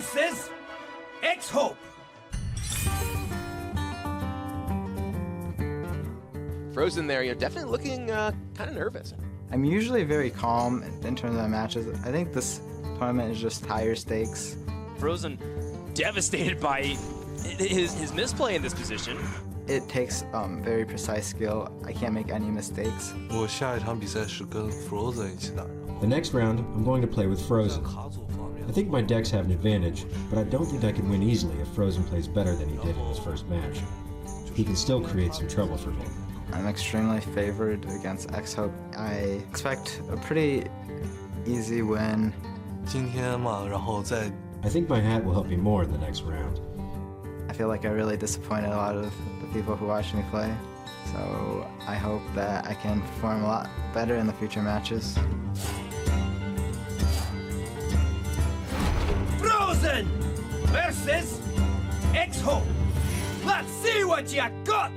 versus XHope. fr0zen there, definitely looking kind of nervous. I'm usually very calm in terms of my matches. I think this tournament is just higher stakes. fr0zen devastated by his misplay in this position. It takes very precise skill. I can't make any mistakes. 我下一场比赛是跟 fr0zen 一起打。 The next round, I'm going to play with fr0zen. I think my decks have an advantage, but I don't think I can win easily if fr0zen plays better than he did in his first match. He can still create some trouble for me. I'm extremely favored against XHope. I expect a pretty easy win. 今天嘛，然后再 I think my hat will help me more in the next round. I feel like I really disappointed a lot of the people who watch me play. So I hope that I can perform a lot better in the future matches. fr0zen versus XHope. Let's see what you got.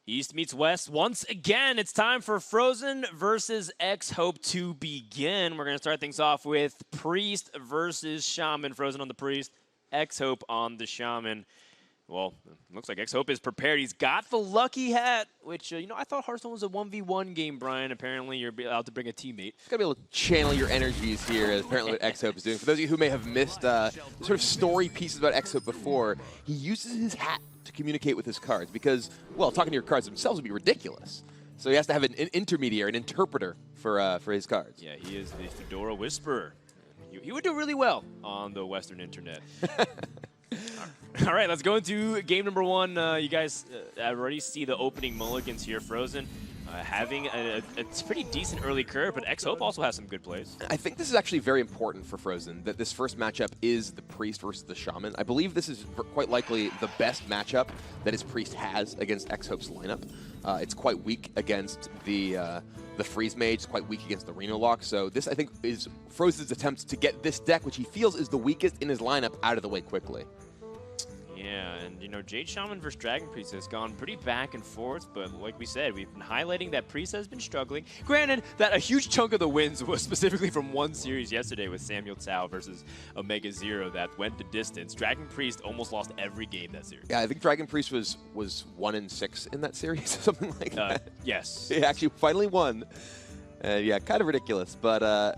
East meets West once again. It's time for fr0zen versus XHope to begin. We're going to start things off with Priest versus Shaman. fr0zen on the Priest, XHope on the Shaman. Well, looks like XHope is prepared. He's got the lucky hat, which, I thought Hearthstone was a 1v1 game, Brian. Apparently, you're allowed to bring a teammate. Got to be able to channel your energies here, as apparently what XHope is doing. For those of you who may have missed the sort of story pieces about XHope before, he uses his hat to communicate with his cards because, well, talking to your cards themselves would be ridiculous. So he has to have an intermediary, an interpreter for his cards. Yeah, he is the Fedora Whisperer. He would do really well on the Western internet. All right, let's go into game number one. You guys already see the opening mulligans here. fr0zen having a pretty decent early curve, but XHope also has some good plays. I think this is actually very important for fr0zen, that this first matchup is the Priest versus the Shaman. I believe this is quite likely the best matchup that his Priest has against XHope's lineup. It's quite weak against the Freeze Mage, it's quite weak against the Reno Lock, so this, I think, is fr0zen's attempt to get this deck, which he feels is the weakest in his lineup, out of the way quickly. Yeah, and Jade Shaman versus Dragon Priest has gone pretty back and forth, but like we said, we've been highlighting that Priest has been struggling. Granted, that a huge chunk of the wins was specifically from one series yesterday with Samuel Tsao versus Omega Zero that went the distance. Dragon Priest almost lost every game that series. Yeah, I think Dragon Priest was 1-6 in that series, something like that. Yes. He actually finally won. Yeah, kind of ridiculous, but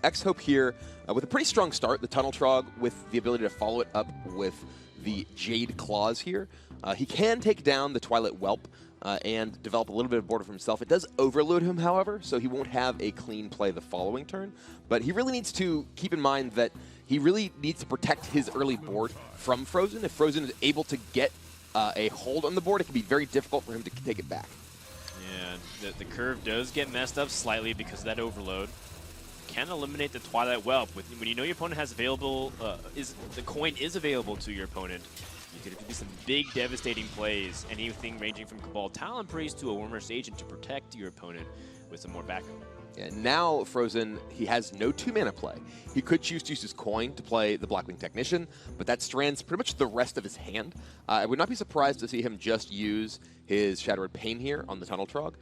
XHope here with a pretty strong start, the Tunnel Trog with the ability to follow it up with the Jade Claws here. He can take down the Twilight Whelp and develop a little bit of border for himself. It does overload him, however, so he won't have a clean play the following turn. But he really needs to keep in mind that he really needs to protect his early board from fr0zen. If fr0zen is able to get a hold on the board, it can be very difficult for him to take it back. Yeah, the curve does get messed up slightly because of that overload. Can eliminate the Twilight Whelp. When you know your opponent has available, the coin is available to your opponent, you could do some big devastating plays, anything ranging from Cabal Talon Priest to a Wormers Agent to protect your opponent with some more backup. Yeah, now fr0zen, he has no 2-mana play. He could choose to use his coin to play the Blackwing Technician, but that strands pretty much the rest of his hand. I would not be surprised to see him just use his Shadowed Pain here on the Tunnel Trog.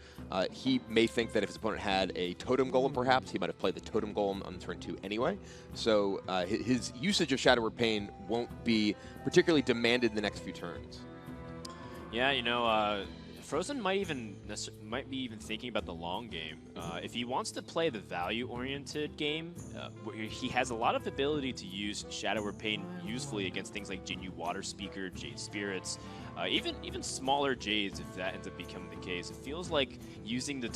He may think that if his opponent had a Totem Golem, perhaps, he might have played the Totem Golem on turn 2 anyway. So his usage of Shadowed Pain won't be particularly demanded in the next few turns. Yeah, fr0zen might be even thinking about the long game. If he wants to play the value-oriented game, where he has a lot of ability to use Shadowed Pain usefully against things like Jinyu Water Speaker, Jade Spirits, even smaller Jades, if that ends up becoming the case. It feels like using the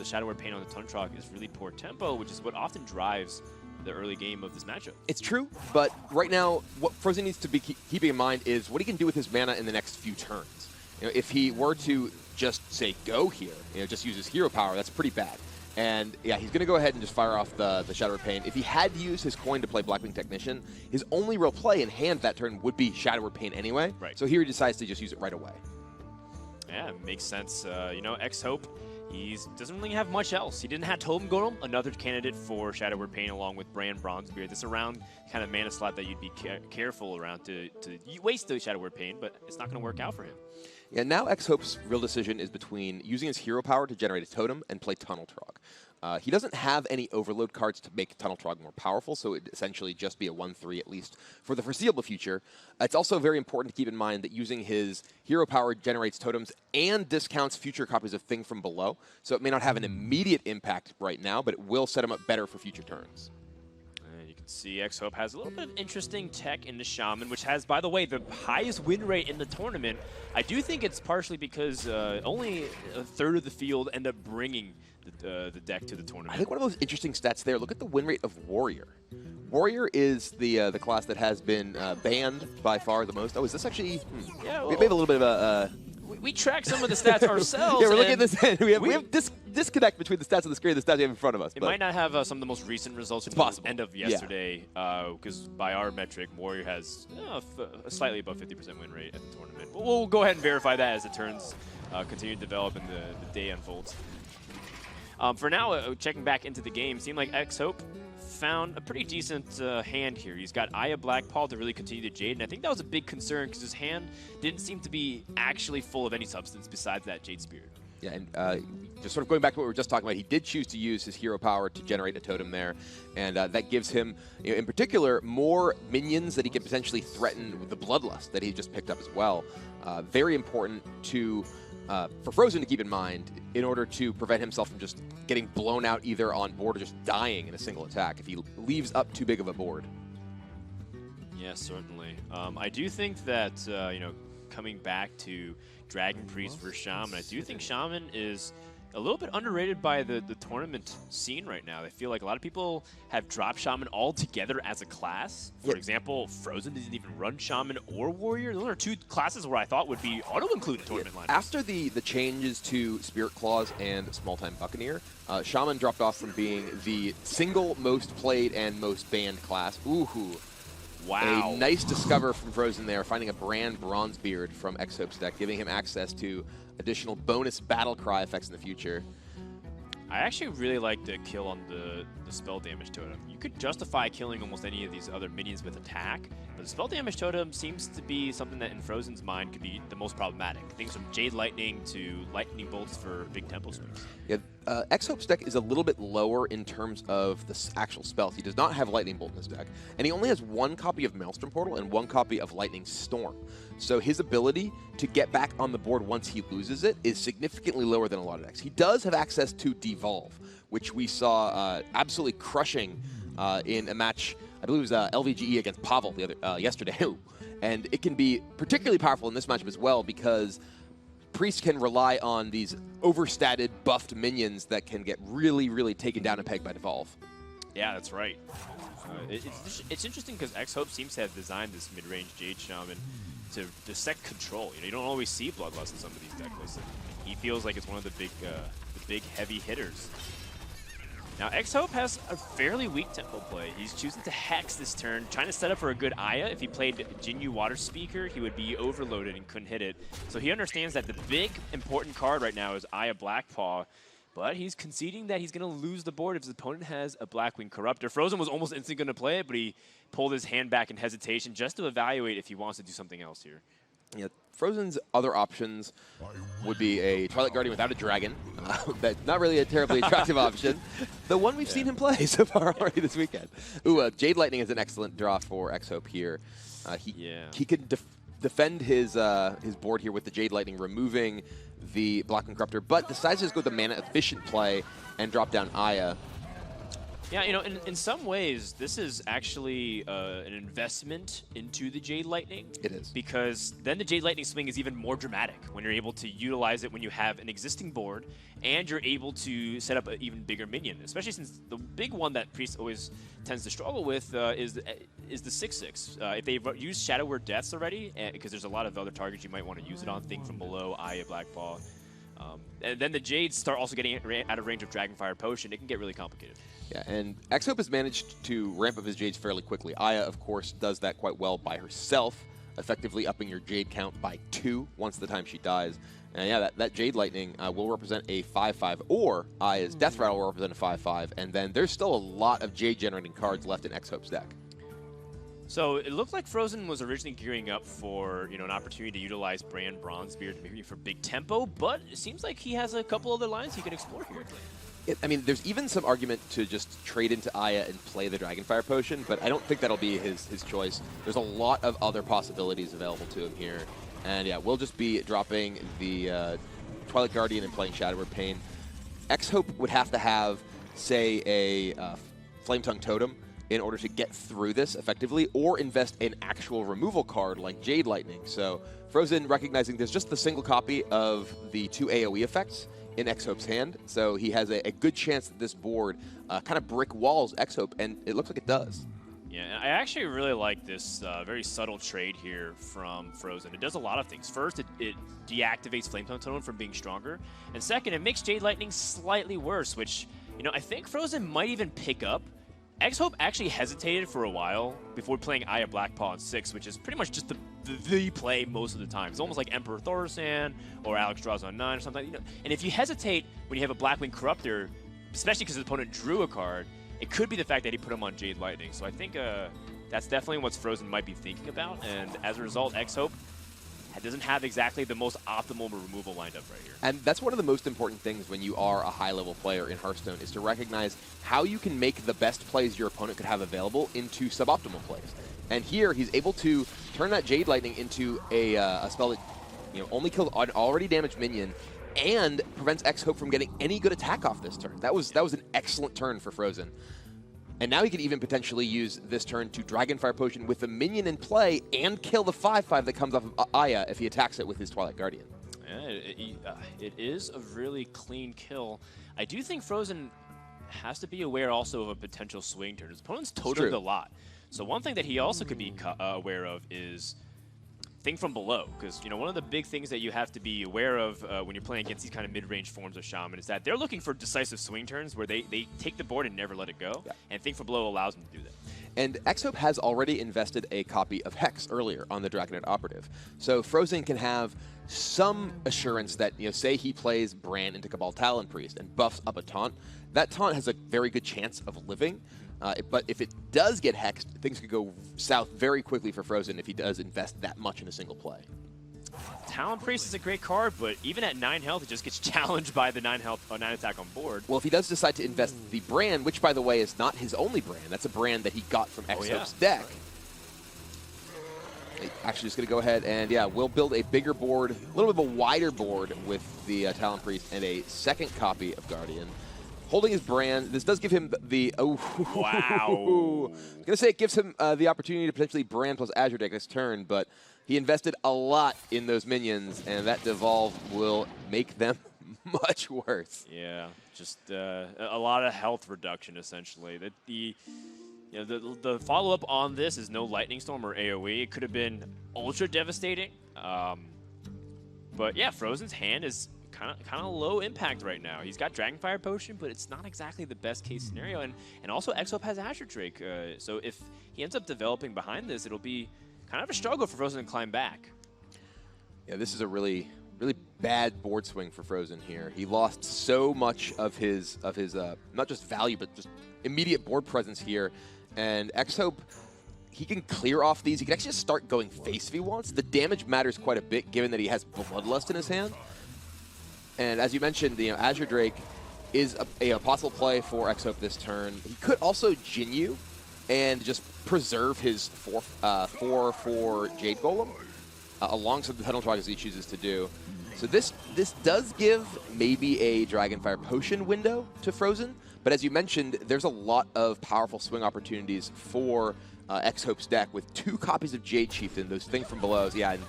Shadowed Pain on the Tunnel Trog is really poor tempo, which is what often drives the early game of this matchup. It's true, but right now, what fr0zen needs to be keeping in mind is what he can do with his mana in the next few turns. If he were to just, say, go here, just use his hero power, that's pretty bad. And yeah, he's going to go ahead and just fire off the Shadowed Pain. If he had to use his coin to play Blackwing Technician, his only real play in hand that turn would be Shadowed Pain anyway. Right. So here he decides to just use it right away. Yeah, makes sense. XHope, he doesn't really have much else. He didn't have Totem Golem, another candidate for Shadowed Pain along with Brand Bronzebeard. This around kind of mana slot that you'd be careful around to waste the Shadowed Pain, but it's not going to work out for him. Yeah, now XHope's real decision is between using his hero power to generate a totem and play Tunnel Trog. He doesn't have any overload cards to make Tunnel Trog more powerful, so it would essentially just be a 1-3 at least for the foreseeable future. It's also very important to keep in mind that using his hero power generates totems and discounts future copies of Thing from Below, so it may not have an immediate impact right now, but it will set him up better for future turns. You can see XHope has a little bit of interesting tech in the Shaman, which has, by the way, the highest win rate in the tournament. I do think it's partially because only a third of the field end up bringing the deck to the tournament. I think one of those interesting stats there, look at the win rate of Warrior. Warrior is the class that has been banned by far the most. Oh, is this actually... Yeah, we have a little bit of a... We track some of the stats ourselves. Yeah, we're looking at this. we have disconnect between the stats on the screen and the stats we have in front of us. It might not have some of the most recent results from the end of yesterday, because by our metric, Warrior has a slightly above 50% win rate at the tournament. But we'll go ahead and verify that as the turns continue to develop and the day unfolds. For now, checking back into the game, seemed like XHope found a pretty decent hand here. He's got Aya Blackpaw to really continue to Jade, and I think that was a big concern because his hand didn't seem to be actually full of any substance besides that Jade Spirit. Yeah, and just sort of going back to what we were just talking about, he did choose to use his hero power to generate a totem there, and that gives him, in particular, more minions that he can potentially threaten with the Bloodlust that he just picked up as well. Very important for fr0zen to keep in mind in order to prevent himself from just getting blown out either on board or just dying in a single attack if he leaves up too big of a board. Yes, certainly. I do think that, coming back to Dragon Priest versus Shaman, I do think Shaman is a little bit underrated by the tournament scene right now. I feel like a lot of people have dropped Shaman altogether as a class. For example, fr0zen doesn't even run Shaman or Warrior. Those are two classes where I thought would be auto-included tournament lineups. After the changes to Spirit Claws and Small-Time Buccaneer, Shaman dropped off from being the single most played and most banned class. Ooh. Wow. A nice discover from fr0zen there, finding a Brand Bronzebeard from XHope's deck, giving him access to additional bonus battle cry effects in the future. I actually really like the kill on the spell damage totem. You could justify killing almost any of these other minions with attack, but the spell damage totem seems to be something that in fr0zen's mind could be the most problematic. Things from Jade Lightning to Lightning Bolts for big tempo swings. Yeah, XHope's deck is a little bit lower in terms of the actual spells. He does not have Lightning Bolt in his deck, and he only has one copy of Maelstrom Portal and one copy of Lightning Storm. So his ability to get back on the board once he loses it is significantly lower than a lot of decks. He does have access to Devolve, which we saw absolutely crushing in a match, I believe it was LVGE against Pavel yesterday. And it can be particularly powerful in this matchup as well because Priest can rely on these overstated, buffed minions that can get really, really taken down a peg by Devolve. Yeah, that's right. It's interesting because XHope seems to have designed this mid-range Jade Shaman to set control. You don't always see Bloodlust in some of these deck lists. He feels like it's one of the big heavy hitters. Now XHope has a fairly weak tempo play. He's choosing to Hex this turn, trying to set up for a good Aya. If he played Jinyu Water Speaker, he would be overloaded and couldn't hit it. So he understands that the big important card right now is Aya Blackpaw, but he's conceding that he's going to lose the board if his opponent has a Blackwing Corruptor. fr0zen was almost instantly going to play it, but he pulled his hand back in hesitation just to evaluate if he wants to do something else here. Yeah, fr0zen's other options would be a Twilight Guardian without a dragon. That's not really a terribly attractive option. The one we've seen him play so far already this weekend. Ooh, Jade Lightning is an excellent draw for XHope here. He can defend his board here with the Jade Lightning, removing the Blackwing Corruptor, but decides to just go the mana efficient play and drop down Aya. Yeah, in some ways, this is actually an investment into the Jade Lightning. It is. Because then the Jade Lightning swing is even more dramatic when you're able to utilize it when you have an existing board and you're able to set up an even bigger minion, especially since the big one that Priest always tends to struggle with is the 6/6. If they've used Shadow Word Deaths already, because there's a lot of other targets you might want to use it on, Thing from Below, Aya Blackpaw, and then the Jades start also getting out of range of Dragonfire Potion, it can get really complicated. Yeah, and XHope has managed to ramp up his Jades fairly quickly. Aya, of course, does that quite well by herself, effectively upping your Jade count by 2 once the time she dies. And yeah, that Jade Lightning will represent a 5/5, or Aya's Death Rattle will represent a 5/5, and then there's still a lot of Jade-generating cards left in XHope's deck. So it looked like fr0zen was originally gearing up for an opportunity to utilize Brand Bronzebeard maybe for big tempo, but it seems like he has a couple other lines he can explore here. I mean, there's even some argument to just trade into Aya and play the Dragonfire Potion, but I don't think that'll be his choice. There's a lot of other possibilities available to him here. And yeah, we'll just be dropping the Twilight Guardian and playing Shadow Word Pain. XHope would have to have, say, a Flame Tongue Totem in order to get through this effectively, or invest an actual removal card like Jade Lightning. So fr0zen, recognizing there's just the single copy of the 2 AoE effects in XHope's hand, so he has a good chance that this board kind of brick walls XHope, and it looks like it does. Yeah, I actually really like this very subtle trade here from fr0zen. It does a lot of things. First, it deactivates Flame Tongue Totem from being stronger, and second, it makes Jade Lightning slightly worse, which, you know, I think fr0zen might even pick up. XHope actually hesitated for a while before playing Aya Blackpaw on 6, which is pretty much just the play most of the time. It's almost like Emperor Thaurissan or Alex Draws on 9 or something. You know, and if you hesitate when you have a Blackwing Corruptor, especially because his opponent drew a card, it could be the fact that he put him on Jade Lightning. So I think that's definitely what fr0zen might be thinking about. And as a result, XHope doesn't have exactly the most optimal removal lined up right here. And that's one of the most important things when you are a high-level player in Hearthstone, is to recognize how you can make the best plays your opponent could have available into suboptimal plays. And here, he's able to turn that Jade Lightning into a spell that, you know, only kills an already damaged minion and prevents XHope from getting any good attack off this turn. That was an excellent turn for fr0zen. And now he could even potentially use this turn to Dragonfire Potion with the minion in play and kill the 5/5 that comes off of Aya if he attacks it with his Twilight Guardian. Yeah, it is a really clean kill. I do think fr0zen has to be aware also of a potential swing turn. His opponent's totemed a lot. So one thing that he also could be aware of is think from below, because, you know, one of the big things that you have to be aware of when you're playing against these kind of mid-range forms of Shaman is that they're looking for decisive swing turns where they take the board and never let it go, and think from below allows them to do that. And XHope has already invested a copy of Hex earlier on the Dragonite Operative, so fr0zen can have some assurance that, you know, say he plays Bran into Cabal Talon Priest and buffs up a taunt, that taunt has a very good chance of living. But if it does get hexed, things could go south very quickly for fr0zen if he does invest that much in a single play. Talon Priest is a great card, but even at 9 health, it just gets challenged by the 9 attack on board. Well, if he does decide to invest the brand, which, by the way, is not his only brand, that's a brand that he got from XHope's deck. Actually, just going to go ahead and, yeah, we'll build a bigger board, a little bit of a wider board with the Talon Priest and a second copy of Guardian. Holding his brand, this does give him the, wow. I was going to say it gives him the opportunity to potentially brand plus Azure deck this turn, but he invested a lot in those minions, and that devolve will make them much worse. Yeah, just a lot of health reduction, essentially. The follow-up on this is no Lightning Storm or AoE. It could have been ultra devastating. But yeah, fr0zen's hand is kind of low impact right now. He's got Dragonfire Potion, but it's not exactly the best case scenario. And also XHope has Azure Drake. So if he ends up developing behind this, it'll be kind of a struggle for fr0zen to climb back. Yeah, this is a really bad board swing for fr0zen here. He lost so much of his not just value, but just immediate board presence here. And XHope, he can clear off these. He can actually just start going face if he wants. The damage matters quite a bit, given that he has Bloodlust in his hand. And as you mentioned, you know, Azure Drake is a possible play for XHope this turn. He could also Jinyu and just preserve his 4/4 Jade Golem alongside the Tunnel Trog as he chooses to do. So this does give maybe a Dragonfire Potion window to fr0zen, but as you mentioned, there's a lot of powerful swing opportunities for XHope's deck with 2 copies of Jade Chieftain, those things from below. Yeah, and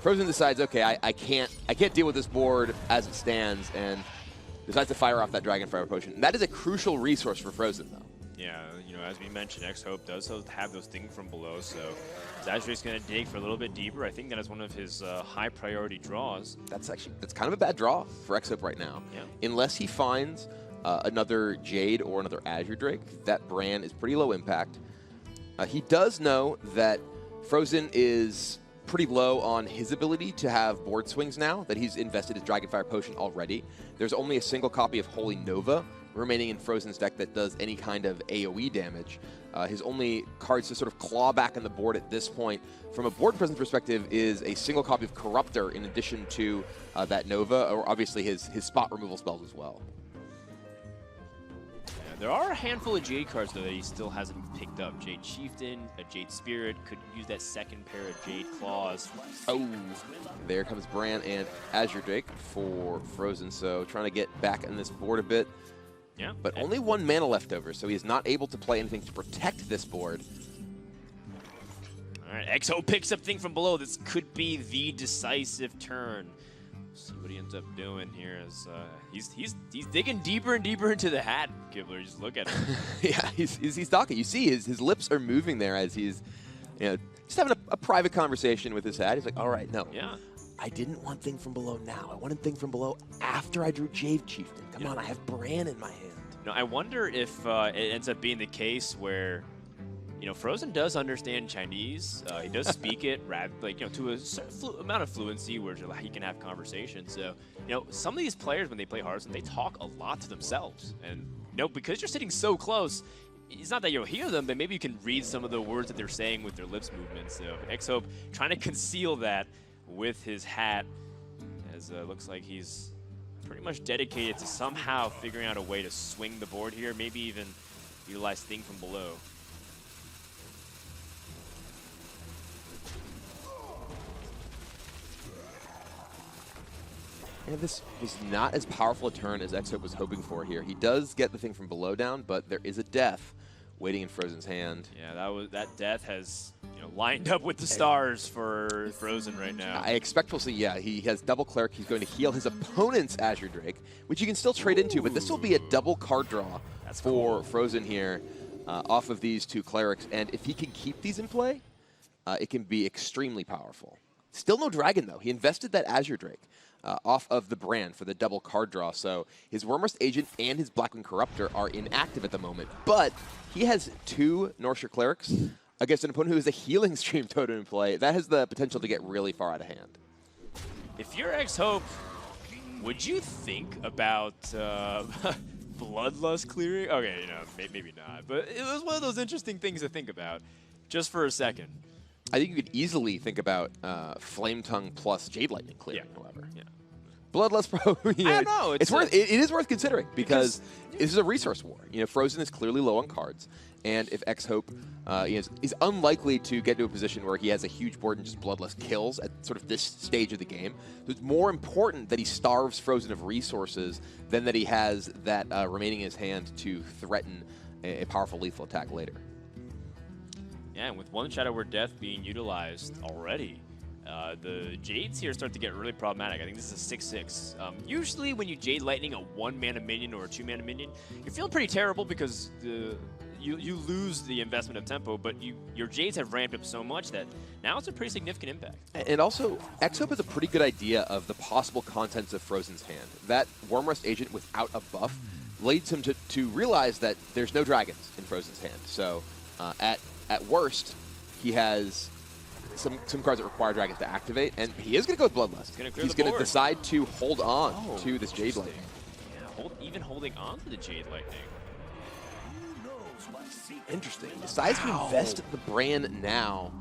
fr0zen decides, okay, I can't deal with this board as it stands, and decides to fire off that Dragonfire Potion. And that is a crucial resource for fr0zen, though. Yeah, you know, as we mentioned, XHope does have those things from below, so Azure going to dig for a little bit deeper. I think that is one of his high priority draws. That's kind of a bad draw for XHope right now. Yeah. Unless he finds another Jade or another Azure Drake, that brand is pretty low impact. He does know that fr0zen is pretty low on his ability to have board swings now that he's invested his Dragonfire Potion already. There's only a single copy of Holy Nova remaining in fr0zen's deck that does any kind of AoE damage. His only cards to sort of claw back on the board at this point, from a board presence perspective, is a single copy of Corruptor in addition to that Nova, or obviously his spot removal spells as well. there are a handful of Jade cards, though, that he still hasn't picked up. Jade Chieftain, a Jade Spirit, could use that second pair of Jade Claws. Oh, there comes Bran and Azure Drake for fr0zen, so trying to get back on this board a bit. Yeah. But only 1 mana left over, so he is not able to play anything to protect this board. All right, XHope picks up Thing from Below. This could be the decisive turn. See what he ends up doing here. As he's digging deeper and deeper into the hat. Kibler, just look at him. Yeah, he's talking. You see his lips are moving there as he's, just having a private conversation with his hat. He's like, all right, no. Yeah. I didn't want Thing from Below now. I wanted Thing from Below after I drew Jade Chieftain. Come on, I have Bran in my hand. No, I wonder if it ends up being the case where, fr0zen does understand Chinese. He does speak it, to a certain amount of fluency where he can have conversations. So, some of these players, when they play Hearthstone, they talk a lot to themselves. And, because you're sitting so close, it's not that you'll hear them, but maybe you can read some of the words that they're saying with their lips movements. So, XHope trying to conceal that with his hat, as looks like he's pretty much dedicated to somehow figuring out a way to swing the board here, maybe even utilize Thing from Below. And this was not as powerful a turn as XHope was hoping for here. He does get the Thing from Below down, but there is a death waiting in fr0zen's hand. Yeah, that death has lined up with the stars for fr0zen right now. I expect we'll see, he has double Cleric. He's going to heal his opponent's Azure Drake, which you can still trade into, but this will be a double card draw for fr0zen here off of these 2 Clerics. And if he can keep these in play, it can be extremely powerful. Still no Dragon, though. He invested that Azure Drake off of the Bran for the double card draw. So his Wormrust Agent and his Blackwing Corruptor are inactive at the moment. But he has 2 Northshire Clerics against an opponent who has a Healing Stream Totem in play. That has the potential to get really far out of hand. If you're XHope, would you think about Bloodlust clearing? Okay, maybe not. But it was one of those interesting things to think about just for a second. I think you could easily think about Flame Tongue plus Jade Lightning clearing, however. Yeah. Bloodlust, probably. I don't know. It is worth considering because this is a resource war. fr0zen is clearly low on cards, and if XHope is unlikely to get to a position where he has a huge board and just Bloodlust kills at sort of this stage of the game, it's more important that he starves fr0zen of resources than that he has that remaining in his hand to threaten a powerful lethal attack later. Yeah, and with 1 Shadow Word Death being utilized already, the Jades here start to get really problematic. I think this is a 6/6. Usually when you Jade Lightning a 1-mana minion or a 2-mana minion, you feel pretty terrible because you lose the investment of tempo, but your Jades have ramped up so much that now it's a pretty significant impact. And also, XHope has a pretty good idea of the possible contents of fr0zen's hand. That Wormrust Agent without a buff leads him to realize that there's no dragons in fr0zen's hand. So at worst, he has some cards that require dragons to activate, and he is going to go with Bloodlust. He's going to decide to hold on to this Jade Lightning. Yeah, even holding on to the Jade Lightning. Interesting. He decides to invest the Bran now.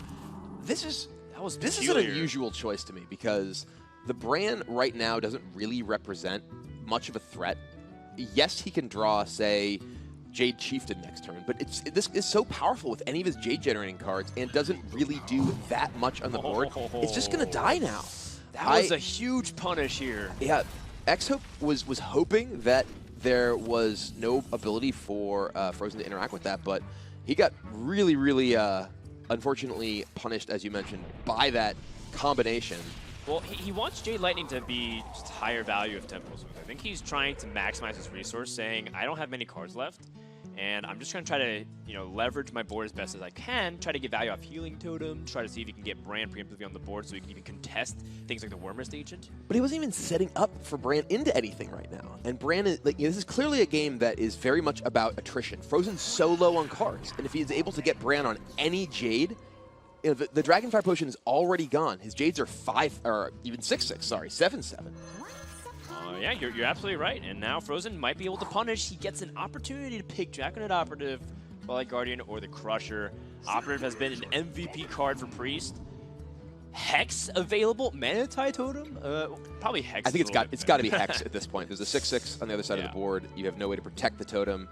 This is an unusual choice to me because the Bran right now doesn't really represent much of a threat. Yes, he can draw, say, Jade Chieftain next turn, but this is so powerful with any of his Jade generating cards and doesn't really do that much on the board. It's just going to die now. That was a huge punish here. Yeah, XHope was hoping that there was no ability for fr0zen to interact with that, but he got really, really, unfortunately punished, as you mentioned, by that combination. Well, he wants Jade Lightning to be just higher value of Tempo Smooth. I think he's trying to maximize his resource, saying, I don't have many cards left, and I'm just going to try to, leverage my board as best as I can, try to get value off Healing Totem, try to see if he can get Bran preemptively on the board so he can even contest things like the Wormrust Agent. But he wasn't even setting up for Bran into anything right now. And Bran is, this is clearly a game that is very much about attrition. fr0zen's so low on cards, and if he is able to get Bran on any Jade, the Dragonfire Potion is already gone. His Jades are 5, or even 6/6, sorry, 7/7. Yeah, you're absolutely right. And now fr0zen might be able to punish. He gets an opportunity to pick Draconid Operative, Twilight Guardian, or the Crusher. Operative has been an MVP card for Priest. Hex available? Manatee Totem? Probably Hex. I think it's got to be Hex at this point. There's a 6/6 on the other side of the board. You have no way to protect the totem.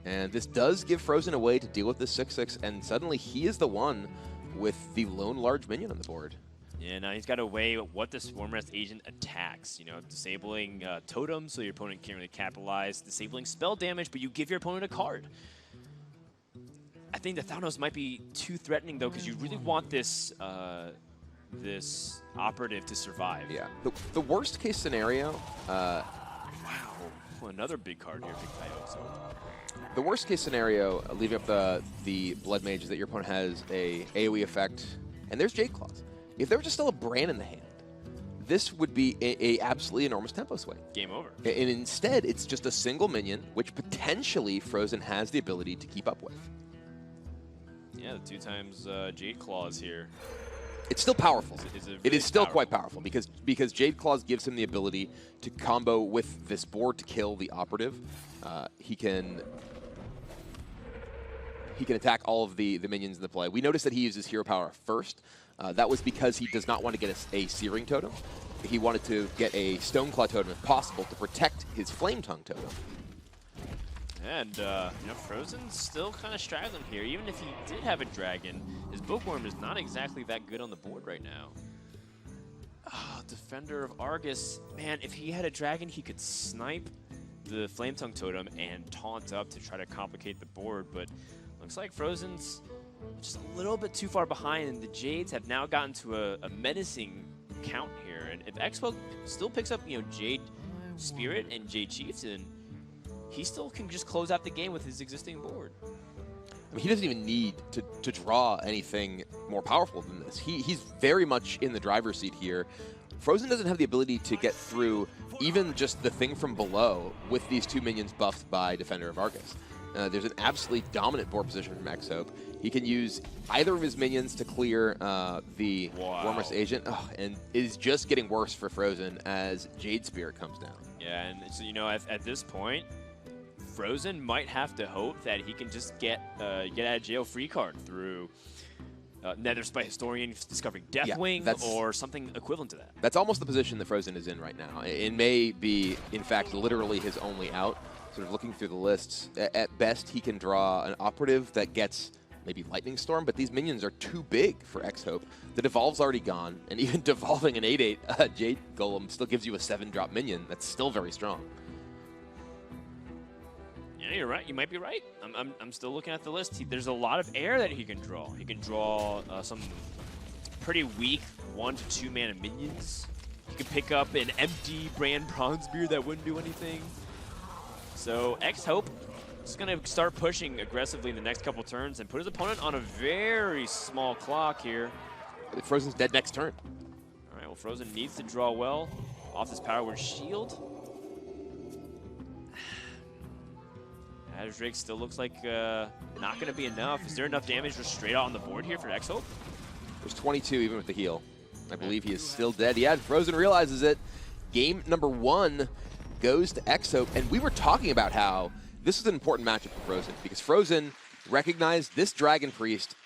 And this does give fr0zen a way to deal with this 6/6, and suddenly he is the one with the lone large minion on the board. Yeah, now he's got to weigh what the Swarmrest agent attacks. You know, disabling totems so your opponent can't really capitalize, disabling spell damage, but you give your opponent a card. I think the Thanos might be too threatening though, because you really want this this operative to survive. Yeah. The worst case scenario. Wow, another big card here, big Coyote. So. The worst case scenario, leaving up the Blood Mage, is that your opponent has a AoE effect, and there's Jade Claws. If there was just still a Bran in the hand, this would be a absolutely enormous tempo swing. Game over. And instead, it's just a single minion, which potentially fr0zen has the ability to keep up with. Yeah, the 2 times Jade Claws here. It's still powerful. It is still quite powerful because Jade Claws gives him the ability to combo with this board to kill the operative. He can attack all of the minions in the play. We noticed that he uses hero power first. That was because he does not want to get a Searing Totem. He wanted to get a Stoneclaw Totem if possible to protect his Flame Tongue Totem. And, you know, fr0zen's still kind of straggling here. Even if he did have a dragon, his Bookworm is not exactly that good on the board right now. Oh, Defender of Argus. Man, if he had a dragon, he could snipe the Flame Tongue Totem and taunt up to try to complicate the board, but looks like fr0zen's just a little bit too far behind, and the Jades have now gotten to a menacing count here. And if XHope still picks up, you know, Jade Spirit and Jade Chieftain, he still can just close out the game with his existing board. I mean, he doesn't even need to draw anything more powerful than this. He's very much in the driver's seat here. fr0zen doesn't have the ability to get through even just the thing from below with these 2 minions buffed by Defender of Argus. There's an absolutely dominant board position from XHope. He can use either of his minions to clear the Swarmrest agent, and it is just getting worse for fr0zen as Jade Spirit comes down. Yeah, and so, you know, at this point, fr0zen might have to hope that he can just get out of jail free card through Netherspite Historian discovering Deathwing or something equivalent to that. That's almost the position that fr0zen is in right now. It may be, in fact, literally his only out. Sort of looking through the lists, at best he can draw an operative that gets maybe Lightning Storm, but these minions are too big for XHope. The Devolve's already gone, and even devolving an 8/8 Jade Golem still gives you a 7-drop minion. That's still very strong. Yeah, you're right. You might be right. I'm still looking at the list. There's a lot of air that he can draw. He can draw some pretty weak 1 to 2 mana minions. He could pick up an empty Brand Bronzebeard that wouldn't do anything. So XHope is going to start pushing aggressively in the next couple turns and put his opponent on a very small clock here. fr0zen's dead next turn. All right, well, fr0zen needs to draw well off this Power Word Shield. Drake still looks like not going to be enough. Is there enough damage just straight out on the board here for XHope? There's 22 even with the heal. I believe he is still dead. Yeah, fr0zen realizes it. Game number 1 goes to XHope, and we were talking about how this is an important matchup for fr0zen because fr0zen recognized this Dragon Priest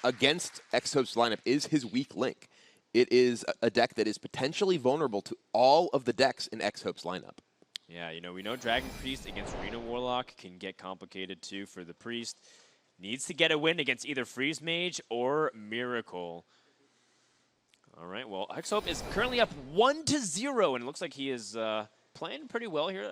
against XHope's lineup is his weak link. It is a deck that is potentially vulnerable to all of the decks in XHope's lineup. Yeah, you know, we know Dragon Priest against Arena Warlock can get complicated too for the Priest. Needs to get a win against either Freeze Mage or Miracle. All right, well, XHope is currently up 1-0, and it looks like he is playing pretty well here.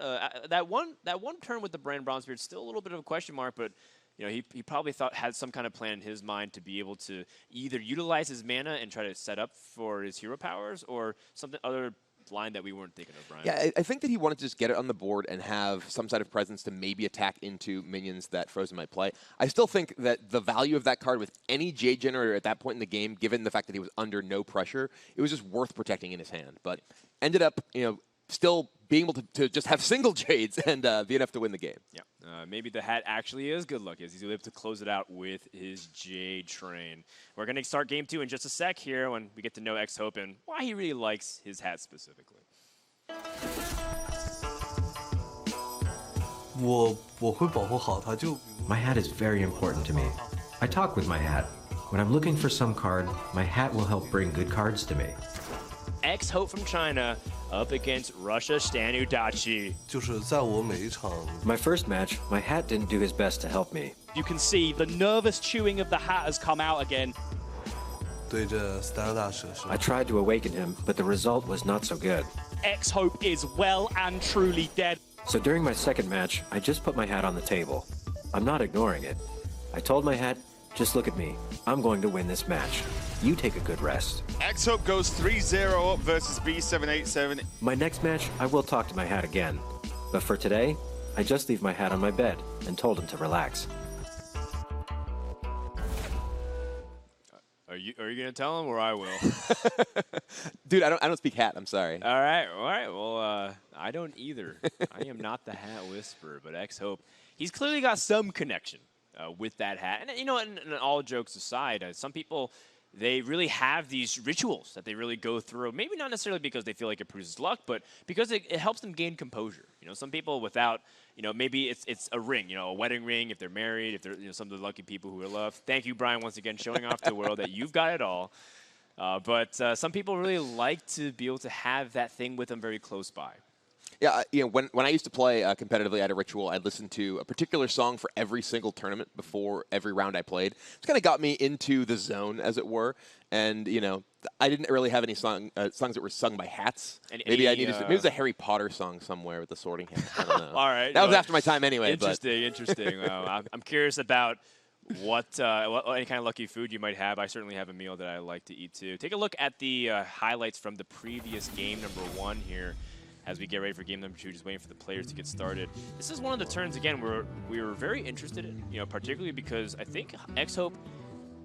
That one turn with the Brand Bronzebeard still a little bit of a question mark, but you know, he probably had some kind of plan in his mind to be able to either utilize his mana and try to set up for his hero powers or something other line that we weren't thinking of, Brian. Yeah, I think that he wanted to just get it on the board and have some side of presence to maybe attack into minions that fr0zen might play. I still think that the value of that card with any Jade Generator at that point in the game, given the fact that he was under no pressure, it was just worth protecting in his hand. But ended up, you know, still being able to just have single Jades and be enough to win the game. Yeah, maybe the hat actually is good luck, as he's able to close it out with his Jade Train. We're going to start game 2 in just a sec here when we get to know XHope and why he really likes his hat specifically. 我会保护好它，就 My hat is very important to me. I talk with my hat. When I'm looking for some card, my hat will help bring good cards to me. XHope from China up against Russia Stanu Dachi. 就是在我每一场 My first match, my hat didn't do his best to help me. You can see the nervous chewing of the hat has come out again. 对着 Stanu 大使的时候 I tried to awaken him, but the result was not so good. XHope is well and truly dead. So during my second match, I just put my hat on the table. I'm not ignoring it. I told my hat, just look at me. I'm going to win this match. You take a good rest. XHope goes 3-0 up versus B787. My next match, I will talk to my hat again. But for today, I just leave my hat on my bed and told him to relax. Are you gonna tell him, or I will? Dude, I don't speak hat. I'm sorry. All right. Well, I don't either. I am not the hat whisperer, but XHope, he's clearly got some connection with that hat. And you know, and all jokes aside, some people, they really have these rituals that they really go through. Maybe not necessarily because they feel like it produces luck, but because it helps them gain composure. You know, some people without, you know, maybe it's a ring, you know, a wedding ring if they're married, if they're, you know, some of the lucky people who are loved. Thank you, Brian, once again, showing off to the world that you've got it all. But some people really like to be able to have that thing with them very close by. Yeah, you know, when I used to play competitively at a ritual, I'd listen to a particular song for every single tournament before every round I played. It kind of got me into the zone, as it were. And, you know, I didn't really have any songs that were sung by hats. Maybe I needed maybe it was a Harry Potter song somewhere with the sorting hat. I don't know. All right. That was after my time anyway. Interesting. I'm curious about what any kind of lucky food you might have. I certainly have a meal that I like to eat too. Take a look at the highlights from the previous game number 1 here. As we get ready for game number 2, just waiting for the players to get started. This is one of the turns, again, where we were very interested in, you know, particularly because I think XHope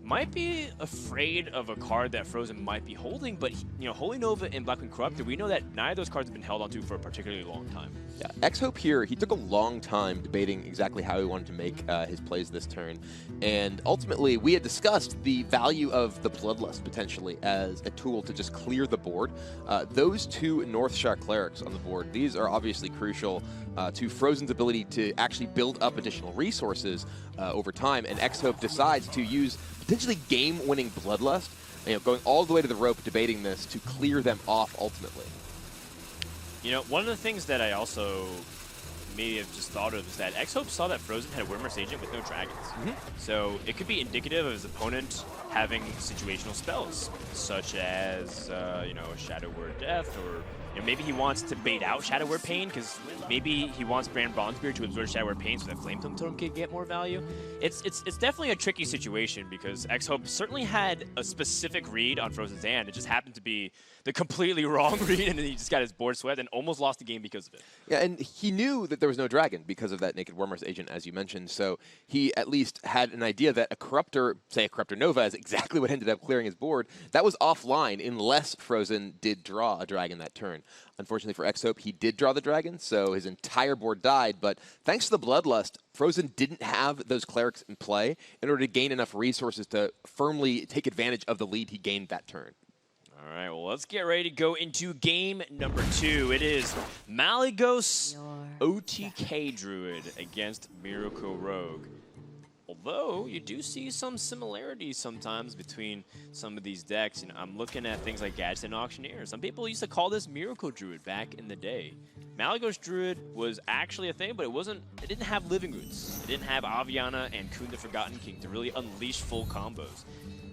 might be afraid of a card that fr0zen might be holding, but, you know, Holy Nova and Black Queen Corrupted, we know that neither of those cards have been held onto for a particularly long time. Yeah, XHope here, he took a long time debating exactly how he wanted to make his plays this turn. And ultimately, we had discussed the value of the Bloodlust potentially as a tool to just clear the board. Those 2 Northshire Clerics on the board, these are obviously crucial to fr0zen's ability to actually build up additional resources over time. And XHope decides to use potentially game-winning Bloodlust, you know, going all the way to the rope debating this to clear them off ultimately. You know, one of the things that I also maybe have just thought of is that XHope saw that fr0zen had a Wyrmrest Agent with no dragons. So it could be indicative of his opponent having situational spells, such as, you know, Shadow Word Death, or you know, maybe he wants to bait out Shadow Word Pain, because maybe he wants Brand Bronzebeard to absorb Shadow Word Pain so that Flame Totem can get more value. It's definitely a tricky situation, because XHope certainly had a specific read on fr0zen's hand. It just happened to be the completely wrong read, and then he just got his board swept and almost lost the game because of it. Yeah, and he knew that there was no dragon because of that Naked Wyrmrest Agent, as you mentioned, so he at least had an idea that a Corruptor, say a Corruptor Nova, is exactly what ended up clearing his board. That was offline unless fr0zen did draw a dragon that turn. Unfortunately for XHope, he did draw the dragon, so his entire board died, but thanks to the Bloodlust, fr0zen didn't have those clerics in play in order to gain enough resources to firmly take advantage of the lead he gained that turn. All right, well, let's get ready to go into game number 2. It is Malygos OTK Druid against Miracle Rogue. Although, you do see some similarities sometimes between some of these decks. You know, I'm looking at things like Gadsden Auctioneer. Some people used to call this Miracle Druid back in the day. Malygos Druid was actually a thing, but it didn't have Living Roots. It didn't have Aviana and Kun the Forgotten King to really unleash full combos.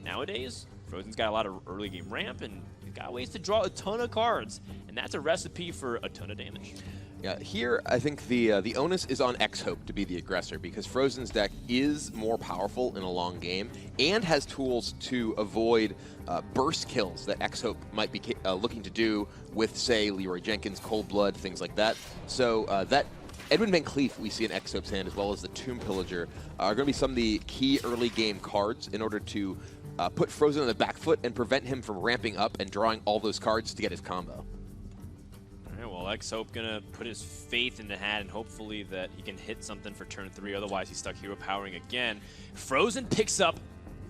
Nowadays, fr0zen's got a lot of early game ramp, and he's got ways to draw a ton of cards, and that's a recipe for a ton of damage. Yeah, here I think the onus is on XHope to be the aggressor, because fr0zen's deck is more powerful in a long game and has tools to avoid burst kills that XHope might be looking to do with, say, Leroy Jenkins, Cold Blood, things like that. So that Edwin Van Cleef we see in XHope's hand, as well as the Tomb Pillager, are going to be some of the key early game cards in order to put fr0zen on the back foot and prevent him from ramping up and drawing all those cards to get his combo. Well, XHope gonna put his faith in the hat and hopefully that he can hit something for turn 3. Otherwise, he's stuck hero powering again. fr0zen picks up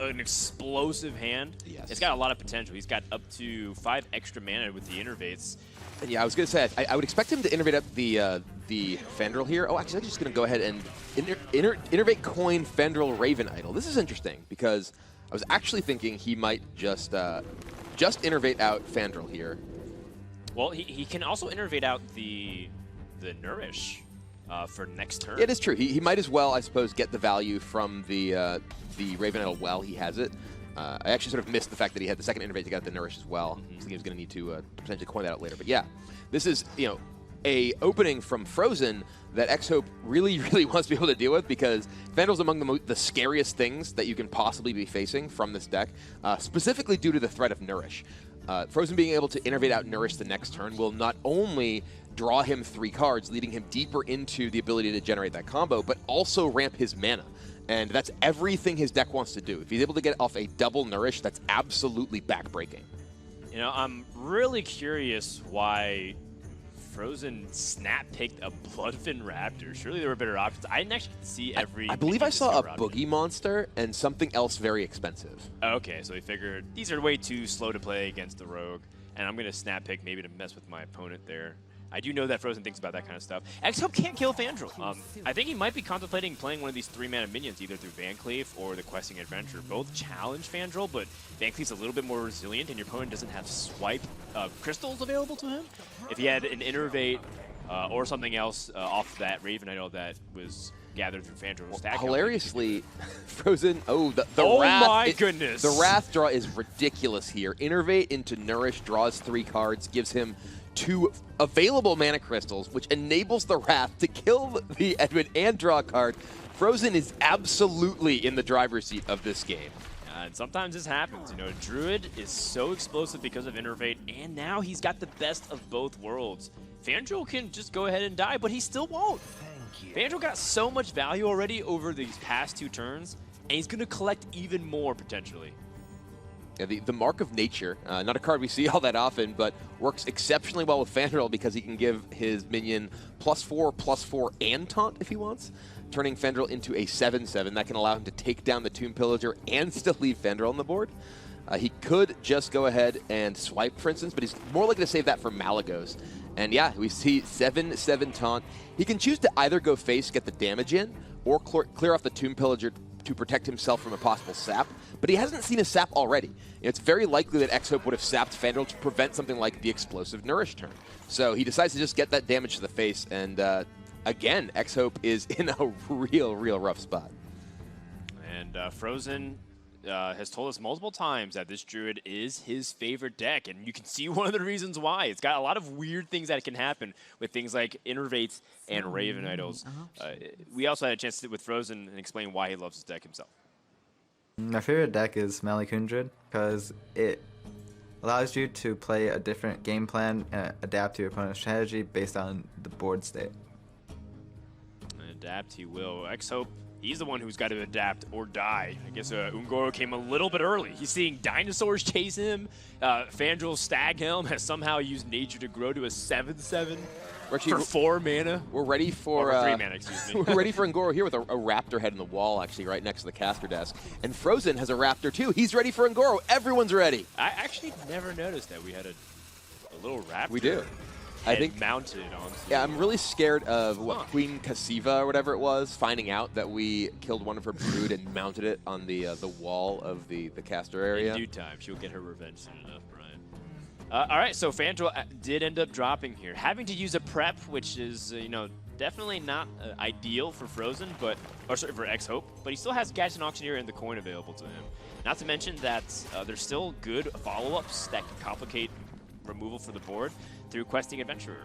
an explosive hand. Yes. It's got a lot of potential. He's got up to 5 extra mana with the Innervates. And yeah, I was gonna say I would expect him to innervate up the Fandral here. Oh, actually, I'm just gonna go ahead and innervate coin Fandral Raven Idol. This is interesting because I was actually thinking he might just innervate out Fandral here. Well, he can also innervate out the Nourish for next turn. Yeah, it is true. He might as well, I suppose, get the value from the Raven Idol while he has it. I actually sort of missed the fact that he had the second innervate to get the Nourish as well. So he was going to need to potentially coin that out later. But yeah, this is, a opening from fr0zen that XHope really, really wants to be able to deal with, because Fandrel's among the scariest things that you can possibly be facing from this deck, specifically due to the threat of Nourish. fr0zen being able to innervate out Nourish the next turn will not only draw him 3 cards, leading him deeper into the ability to generate that combo, but also ramp his mana. And that's everything his deck wants to do. If he's able to get off a double Nourish, that's absolutely backbreaking. I'm really curious why fr0zen snap-picked a Bloodfin Raptor. Surely there were better options. I didn't actually see every... I believe I saw a Boogie Monster and something else very expensive. Okay, so he figured these are way too slow to play against the Rogue, and I'm going to snap-pick maybe to mess with my opponent there. I do know that fr0zen thinks about that kind of stuff. XHope can't kill Fandrel. I think he might be contemplating playing one of these 3-mana minions, either through Van Cleef or the Questing Adventure. Both challenge Fandrel, but Van Cleef's a little bit more resilient, and your opponent doesn't have swipe crystals available to him. If he had an Innervate or something else off that Raven Idol that was gathered through Fandrel. Well, hilariously, fr0zen, the oh Wrath. My goodness. The Wrath draw is ridiculous here. Innervate into Nourish, draws 3 cards, gives him 2 available mana crystals, which enables the Wrath to kill the Edwin and draw a card. fr0zen is absolutely in the driver's seat of this game. And sometimes this happens. Druid is so explosive because of Innervate, and now he's got the best of both worlds. Fandrel can just go ahead and die, but he still won't. Fandrel got so much value already over these past 2 turns, and he's going to collect even more potentially. Yeah, the Mark of Nature, not a card we see all that often, but works exceptionally well with Fandrel because he can give his minion +4/+4 and taunt if he wants, turning Fandrel into a 7/7. That can allow him to take down the Tomb Pillager and still leave Fandrel on the board. He could just go ahead and swipe, for instance, but he's more likely to save that for Malagos. And yeah, we see 7/7 taunt. He can choose to either go face, get the damage in, or clear off the Tomb Pillager to protect himself from a possible sap, but he hasn't seen a sap already. It's very likely that XHope would have sapped Fandrel to prevent something like the explosive Nourish turn. So he decides to just get that damage to the face, and again, XHope is in a real rough spot. And fr0zen has told us multiple times that this Druid is his favorite deck, and you can see one of the reasons why. It's got a lot of weird things that can happen with things like Innervates and Raven Idols. We also had a chance to sit with fr0zen and explain why he loves his deck himself. My favorite deck is Malakundred because it allows you to play a different game plan and adapt to your opponent's strategy based on the board state. And adapt he will. XHope, he's the one who's got to adapt or die. I guess Ungoro came a little bit early. He's seeing dinosaurs chase him. Fandrel's Stag Helm has somehow used nature to grow to a 7/7 for 4 mana. We're ready for 3 mana, excuse me. We're ready for Ungoro here with a raptor head in the wall, actually, right next to the caster desk. And fr0zen has a raptor too. He's ready for Ungoro. Everyone's ready. I actually never noticed that we had a little raptor. We do. I think mounted on. Yeah, I'm really scared of Queen Cassiva or whatever it was, finding out that we killed one of her brood and mounted it on the wall of the caster area. In due time, she'll get her revenge soon enough, Brian. All right, so Fandrel did end up dropping here, having to use a prep, which is definitely not ideal for fr0zen, or sorry, for XHope, but he still has Gadget and Auctioneer and the coin available to him. Not to mention that there's still good follow-ups that can complicate removal for the board through Questing Adventurer.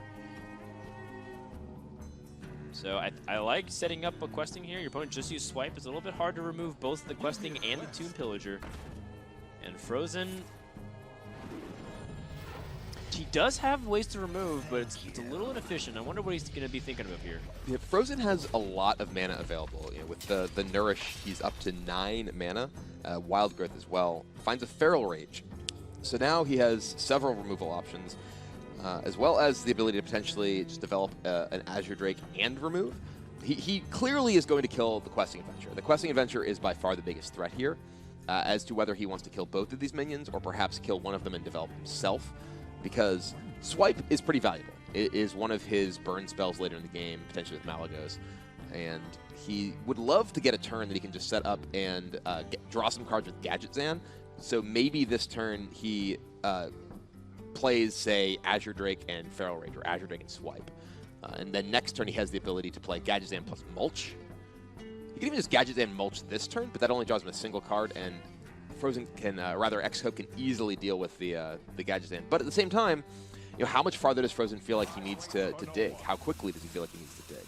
So I like setting up a Questing here. Your opponent just used Swipe. It's a little bit hard to remove both the Questing and the Tomb Pillager. And fr0zen, he does have ways to remove, but it's a little inefficient. I wonder what he's going to be thinking of here. Yeah, fr0zen has a lot of mana available. With the Nourish, he's up to 9 mana. Wild Growth as well. Finds a Feral Rage. So now he has several removal options, as well as the ability to potentially just develop an Azure Drake and remove. He clearly is going to kill the Questing Adventure. The Questing Adventure is by far the biggest threat here, as to whether he wants to kill both of these minions or perhaps kill one of them and develop himself, because Swipe is pretty valuable. It is one of his burn spells later in the game, potentially with Malagos, and he would love to get a turn that he can just set up and draw some cards with Gadget Zan. So maybe this turn he plays, say, Azure Drake and Feral Rage, or Azure Drake and Swipe. And then next turn he has the ability to play Gadgetzan plus Mulch. He can even just Gadgetzan Mulch this turn, but that only draws him a single card, and fr0zen can, rather XHope can easily deal with the Gadgetzan. But at the same time, how much farther does fr0zen feel like he needs to dig? How quickly does he feel like he needs to dig?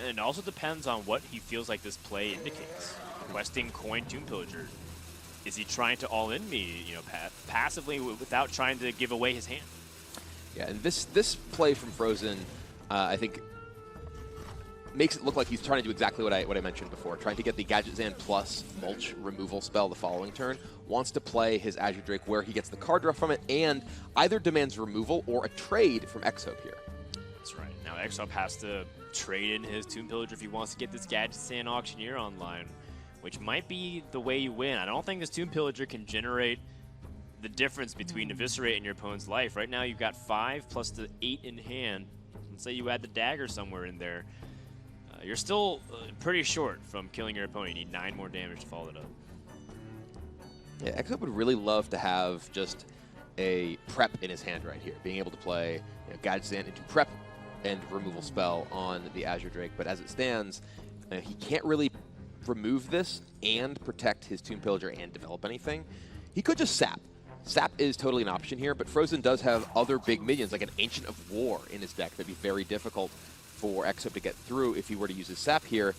And it also depends on what he feels like this play indicates. Questing Coin Tomb Pillager. Is he trying to all-in me, passively without trying to give away his hand? Yeah, and this play from fr0zen, I think, makes it look like he's trying to do exactly what I mentioned before, trying to get the Gadgetzan plus Mulch removal spell the following turn, wants to play his Azure Drake where he gets the card draw from it, and either demands removal or a trade from XHope here. That's right. Now XHope has to trade in his Tomb Pillager if he wants to get this Gadgetzan Auctioneer online, which might be the way you win. I don't think this Tomb Pillager can generate the difference between Eviscerate and your opponent's life. Right now you've got 5 plus the 8 in hand. Let's say you add the dagger somewhere in there. You're still pretty short from killing your opponent. You need 9 more damage to follow it up. Yeah, XHope would really love to have just a prep in his hand right here, being able to play Gadgetzan into prep and removal spell on the Azure Drake. But as it stands, he can't really remove this and protect his Tomb Pillager and develop anything. He could just sap. Sap is totally an option here, but fr0zen does have other big minions, like an Ancient of War in his deck. That'd be very difficult for XHope to get through if he were to use his sap here.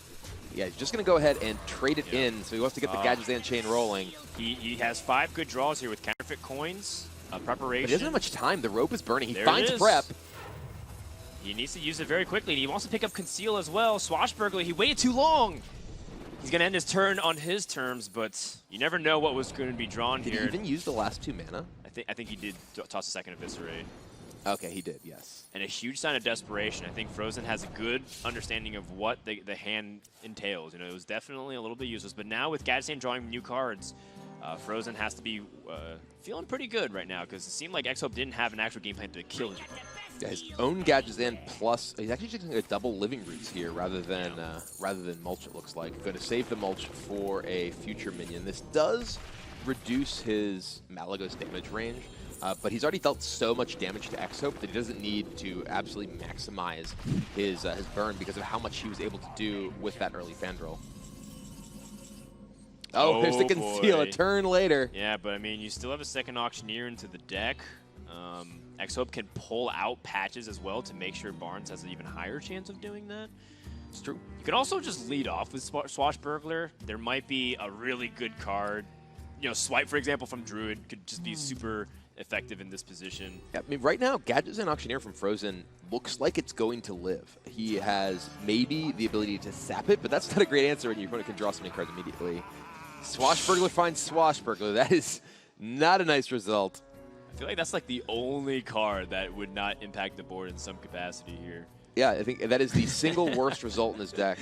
Yeah, he's just going to go ahead and trade it in, so he wants to get the Gadgetzan chain rolling. He has 5 good draws here with Counterfeit Coins, Preparation. But he doesn't have much time. The rope is burning. He There finds it is. prep. He needs to use it very quickly. He wants to pick up Conceal as well. Swashbuckler, he waited too long. He's going to end his turn on his terms, but you never know what was going to be drawn Did here. he even use the last 2 mana? I think he did toss a second Eviscerate. Okay, he did, yes. And a huge sign of desperation. I think fr0zen has a good understanding of what the hand entails. It was definitely a little bit useless, but now with Gadgetzan drawing new cards, fr0zen has to be feeling pretty good right now, because it seemed like XHope didn't have an actual game plan to kill him. Yeah, his own Gadgetzan plus, he's actually just going to double Living Roots here rather than Mulch, it looks like. Going to save the Mulch for a future minion. This does reduce his Malygos damage range, but he's already dealt so much damage to XHope that he doesn't need to absolutely maximize his burn because of how much he was able to do with that early Fandral. Oh, there's the Conceal, a turn later. Yeah, but I mean, you still have a second Auctioneer into the deck. XHope can pull out patches as well to make sure Barnes has an even higher chance of doing that. It's true. You can also just lead off with Swashbuckler. There might be a really good card. Swipe, for example, from Druid could just be super effective in this position. Yeah, I mean, right now, Gadgetzan Auctioneer from fr0zen looks like it's going to live. He has maybe the ability to sap it, but that's not a great answer when your opponent can draw so many cards immediately. Swashbuckler finds Swashbuckler. That is not a nice result. I feel like that's like the only card that would not impact the board in some capacity here. Yeah, I think that is the single worst result in his deck.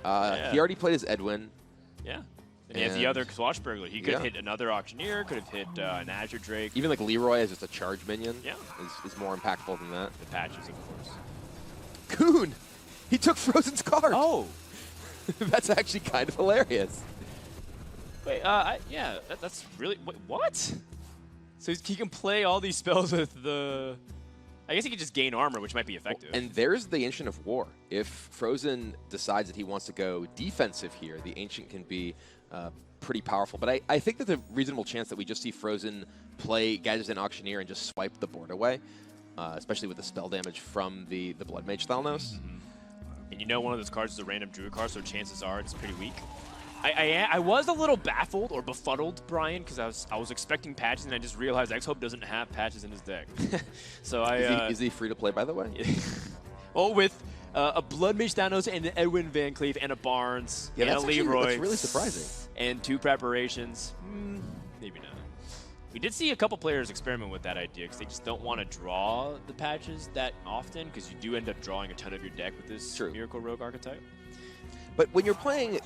Yeah. He already played his Edwin. Yeah. And he has the other Swashbuckler. He could have hit another Auctioneer, could have hit an Azure Drake. Even like Leroy as just a charge minion is more impactful than that. The patches, of course. Coon! He took fr0zen's card! Oh! That's actually kind of hilarious. Wait, yeah, that's really... Wait, what? So he can play all these spells with the... I guess he could just gain armor, which might be effective. And there's the Ancient of War. If fr0zen decides that he wants to go defensive here, the Ancient can be pretty powerful. But I think there's a reasonable chance that we just see fr0zen play Gadgetzan Auctioneer and just swipe the board away, especially with the spell damage from the Blood Mage Thalnos. And one of those cards is a random Druid card, so chances are it's pretty weak. I was a little baffled or befuddled, Brian, because I was expecting patches, and I just realized XHope doesn't have patches in his deck. So Is he free to play, by the way? Well, with a Blood Mage Thanos and an Edwin Van Cleef and a Barnes and a Leroy. That's really surprising. And 2 preparations. Maybe not. We did see a couple players experiment with that idea because they just don't want to draw the patches that often, because you do end up drawing a ton of your deck with this Miracle Rogue archetype. But when you're playing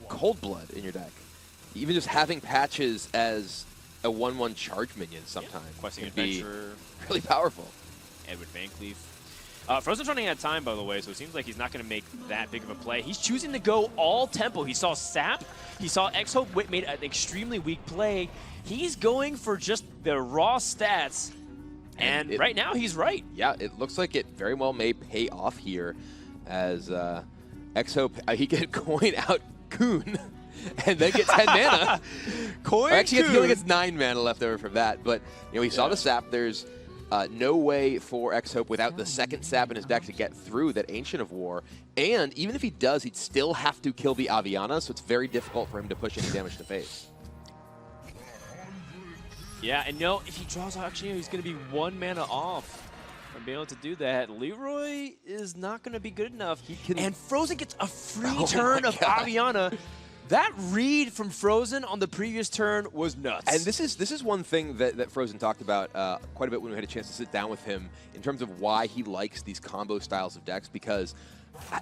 Cold Blood in your deck, even just having patches as a 1/1 charge minion sometimes Questing can be Adventure, really powerful. Edward Van Cleef. fr0zen's running out of time, by the way, so it seems like he's not going to make that big of a play. He's choosing to go all tempo. He saw Sap. He saw XHope made an extremely weak play. He's going for just the raw stats And right now, he's right. Yeah, it looks like it very well may pay off here as XHope, he could coin out Coon and then get 10 mana. Actually, I feel like it's 9 mana left over from that. But, you know, we saw the sap. There's no way for XHope without the second sap in his deck to get through that Ancient of War. And even if he does, he'd still have to kill the Aviana, so it's very difficult for him to push any damage to face. Yeah, and no, if he draws out, actually, he's going to be 1 mana off from being able to do that. Leroy is not going to be good enough. And fr0zen gets a free turn of Aviana. That read from fr0zen on the previous turn was nuts. And this is one thing that fr0zen talked about quite a bit when we had a chance to sit down with him in terms of why he likes these combo styles of decks, because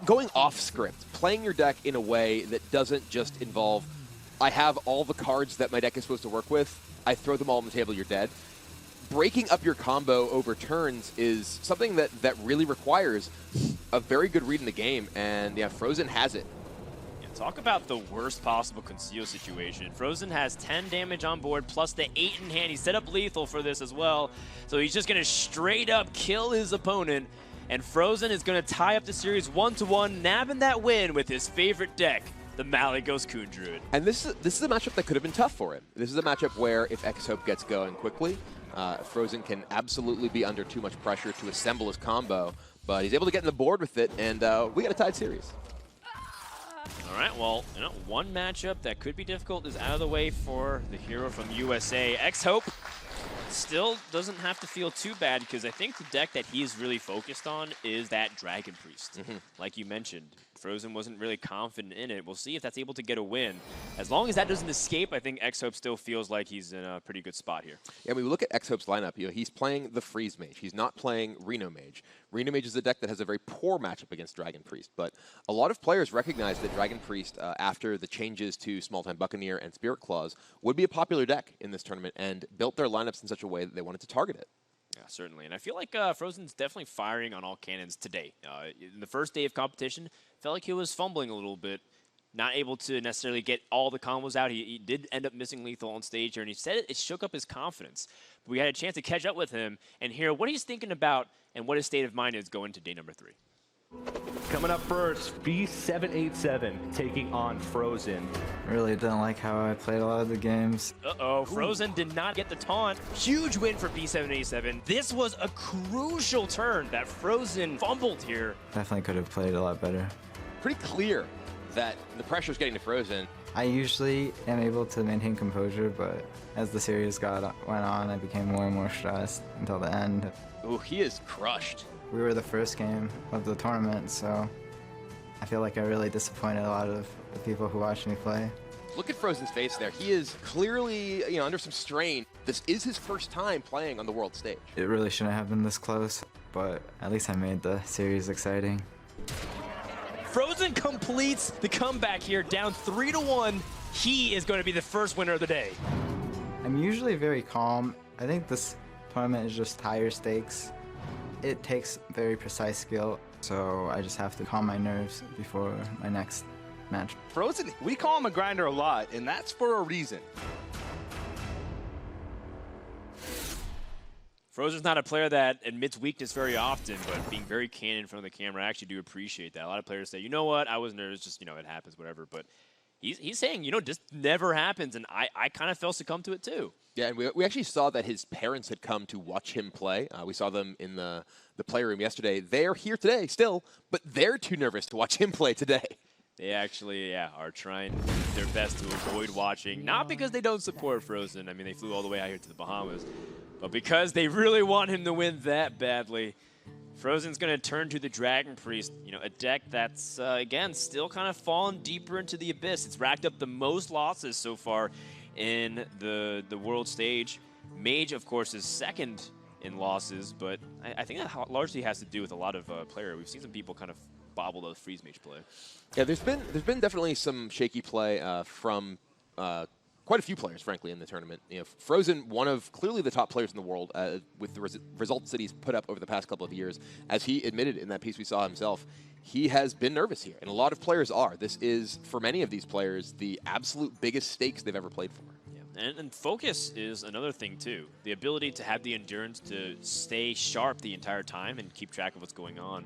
going off script, playing your deck in a way that doesn't just involve, I have all the cards that my deck is supposed to work with, I throw them all on the table, you're dead. Breaking up your combo over turns is something that really requires a very good read in the game, and yeah, fr0zen has it. Talk about the worst possible conceal situation. fr0zen has 10 damage on board plus the 8 in hand. He set up lethal for this as well. So he's just going to straight up kill his opponent. And fr0zen is going to tie up the series 1-1, nabbing that win with his favorite deck, the Malygos Coon Druid. And this is a matchup that could have been tough for him. This is a matchup where if XHope gets going quickly, fr0zen can absolutely be under too much pressure to assemble his combo. But he's able to get in the board with it, and we got a tied series. All right, well, you know, one matchup that could be difficult is out of the way for the hero from USA. XHope still doesn't have to feel too bad because I think the deck that he is really focused on is that Dragon Priest. Like you mentioned, fr0zen wasn't really confident in it. We'll see if that's able to get a win. As long as that doesn't escape, I think XHope still feels like he's in a pretty good spot here. Yeah, when we look at XHope's lineup, you know, he's playing the Freeze Mage. He's not playing Reno Mage. Reno Mage is a deck that has a very poor matchup against Dragon Priest, but a lot of players recognize that Dragon Priest, after the changes to Small Time Buccaneer and Spirit Claws, would be a popular deck in this tournament and built their lineups in such a way that they wanted to target it. Yeah, certainly. And I feel like fr0zen's definitely firing on all cannons today. In the first day of competition, felt like he was fumbling a little bit, not able to necessarily get all the combos out. He did end up missing lethal on stage here, and he said it shook up his confidence. But we had a chance to catch up with him and hear what he's thinking about and what his state of mind is going to day number 3. Coming up first, B787 taking on fr0zen. Really didn't like how I played a lot of the games. Uh-oh, fr0zen did not get the taunt. Huge win for B787. This was a crucial turn that fr0zen fumbled here. Definitely could have played a lot better. Pretty clear that the pressure's getting to fr0zen. I usually am able to maintain composure, but as the series went on, I became more and more stressed until the end. Ooh, he is crushed. We were the first game of the tournament, so I feel like I really disappointed a lot of the people who watched me play. Look at fr0zen's face there. He is clearly, you know, under some strain. This is his first time playing on the world stage. It really shouldn't have been this close, but at least I made the series exciting. fr0zen completes the comeback here, down 3-1. He is going to be the first winner of the day. I'm usually very calm. I think this tournament is just higher stakes. It takes very precise skill, so I just have to calm my nerves before my next match. fr0zen, we call him a grinder a lot, and that's for a reason. fr0zen's not a player that admits weakness very often, but being very candid in front of the camera, I actually do appreciate that. A lot of players say, you know what, I was nervous, just, you know, it happens, whatever. But he's saying, you know, this never happens, and I kind of fell succumb to it too. Yeah, and we actually saw that his parents had come to watch him play. We saw them in the playroom yesterday. They're here today still, but they're too nervous to watch him play today. They actually, yeah, are trying their best to avoid watching. Not because they don't support fr0zen. I mean, they flew all the way out here to the Bahamas. But because they really want him to win that badly. fr0zen's going to turn to the Dragon Priest, you know, a deck that's, again, still kind of fallen deeper into the abyss. It's racked up the most losses so far in the world stage. Mage, of course, is second in losses, but I think that largely has to do with a lot of player. We've seen some people kind of bobble the Freeze Mage play. Yeah, there's been definitely some shaky play from quite a few players, frankly, in the tournament. You know, fr0zen, one of clearly the top players in the world with the results that he's put up over the past couple of years. As he admitted in that piece we saw himself, he has been nervous here, and a lot of players are. This is, for many of these players, the absolute biggest stakes they've ever played for. Yeah, And focus is another thing too. The ability to have the endurance to stay sharp the entire time and keep track of what's going on.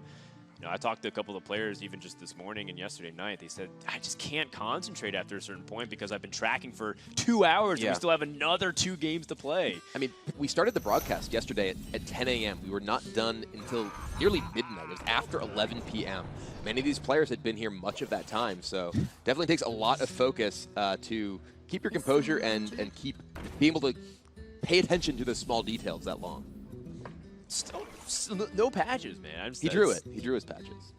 You know, I talked to a couple of players even just this morning and yesterday night. They said, I just can't concentrate after a certain point because I've been tracking for 2 hours and we still have another 2 games to play. I mean, we started the broadcast yesterday at 10 a.m. We were not done until nearly midnight. It was after 11 p.m. Many of these players had been here much of that time, so definitely takes a lot of focus to keep your composure and keep being able to pay attention to the small details that long. Still, no patches, man. He drew it. He drew his patches.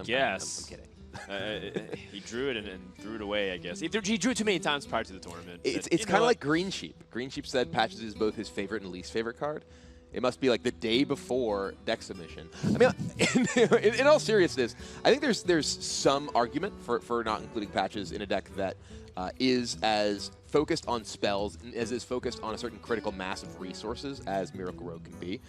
Yes. I'm kidding. He drew it and threw it away, I guess. He drew too many times prior to the tournament. It's kind of like Green Sheep. Green Sheep said patches is both his favorite and least favorite card. It must be like the day before deck submission. I mean, in all seriousness, I think there's some argument for not including patches in a deck that is as focused on spells and as is focused on a certain critical mass of resources as Miracle Rogue can be.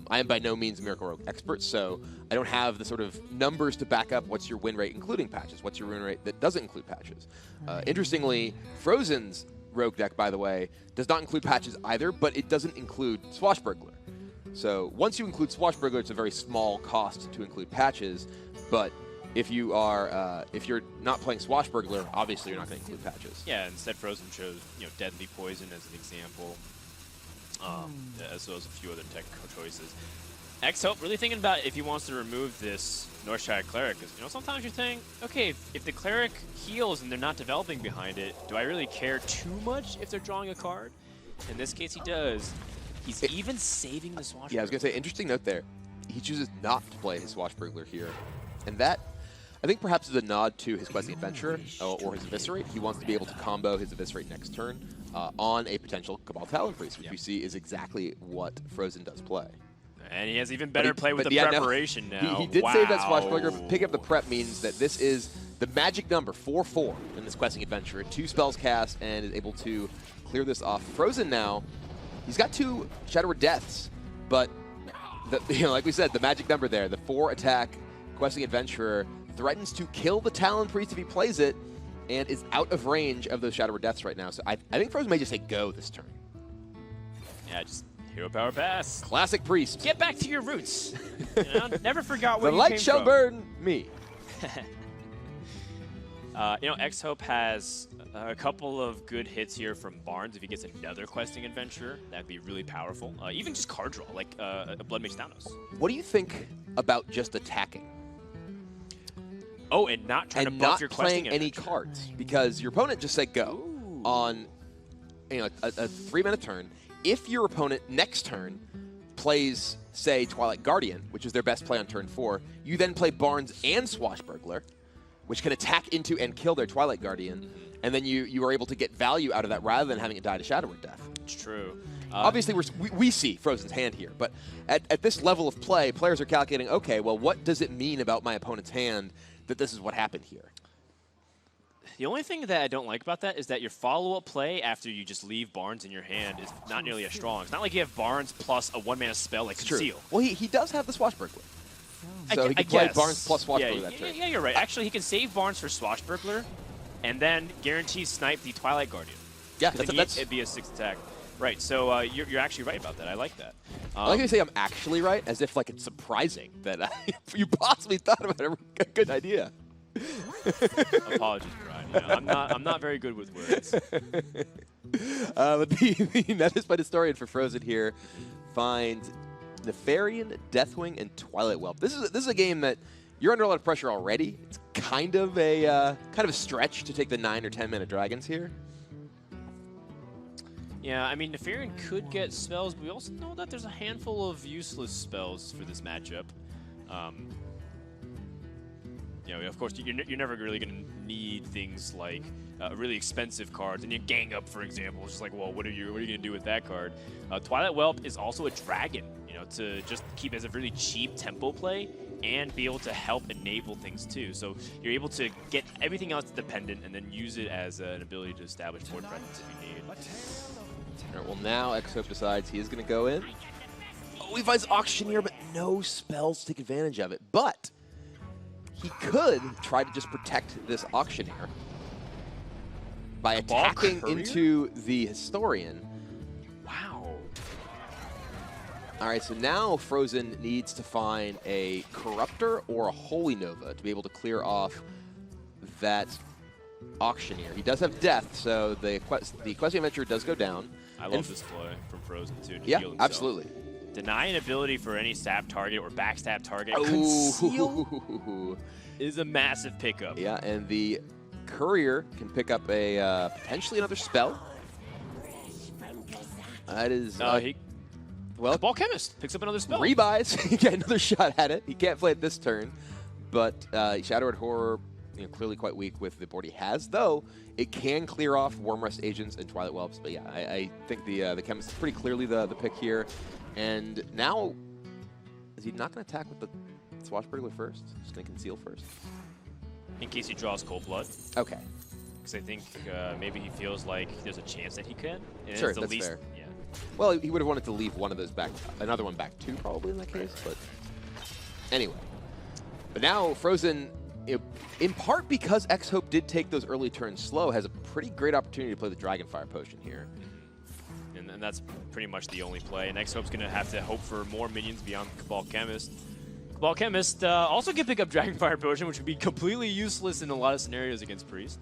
I am by no means a Miracle Rogue expert, so I don't have the sort of numbers to back up what's your win rate including patches, what's your win rate that doesn't include patches. Interestingly, fr0zen's Rogue deck, by the way, does not include patches either, but it doesn't include Swashbuckler. So once you include Swashbuckler, it's a very small cost to include patches, but if you are if you're not playing Swashbuckler, obviously you're not going to include patches. Yeah, instead fr0zen chose Deadly Poison as an example, as well as a few other tech choices. XHope really thinking about if he wants to remove this Northshire Cleric, because sometimes you're saying, okay, if the Cleric heals and they're not developing behind it, do I really care too much if they're drawing a card? In this case, he does. He's even saving the Swashbuckler. Yeah, I was going to say, interesting note there. He chooses not to play his Swashbuckler here. And that, I think, perhaps is a nod to his Questing Adventurer or his Eviscerate. He wants to be able to combo his Eviscerate next turn on a potential Cabal Talon Priest, which we see is exactly what fr0zen does play. And he has even better play with the preparation now. He did save that Swashbuckler. Picking up the prep means that this is the magic number, 4/4, in this Questing Adventurer. 2 spells cast and is able to clear this off. fr0zen now, he's got 2 Shadow Word Deaths, but like we said, the magic number there, the 4-attack Questing Adventurer threatens to kill the Talon Priest if he plays it, and is out of range of those Shadow Word Deaths right now. So I think fr0zen may just say go this turn. Yeah, just Hero Power Pass. Classic Priest. Get back to your roots. Never forgot where the you came light shall from. burn me. XHope has a couple of good hits here from Barnes. If he gets another Questing Adventurer, that'd be really powerful. Even just card draw, like a Blood Mage Thanos. What do you think about just attacking? Oh, and not trying to buff your Questing Adventurer. And not playing any cards, because your opponent just said go on a 3-mana turn. If your opponent next turn plays, say, Twilight Guardian, which is their best play on turn 4, you then play Barnes and Swashbuckler, which can attack into and kill their Twilight Guardian, and then you are able to get value out of that rather than having it die to Shadow Word Death. It's true. Obviously, we see fr0zen's hand here, but at this level of play, players are calculating, okay, well, what does it mean about my opponent's hand that this is what happened here? The only thing that I don't like about that is that your follow-up play after you just leave Barnes in your hand is not nearly as strong. It's not like you have Barnes plus a 1-mana spell like Conceal. Well, he does have the Swashbuckler. So he can play Barnes plus Swashbuckler that turn. Yeah, you're right. Actually, he can save Barnes for Swashbuckler and then guarantee snipe the Twilight Guardian. Yeah, it'd be a 6th attack. Right, so you're actually right about that. I like that. I like to say I'm actually right, as if like it's surprising that you possibly thought about a good idea. Apologies, Brian. I'm not very good with words. But the Metis by Historian for fr0zen here finds Nefarian, Deathwing, and Twilight Whelp. This is a game that you're under a lot of pressure already. It's kind of a stretch to take the 9 or 10 mana dragons here. Yeah, I mean, Nefarian could get spells, but we also know that there's a handful of useless spells for this matchup. Of course, you're never really going to need things like really expensive cards, and your Gang Up, for example, is just like, well, what are you going to do with that card? Twilight Whelp is also a dragon, to just keep as a really cheap tempo play and be able to help enable things too. So you're able to get everything else dependent and then use it as an ability to establish board presence if you need. All right, well, now XHope decides he is going to go in. Oh, he finds Auctioneer, but no spells to take advantage of it. But he could try to just protect this Auctioneer. by Cabal attacking Courier? into the Historian. Wow. All right, so now fr0zen needs to find a Corruptor or a Holy Nova to be able to clear off that Auctioneer. He does have Death, so the Equestrian Adventurer does go down. I love this play from fr0zen too. To Yeah, heal himself. absolutely. Deny an ability for any sap target or backstab target. Ooh. Conceal is a massive pickup. Yeah, and the Courier can pick up a potentially another spell. That is well, Ball Chemist picks up another spell. Rebuys. He get another shot at it. He can't play it this turn, but Shadowed Horror, clearly quite weak with the board he has. Though it can clear off Wormrust Agents and Twilight Whelps. But yeah, I think the Chemist is pretty clearly the pick here. And now, is he not going to attack with the Swashbuckler first? Just going to conceal first. In case he draws Cold Blood. Okay. Because I think maybe he feels like there's a chance that he can. And Sure, it's the that's least, fair. Yeah. Well, he would have wanted to leave one of those back, another one back too, probably in that case. But anyway, but now fr0zen, in part because XHope did take those early turns slow, has a pretty great opportunity to play the Dragonfire Potion here. And that's pretty much the only play. And XHope's going to have to hope for more minions beyond Cabal Chemist. Cabal Chemist also can pick up Dragonfire Potion, which would be completely useless in a lot of scenarios against Priest.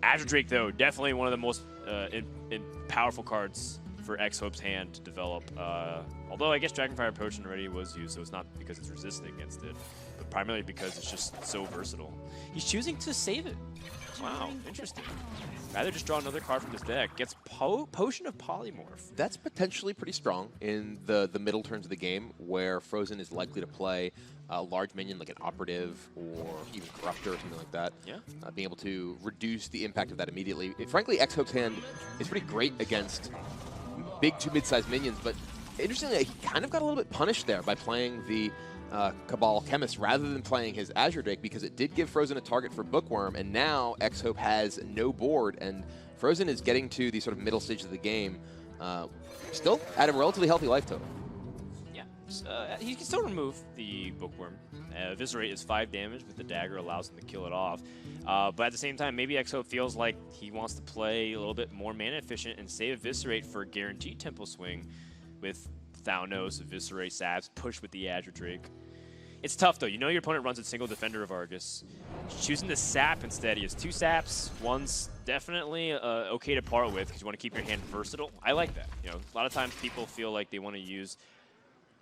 Azure Drake, though, definitely one of the most powerful cards for XHope's hand to develop. Although I guess Dragonfire Potion already was used, so it's not because it's resistant against it, but primarily because it's just so versatile. He's choosing to save it. Wow, interesting. Rather just draw another card from this deck. Gets Potion of Polymorph. That's potentially pretty strong in the middle turns of the game, where fr0zen is likely to play a large minion like an Operative or even Corruptor or something like that. Yeah. Being able to reduce the impact of that immediately. Frankly, XHope's hand is pretty great against big to mid-sized minions, but interestingly, he kind of got a little bit punished there by playing the Cabal Chemist rather than playing his Azure Drake, because it did give fr0zen a target for Bookworm, and now XHope has no board, and fr0zen is getting to the sort of middle stages of the game, still at a relatively healthy life total. Yeah, he can still remove the Bookworm. Eviscerate is 5 damage, but the dagger allows him to kill it off. But at the same time, maybe XHope feels like he wants to play a little bit more mana efficient and save Eviscerate for a guaranteed Temple Swing with Thalnos, Eviscerate, Saps, push with the Azure Drake. It's tough, though. You know your opponent runs a single Defender of Argus. Choosing the Sap instead, he has 2 Saps. One's definitely okay to part with because you want to keep your hand versatile. I like that. A lot of times people feel like they want to use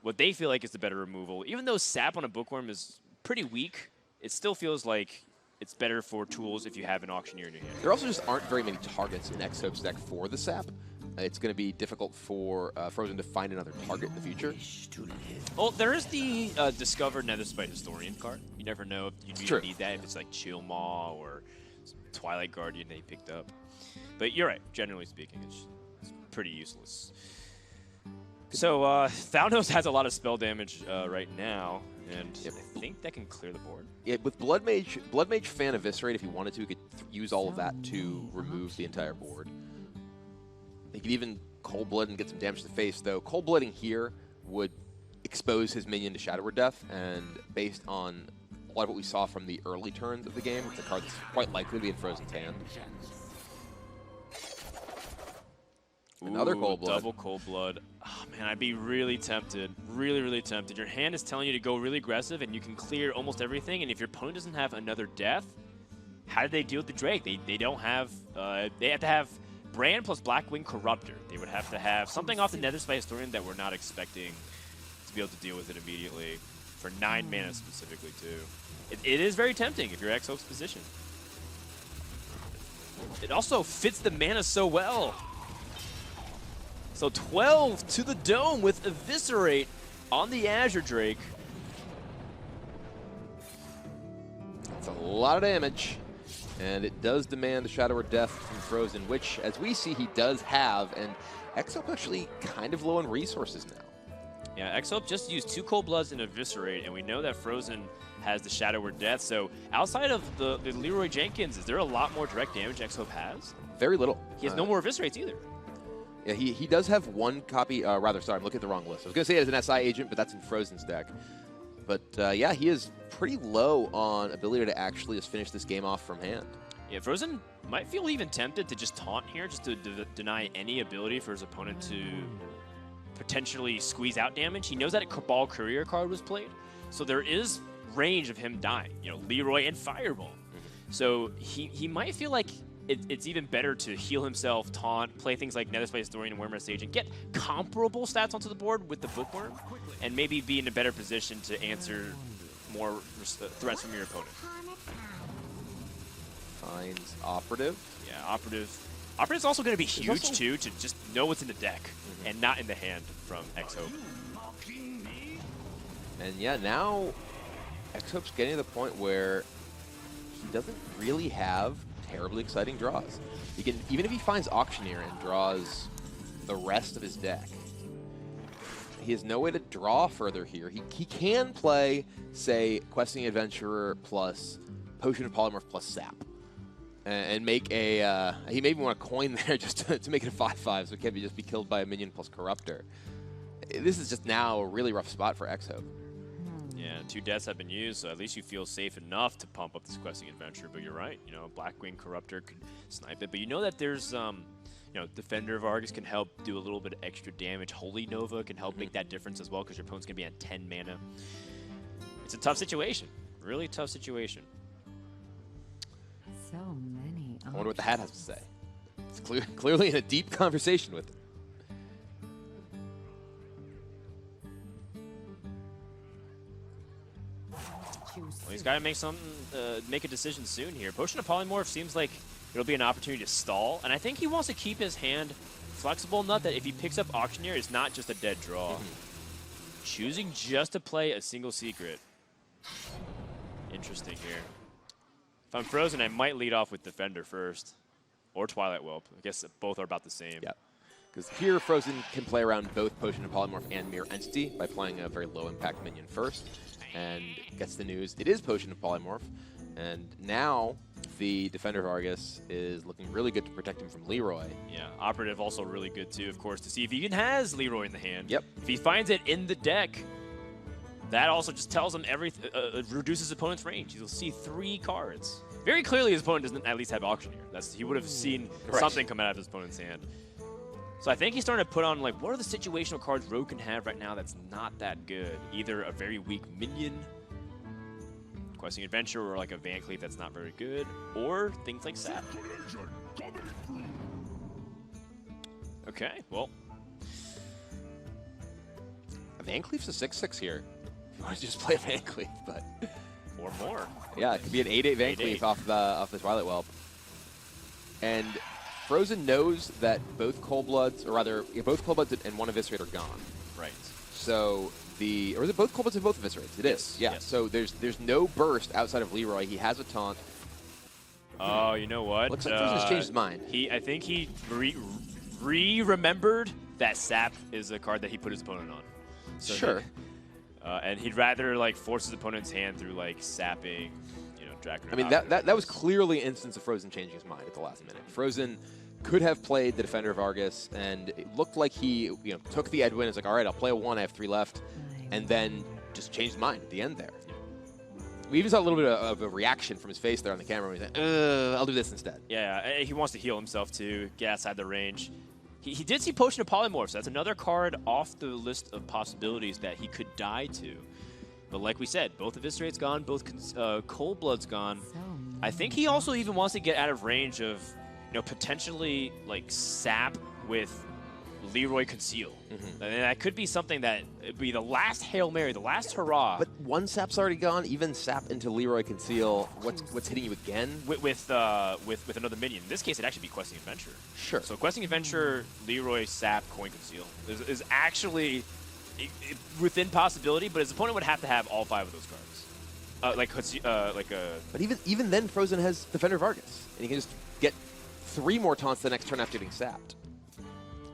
what they feel like is the better removal. Even though Sap on a Bookworm is pretty weak, it still feels like it's better for tools if you have an Auctioneer in your hand. There also just aren't very many targets in XHope's deck for the Sap. It's going to be difficult for fr0zen to find another target in the future. Well, there is the Discovered Netherspite Historian card. You never know if you really need that, if it's like Chill Maw or Twilight Guardian they picked up. But you're right, generally speaking, it's pretty useless. So, Thalnos has a lot of spell damage right now, and I think that can clear the board. Yeah, with Blood Mage Fan Eviscerate, if he wanted to, he could use all of that to remove the entire board. He could even Cold Blood and get some damage to the face, though. Cold Blooding here would expose his minion to Shadow Word Death, and based on a lot of what we saw from the early turns of the game, it's a card that's quite likely to be in fr0zen's hand. Another Cold Blood. Double Cold Blood. Oh, man, I'd be really tempted. Really, really tempted. Your hand is telling you to go really aggressive, and you can clear almost everything, and if your opponent doesn't have another death, how do they deal with the Drake? They don't have... they have to have Brand plus Blackwing Corruptor. They would have to have something off the Netherspite Historian that we're not expecting to be able to deal with it immediately. For 9 mana specifically, too. It is very tempting if you're XHope's position. It also fits the mana so well. So 12 to the dome with Eviscerate on the Azure Drake. That's a lot of damage. And it does demand a Shadow Word Death from fr0zen, which, as we see, he does have. And XHope actually kind of low on resources now. Yeah, XHope just used 2 Cold Bloods and Eviscerate, and we know that fr0zen has the Shadow Word Death. So outside of the Leroy Jenkins, is there a lot more direct damage XHope has? Very little. He has no more Eviscerates either. Yeah, he does have 1 copy. Rather, sorry, I'm looking at the wrong list. I was going to say it as an SI agent, but that's in fr0zen's deck. But yeah, he is pretty low on ability to actually just finish this game off from hand. Yeah, fr0zen might feel even tempted to just taunt here, just to deny any ability for his opponent to potentially squeeze out damage. He knows that a Cabal Courier card was played, so there is range of him dying. You know, Leroy and Fireball. So he might feel like it's even better to heal himself, taunt, play things like Nether Space Historian and Wormer Sage, and get comparable stats onto the board with the Bookworm, and maybe be in a better position to answer more threats from your opponent. Finds Operative. Yeah, Operative's also going to be huge, too, to just know what's in the deck and not in the hand from XHope. And yeah, now XHope's getting to the point where he doesn't really have terribly exciting draws. He can, even if he finds Auctioneer and draws the rest of his deck, he has no way to draw further here. He can play, say, Questing Adventurer plus Potion of Polymorph plus Sap. And make a, he maybe want a coin there just to make it a 5/5 so it can't just be killed by a minion plus Corruptor. This is just now a really rough spot for XHope. Yeah, 2 deaths have been used, so at least you feel safe enough to pump up this Questing Adventure. But you're right, you know, Blackwing Corruptor could snipe it. But you know that there's, you know, Defender of Argus can help do a little bit of extra damage. Holy Nova can help make that difference as well because your opponent's going to be at 10 mana. It's a tough situation. Really tough situation. So many. I wonder what the hat has to say. It's clearly in a deep conversation with it. Well, he's got to make make a decision soon here. Potion of Polymorph seems like it'll be an opportunity to stall, and I think he wants to keep his hand flexible enough that if he picks up Auctioneer, it's not just a dead draw. Choosing just to play a single secret. Interesting here. If I'm fr0zen, I might lead off with Defender first, or Twilight Whelp. I guess both are about the same. Yeah, because here fr0zen can play around both Potion of Polymorph and Mirror Entity by playing a very low impact minion first, and gets the news it is Potion of Polymorph, and now the Defender of Argus is looking really good to protect him from Leroy. Yeah, Operative also really good too, of course, to see if he even has Leroy in the hand. Yep. If he finds it in the deck, that also just tells him reduces his opponent's range. He'll see 3 cards. Very clearly, his opponent doesn't at least have Auctioneer. He would have seen something come out of his opponent's hand. So I think he's starting to put on, like, what are the situational cards Rogue can have right now that's not that good? Either a very weak minion, Questing Adventure, or like a Van Cleef that's not very good, or things like Sap. Okay, well. Van Cleef's a 6/6 here. If you want to just play Van Cleef, but... Or more. Yeah, it could be an 8/8 Van Cleef off the Twilight Whelp. And fr0zen knows that both Coldbloods, or rather, both Coldbloods and one Eviscerate are gone. Right. So or is it both Coldbloods and both Eviscerates? It is. Yeah. Yes. So there's no burst outside of Leroy. He has a taunt. Oh, you know what? Looks like fr0zen's changed his mind. I think he remembered that Sap is a card that he put his opponent on. So sure. And he'd rather like force his opponent's hand through like sapping, you know, Dragon. I mean, that was clearly an instance of fr0zen changing his mind at the last minute. fr0zen could have played the Defender of Argus, and it looked like he, took the Edwin. It's like, all right, I'll play a 1. I have 3 left, and then just changed his mind at the end there. We even saw a little bit of a reaction from his face there on the camera. When he's like, I'll do this instead. Yeah, he wants to heal himself too, get outside the range. He did see Potion of Polymorph, so that's another card off the list of possibilities that he could die to. But like we said, both Eviscerate's gone, both Coldblood's gone. I think he also even wants to get out of range of, potentially like Sap with Leroy Conceal. And that could be something that would be the last Hail Mary, the last hurrah. But one Sap's already gone. Even Sap into Leroy Conceal. What's hitting you again? With another minion. In this case, it'd actually be Questing Adventure. Sure. So Questing Adventure, Leroy, Sap, Coin Conceal is actually within possibility, but his opponent would have to have all 5 of those cards. But even then, fr0zen has Defender of Argus, and he can just get 3 more taunts the next turn after getting sapped.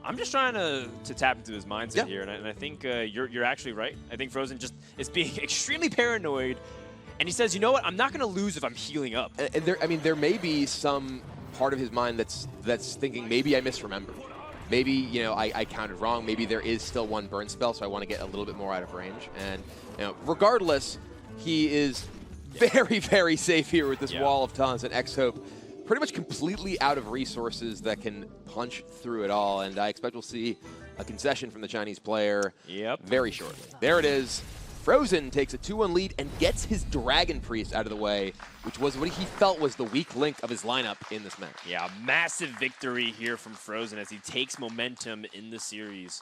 I'm just trying to tap into his mindset here, and I think you're actually right. I think fr0zen just is being extremely paranoid, and he says, you know what, I'm not going to lose if I'm healing up. And there may be some part of his mind that's thinking, maybe I misremembered. Maybe, I counted wrong. Maybe there is still 1 burn spell, so I want to get a little bit more out of range. And, regardless, he is very, very safe here with this wall of taunts, and XHope pretty much completely out of resources that can punch through it all, and I expect we'll see a concession from the Chinese player very shortly. There it is. fr0zen takes a 2-1 lead and gets his Dragon Priest out of the way, which was what he felt was the weak link of his lineup in this match. Yeah, massive victory here from fr0zen as he takes momentum in the series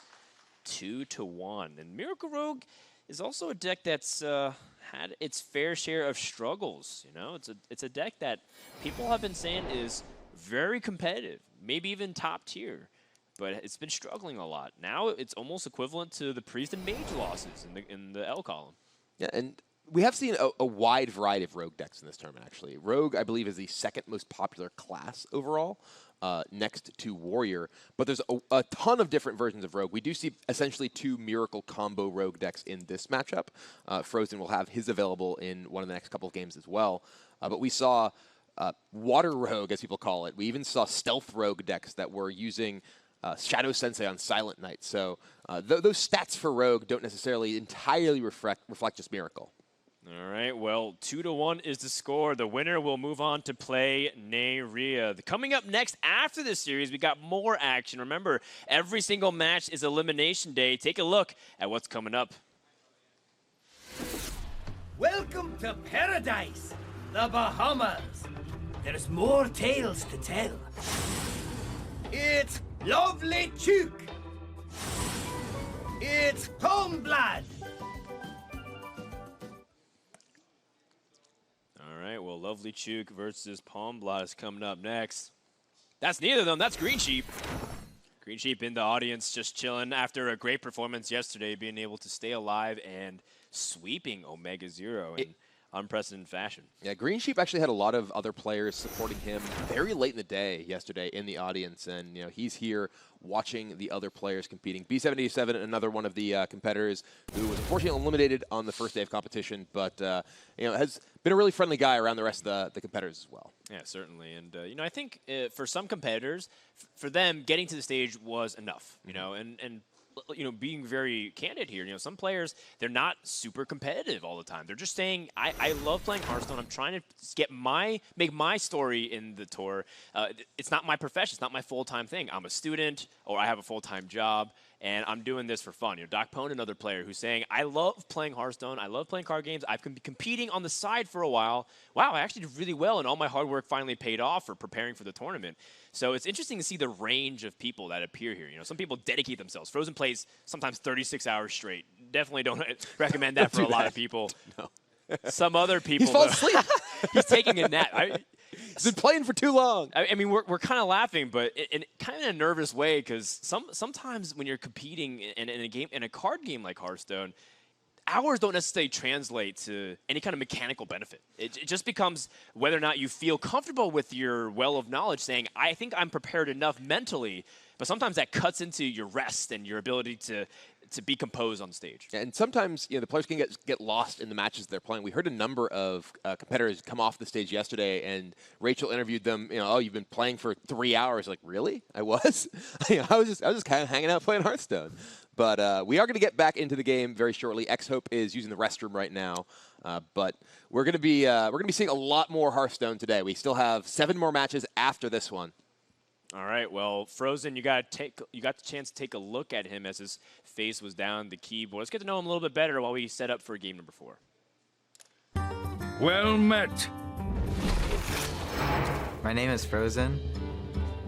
2-1. And Miracle Rogue is also a deck that's had its fair share of struggles. You know, it's a deck that people have been saying is very competitive, maybe even top tier, but it's been struggling a lot. Now it's almost equivalent to the Priest and Mage losses in the L column. Yeah, and we have seen a wide variety of Rogue decks in this tournament, actually. Rogue, I believe, is the second most popular class overall, next to Warrior. But there's a ton of different versions of Rogue. We do see essentially 2 Miracle combo Rogue decks in this matchup. fr0zen will have his available in one of the next couple of games as well. But we saw Water Rogue, as people call it. We even saw Stealth Rogue decks that were using Shadow Sensei on Silent Night. So those stats for Rogue don't necessarily entirely reflect just Miracle. All right, well, 2-1 is the score. The winner will move on to play Neyria. Coming up next after this series, we got more action. Remember, every single match is Elimination Day. Take a look at what's coming up. Welcome to paradise, the Bahamas. There's more tales to tell. It's Lovely Chook. It's Homeblood. All right, well, Lovely Chook versus Palmblatt is coming up next. That's neither of them. That's Green Sheep. Green Sheep in the audience just chilling after a great performance yesterday, being able to stay alive and sweeping Omega Zero in unprecedented fashion. Yeah, Green Sheep actually had a lot of other players supporting him very late in the day yesterday in the audience, and he's here watching the other players competing. B77, another one of the competitors who was unfortunately eliminated on the first day of competition, but has been a really friendly guy around the rest of the competitors as well. Yeah, certainly. And I think for some competitors, for them getting to the stage was enough. And being very candid here, some players, they're not super competitive all the time. They're just saying, I love playing Hearthstone. I'm trying to make my story in the tour. It's not my profession. It's not my full-time thing. I'm a student or I have a full-time job, and I'm doing this for fun. Doc Pone, another player who's saying, I love playing Hearthstone. I love playing card games. I've been competing on the side for a while. Wow, I actually did really well, and all my hard work finally paid off for preparing for the tournament. So it's interesting to see the range of people that appear here. Some people dedicate themselves. fr0zen plays sometimes 36 hours straight. Definitely don't recommend that for a lot of people. No. Some other people. He's falling asleep. He's taking a nap. He's been playing for too long. I mean, we're kind of laughing, but in kind of a nervous way, because sometimes when you're competing in a card game like Hearthstone, hours don't necessarily translate to any kind of mechanical benefit. It just becomes whether or not you feel comfortable with your well of knowledge, saying, I think I'm prepared enough mentally, but sometimes that cuts into your rest and your ability to be composed on stage. And sometimes the players can get lost in the matches they're playing. We heard a number of competitors come off the stage yesterday, and Rachel interviewed them. Oh, you've been playing for 3 hours. Like, really? I was. I was just kind of hanging out playing Hearthstone. But we are going to get back into the game very shortly. XHope is using the restroom right now, but we're going to be seeing a lot more Hearthstone today. We still have 7 more matches after this one. All right, well, fr0zen, you got the chance to take a look at him as his face was down the keyboard. Let's get to know him a little bit better while we set up for game number 4. Well met. My name is fr0zen.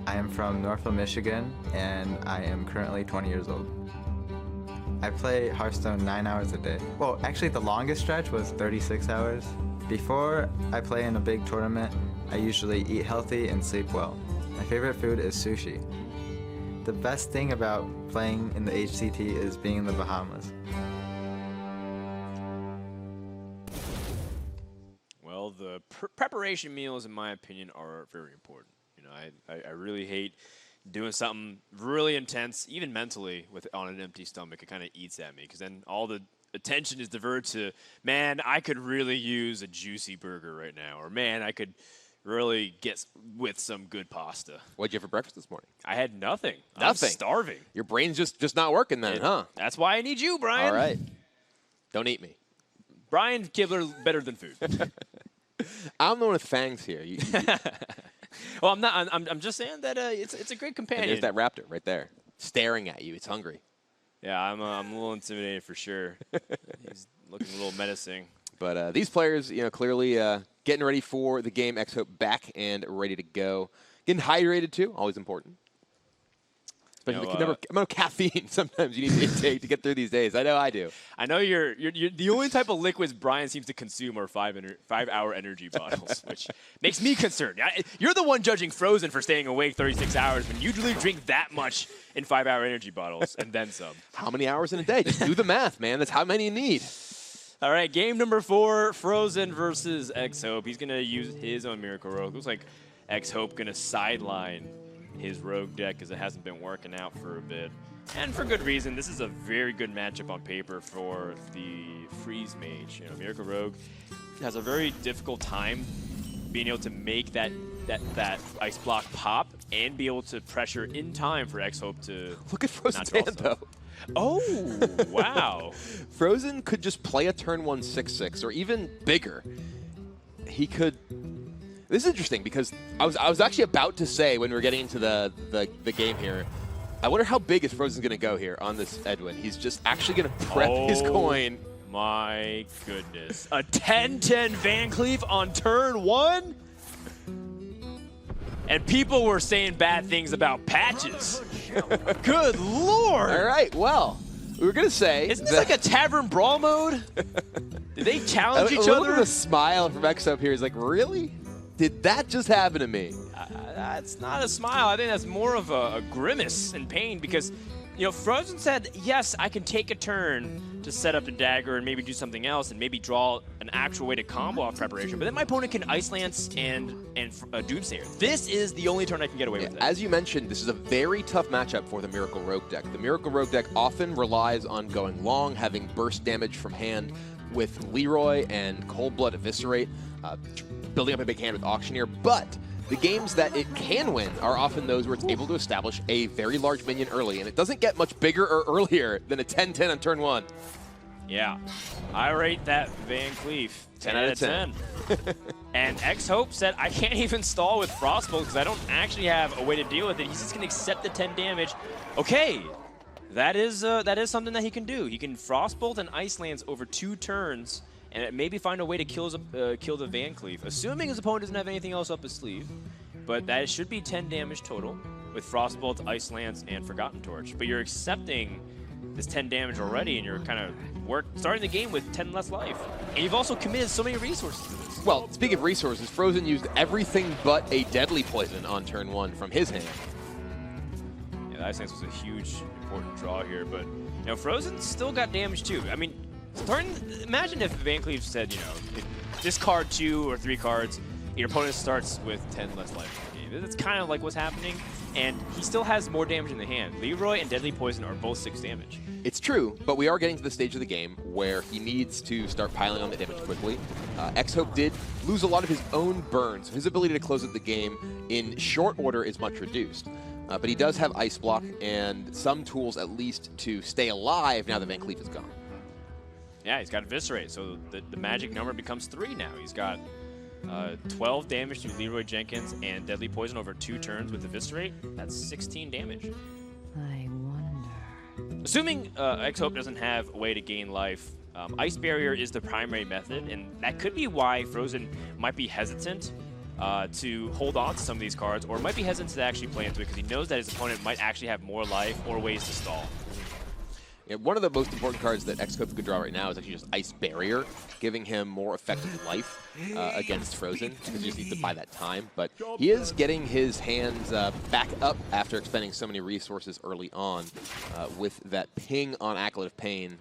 I am from Northville, Michigan, and I am currently 20 years old. I play Hearthstone 9 hours a day. Well, actually the longest stretch was 36 hours. Before I play in a big tournament, I usually eat healthy and sleep well. My favorite food is sushi. The best thing about playing in the HCT is being in the Bahamas. Well, the preparation meals, in my opinion, are very important. I really hate doing something really intense, even mentally, on an empty stomach. It kind of eats at me, because then all the attention is diverted to, man, I could really use a juicy burger right now, or man, I could really get with some good pasta. What'd you have for breakfast this morning? I had nothing. Nothing. I'm starving. Your brain's just not working then, huh? That's why I need you, Brian. All right. Don't eat me. Brian Kibler, better than food. I'm the one with fangs here. Well, I'm not. I'm just saying that it's a great And companion. there's that raptor right there, staring at you. It's hungry. Yeah, I'm a little intimidated for sure. He's looking a little menacing. But these players, clearly getting ready for the game. XHope back and ready to go. Getting hydrated too, always important. Especially the amount of caffeine sometimes you need to intake to get through these days. I know I do. I know you're the only type of liquids Brian seems to consume are 5-hour energy bottles, which makes me concerned. You're the one judging fr0zen for staying awake 36 hours when you usually drink that much in 5-hour energy bottles and then some. How many hours in a day? Just do the math, man. That's how many you need. All right, game number 4, fr0zen versus XHope. He's going to use his own Miracle Rogue. Looks like XHope going to sideline his rogue deck because it hasn't been working out for a bit. And for good reason. This is a very good matchup on paper for the Freeze Mage. Miracle Rogue has a very difficult time being able to make that ice block pop and be able to pressure in time for XHope to look at fr0zen's hand though. Oh, wow. fr0zen could just play a turn 1 6/6 or even bigger. He could. This is interesting because I was actually about to say when we were getting into the game here, I wonder how big is fr0zen going to go here on this Edwin. He's just actually going to prep his coin. My goodness. A 10-10 Van Cleef on turn 1? And people were saying bad things about patches. Good lord. All right, well, we were going to say... Isn't this like a tavern brawl mode? Did they challenge each other? A little bit of a smile from XHope here. He's like, really? Did that just happen to me? That's not a smile. I think that's more of a grimace and pain because, fr0zen said, yes, I can take a turn to set up the dagger and maybe do something else and maybe draw an actual way to combo off preparation. But then my opponent can Ice Lance and Doomsayer. This is the only turn I can get away with it. As you mentioned, this is a very tough matchup for the Miracle Rogue deck. The Miracle Rogue deck often relies on going long, having burst damage from hand with Leroy and Cold Blood Eviscerate, building up a big hand with Auctioneer, but the games that it can win are often those where it's able to establish a very large minion early, and it doesn't get much bigger or earlier than a 10-10 on turn 1. Yeah, I rate that Van Cleef 10 out of 10. And XHope said, I can't even stall with Frostbolt because I don't actually have a way to deal with it. He's just going to accept the 10 damage. Okay, that is something that he can do. He can Frostbolt and Ice Lance over 2 turns and maybe find a way to kill the Van Cleef, assuming his opponent doesn't have anything else up his sleeve. But that should be 10 damage total with Frostbolt, Ice Lance, and Forgotten Torch. But you're accepting this 10 damage already, and you're kind of starting the game with 10 less life. And you've also committed so many resources to this. Well, speaking of resources, fr0zen used everything but a deadly poison on turn 1 from his hand. Yeah, the Ice Lance was a huge, important draw here, but fr0zen still got damage too. I mean, imagine if Van Cleef said, discard 2 or 3 cards, your opponent starts with 10 less life in the game. That's kind of like what's happening, and he still has more damage in the hand. Leroy and Deadly Poison are both 6 damage. It's true, but we are getting to the stage of the game where he needs to start piling on the damage quickly. XHope did lose a lot of his own burns, so his ability to close out the game in short order is much reduced. But he does have Ice Block and some tools at least to stay alive now that Van Cleef is gone. Yeah, he's got Eviscerate, so the magic number becomes 3 now. He's got 12 damage to Leroy Jenkins and Deadly Poison over 2 turns with Eviscerate. That's 16 damage. I wonder. Assuming XHope doesn't have a way to gain life, Ice Barrier is the primary method, and that could be why fr0zen might be hesitant to hold on to some of these cards, or might be hesitant to actually play into it because he knows that his opponent might actually have more life or ways to stall. Yeah, one of the most important cards that XHope could draw right now is actually just Ice Barrier, giving him more effective life against fr0zen, because he just needs to buy that time. But he is getting his hands back up after expending so many resources early on with that ping on Acolyte of Pain.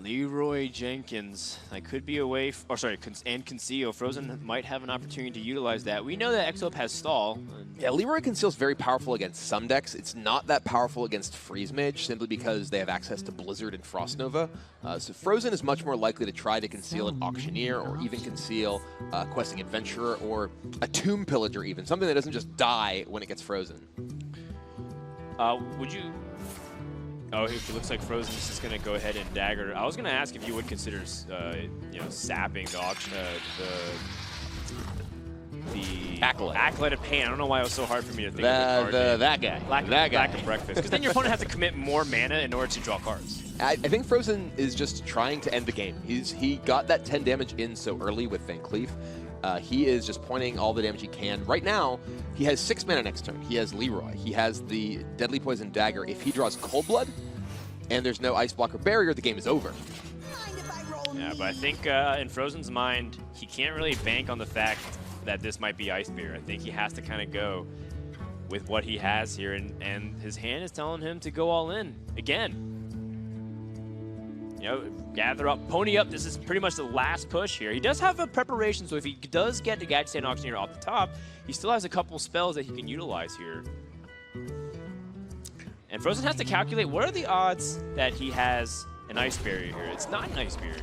Leroy Jenkins, that could be a way, and Conceal. fr0zen might have an opportunity to utilize that. We know that XHope has stall. Yeah, Leroy Conceal is very powerful against some decks. It's not that powerful against Freeze Mage, simply because they have access to Blizzard and Frost Nova. So fr0zen is much more likely to try to conceal an Auctioneer, or even conceal Questing Adventurer, or a Tomb Pillager even, something that doesn't just die when it gets frozen. Would you... Oh, it looks like fr0zen is just going to go ahead and dagger. I was going to ask if you would consider, sapping the auction, the Acolyte. Acolyte of Pain. I don't know why it was so hard for me to think of the card name. That guy. Lack of breakfast. Because then your opponent has to commit more mana in order to draw cards. I think fr0zen is just trying to end the game. He got that 10 damage in so early with Van Cleef. He is just pointing all the damage he can. Right now, he has 6 mana next turn. He has Leroy. He has the Deadly Poison Dagger. If he draws Cold Blood and there's no Ice Block or Barrier, the game is over. Yeah, but I think in fr0zen's mind, he can't really bank on the fact that this might be Ice Barrier. I think he has to kind of go with what he has here, and his hand is telling him to go all in again. You know, gather up, pony up. This is pretty much the last push here. He does have a preparation, so if he does get the Gadget Stand Auctioneer off the top, he still has a couple spells that he can utilize here. And fr0zen has to calculate what are the odds that he has an Ice Barrier here. It's not an Ice Barrier.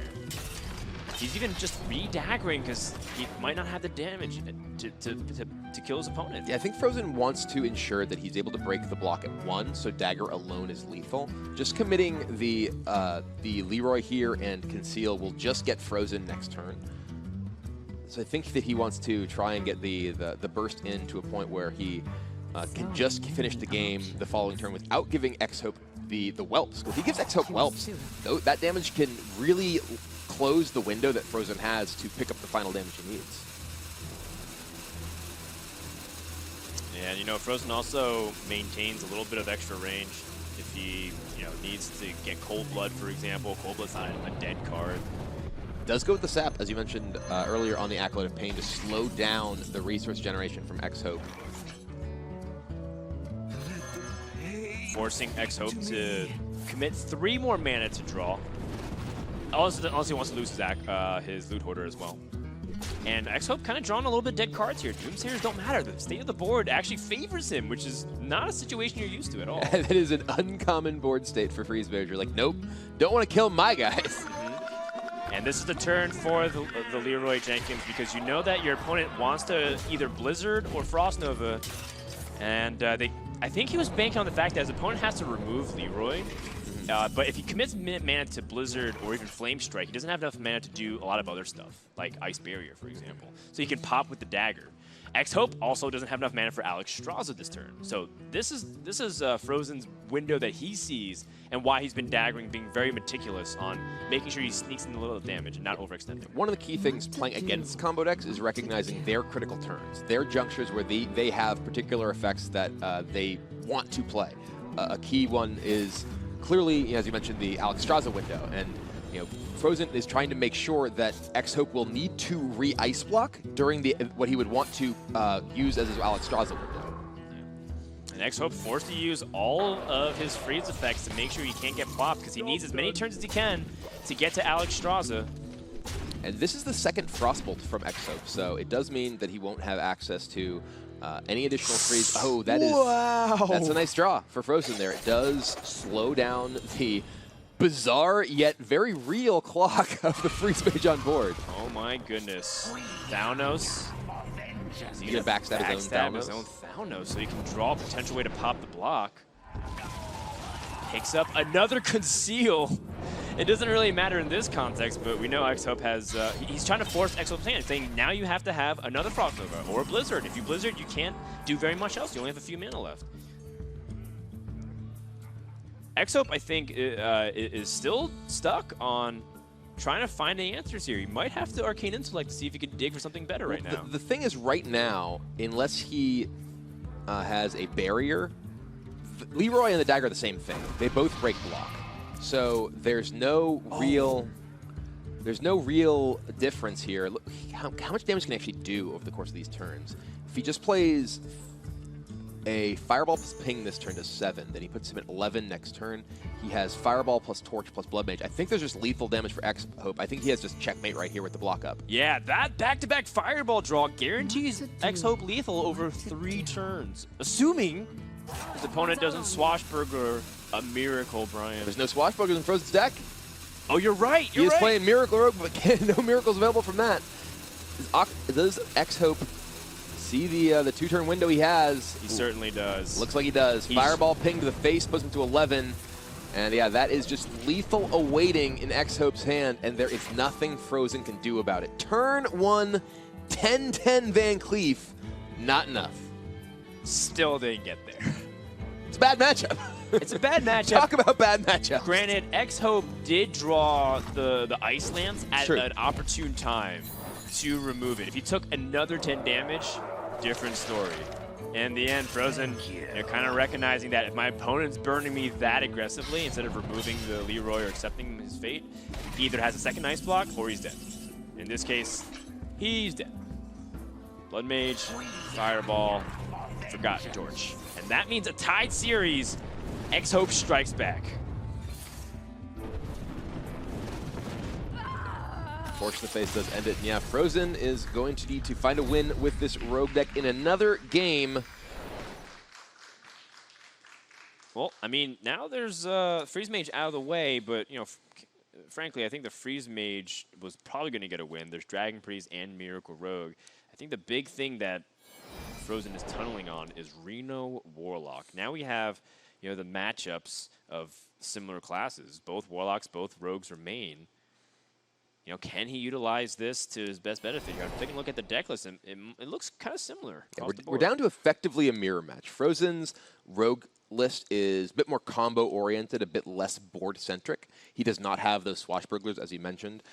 He's even just re-daggering because he might not have the damage to kill his opponent. Yeah, I think fr0zen wants to ensure that he's able to break the block at 1, so Dagger alone is lethal. Just committing the Leroy here and Conceal will just get fr0zen next turn. So I think that he wants to try and get the burst in to a point where he can just finish the game the following turn without giving XHope the whelps. If he gives XHope whelps, that damage can really close the window that fr0zen has to pick up the final damage he needs. And you know, fr0zen also maintains a little bit of extra range if he, you know, needs to get Cold Blood, for example. Cold Blood's not a dead card. Does go with the sap, as you mentioned earlier on the Acolyte of Pain, to slow down the resource generation from XHope. Forcing XHope to commit 3 more mana to draw. Unless he wants to lose his Loot Hoarder as well. And XHope kind of drawing a little bit dead cards here. Doomsayers don't matter. The state of the board actually favors him, which is not a situation you're used to at all. That is an uncommon board state for Freeze Bears. You're like, nope, don't want to kill my guys. And this is the turn for the Leroy Jenkins, because you know that your opponent wants to either Blizzard or Frost Nova. And I think he was banking on the fact that his opponent has to remove Leroy. But if he commits mana to Blizzard or even Flame Strike, he doesn't have enough mana to do a lot of other stuff, like Ice Barrier, for example. So he can pop with the Dagger. XHope also doesn't have enough mana for Alexstrasza this turn. So this is fr0zen's window that he sees, and why he's been daggering, being very meticulous on making sure he sneaks in a little damage and not overextending. One of the key things playing against combo decks is recognizing their critical turns, their junctures where they have particular effects that they want to play. A key one is clearly, as you mentioned, the Alexstrasza window, and you know, fr0zen is trying to make sure that XHope will need to re-ice block during what he would want to use as his Alexstrasza window. And XHope forced to use all of his freeze effects to make sure he can't get plopped, because he needs as many turns as he can to get to Alexstrasza. And this is the second Frostbolt from XHope, so it does mean that he won't have access to any additional freeze. Oh, that's a nice draw for fr0zen there. It does slow down the bizarre yet very real clock of the freeze mage on board. Oh my goodness. Thalnos. He's going to backstab his own Thalnos, so he can draw a potential way to pop the block. Picks up another Conceal. It doesn't really matter in this context, but we know XHope has, he's trying to force XHope's hand, saying now you have to have another Frost Nova or a Blizzard. If you Blizzard, you can't do very much else. You only have a few mana left. XHope, I think, is still stuck on trying to find the answers here. He might have to Arcane Intellect to see if he can dig for something better right now. The thing is, right now, unless he has a barrier, Leroy and the Dagger are the same thing. They both break block. So there's no real difference here. Look, how much damage can he actually do over the course of these turns? If he just plays a Fireball plus Ping this turn to 7, then he puts him at 11 next turn. He has Fireball plus Torch plus Blood Mage. I think there's just lethal damage for XHope. I think he has just checkmate right here with the block up. Yeah, that back-to-back Fireball draw guarantees XHope lethal over 3 turns, assuming his opponent doesn't Swashbuckler a Miracle, Brian. There's no Swashbucklers in fr0zen's deck. Oh, you're right. He is playing Miracle Rogue, but no miracles available from that. Does XHope see the 2-turn window he has? He certainly does. Looks like he does. Fireball Ping to the face puts him to 11. And yeah, that is just lethal awaiting in XHope's hand, and there is nothing fr0zen can do about it. Turn 1 10-10 Van Cleef, not enough. Still didn't get there. It's a bad matchup. It's a bad matchup. Talk about bad matchups. Granted, XHope did draw the Ice Lance at an opportune time to remove it. If he took another 10 damage, different story. In the end, fr0zen, kind of recognizing that if my opponent's burning me that aggressively, instead of removing the Leroy or accepting his fate, he either has a second ice block or he's dead. In this case, he's dead. Blood Mage, Fireball, Forgotten Torch. And that means a tied series. XHope strikes back. Torch to the face does end it. And yeah, fr0zen is going to need to find a win with this Rogue deck in another game. Well, I mean, now there's Freeze Mage out of the way, but, frankly, I think the Freeze Mage was probably going to get a win. There's Dragon Priest and Miracle Rogue. I think the big thing that fr0zen is tunneling on is Reno Warlock. Now we have, the matchups of similar classes. Both Warlocks, both Rogues remain. Can he utilize this to his best benefit here? I'm taking a look at the deck list, and it looks kind of similar. Yeah, we're down to effectively a mirror match. fr0zen's Rogue list is a bit more combo-oriented, a bit less board-centric. He does not have those swashbucklers, as you mentioned.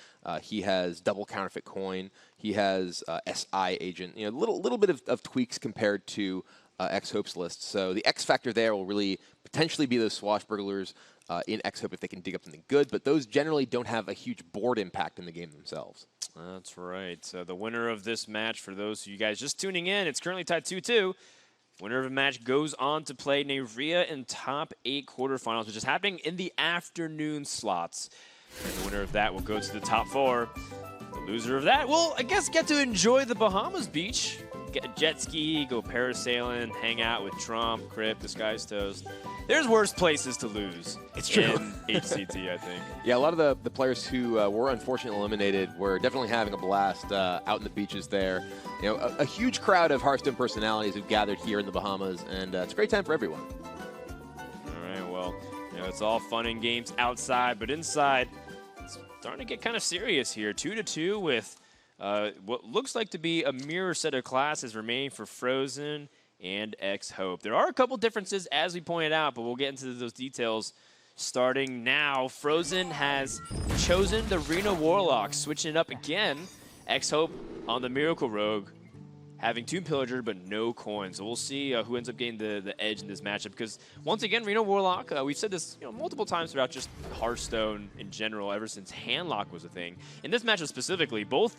He has double counterfeit coin. He has SI agent. Little bit of tweaks compared to XHope's list. So the X factor there will really potentially be those swashbucklers in XHope if they can dig up something good, but those generally don't have a huge board impact in the game themselves. That's right. So the winner of this match, for those of you guys just tuning in, it's currently tied 2-2. Winner of the match goes on to play Neria in top 8 quarterfinals, which is happening in the afternoon slots. And the winner of that will go to the top 4. The loser of that will, I guess, get to enjoy the Bahamas beach. Get a jet ski, go parasailing, hang out with Trump, Crip, Disguise Toast. There's worse places to lose. It's true. In HCT, I think. Yeah, a lot of the players who were unfortunately eliminated were definitely having a blast out in the beaches there. A huge crowd of Hearthstone personalities who gathered here in the Bahamas, and it's a great time for everyone. All right, well, it's all fun and games outside, but inside, it's starting to get kind of serious here. 2-2 with what looks like to be a mirror set of classes remaining for fr0zen and XHope. There are a couple differences, as we pointed out, but we'll get into those details starting now. fr0zen has chosen the Reno Warlock, switching it up again. XHope on the Miracle Rogue, having Tomb Pillager but no coins. So we'll see who ends up getting the edge in this matchup, because once again, Reno Warlock, we've said this multiple times throughout just Hearthstone in general, ever since Handlock was a thing. In this matchup specifically, both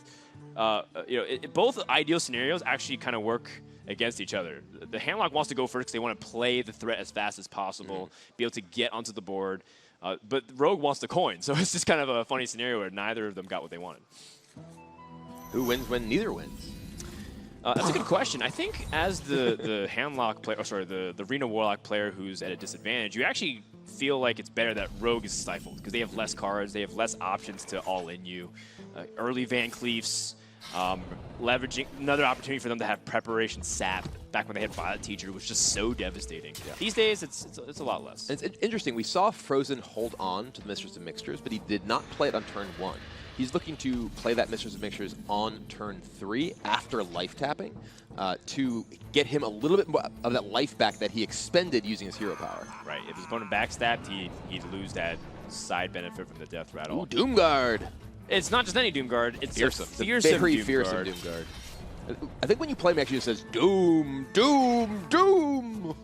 ideal scenarios actually kind of work against each other. The Handlock wants to go first because they want to play the threat as fast as possible, be able to get onto the board, but Rogue wants the coin, so it's just kind of a funny scenario where neither of them got what they wanted. Who wins when neither wins? That's a good question. I think as the Handlock player, the Reno Warlock player who's at a disadvantage, you actually feel like it's better that Rogue is stifled because they have less cards, they have less options to all-in you. Early Van Cleefs, leveraging another opportunity for them to have preparation sap back when they had Violet Teacher, was just so devastating. Yeah. These days, it's a lot less. It's interesting. We saw fr0zen hold on to the Mistress of Mixtures, but he did not play it on turn 1. He's looking to play that Mistress of Mixtures on turn 3 after life tapping to get him a little bit more of that life back that he expended using his hero power. Right. If his opponent backstabbed, he'd lose that side benefit from the Death Rattle. Ooh, Doomguard! It's not just any Doomguard. It's fearsome. A fearsome very Doomguard. Fearsome Doomguard. I think when you play him, actually, it says Doom, Doom, Doom.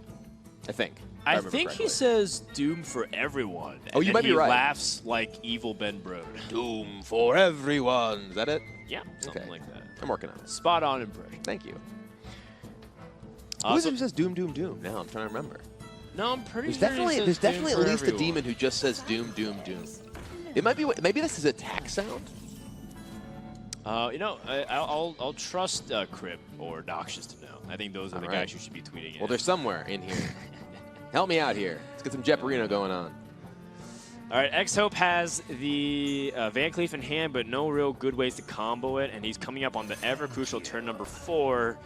I think. I think he says Doom for everyone. Oh, you might be right. He laughs like evil Ben Brode. Doom for everyone. Is that it? Yeah, something like that. I'm working on it. Spot on impression. Thank you. Who is it who says Doom, Doom, Doom? Now I'm trying to remember. No, I'm pretty there's sure there's definitely at least everyone. a demon who just says Doom, Doom, Doom. It might be. Maybe this is attack sound. I'll trust Crip or Noxious to know. I think those are the guys who should be tweeting it. Well, they're somewhere in here. Help me out here. Let's get some Jeoparino going on. All right, XHope has the Van Cleef in hand, but no real good ways to combo it, and he's coming up on the ever-crucial turn number 4.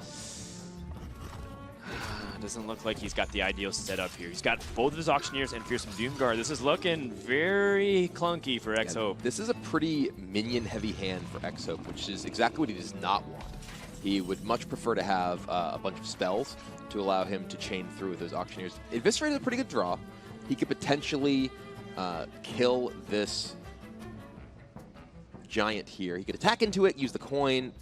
Doesn't look like he's got the ideal setup here. He's got both of his Auctioneers and Fearsome Doomguard. This is looking very clunky for XHope. This is a pretty minion-heavy hand for XHope, which is exactly what he does not want. He would much prefer to have a bunch of spells to allow him to chain through with those Auctioneers. Eviscerate is a pretty good draw. He could potentially kill this Giant here. He could attack into it, use the coin,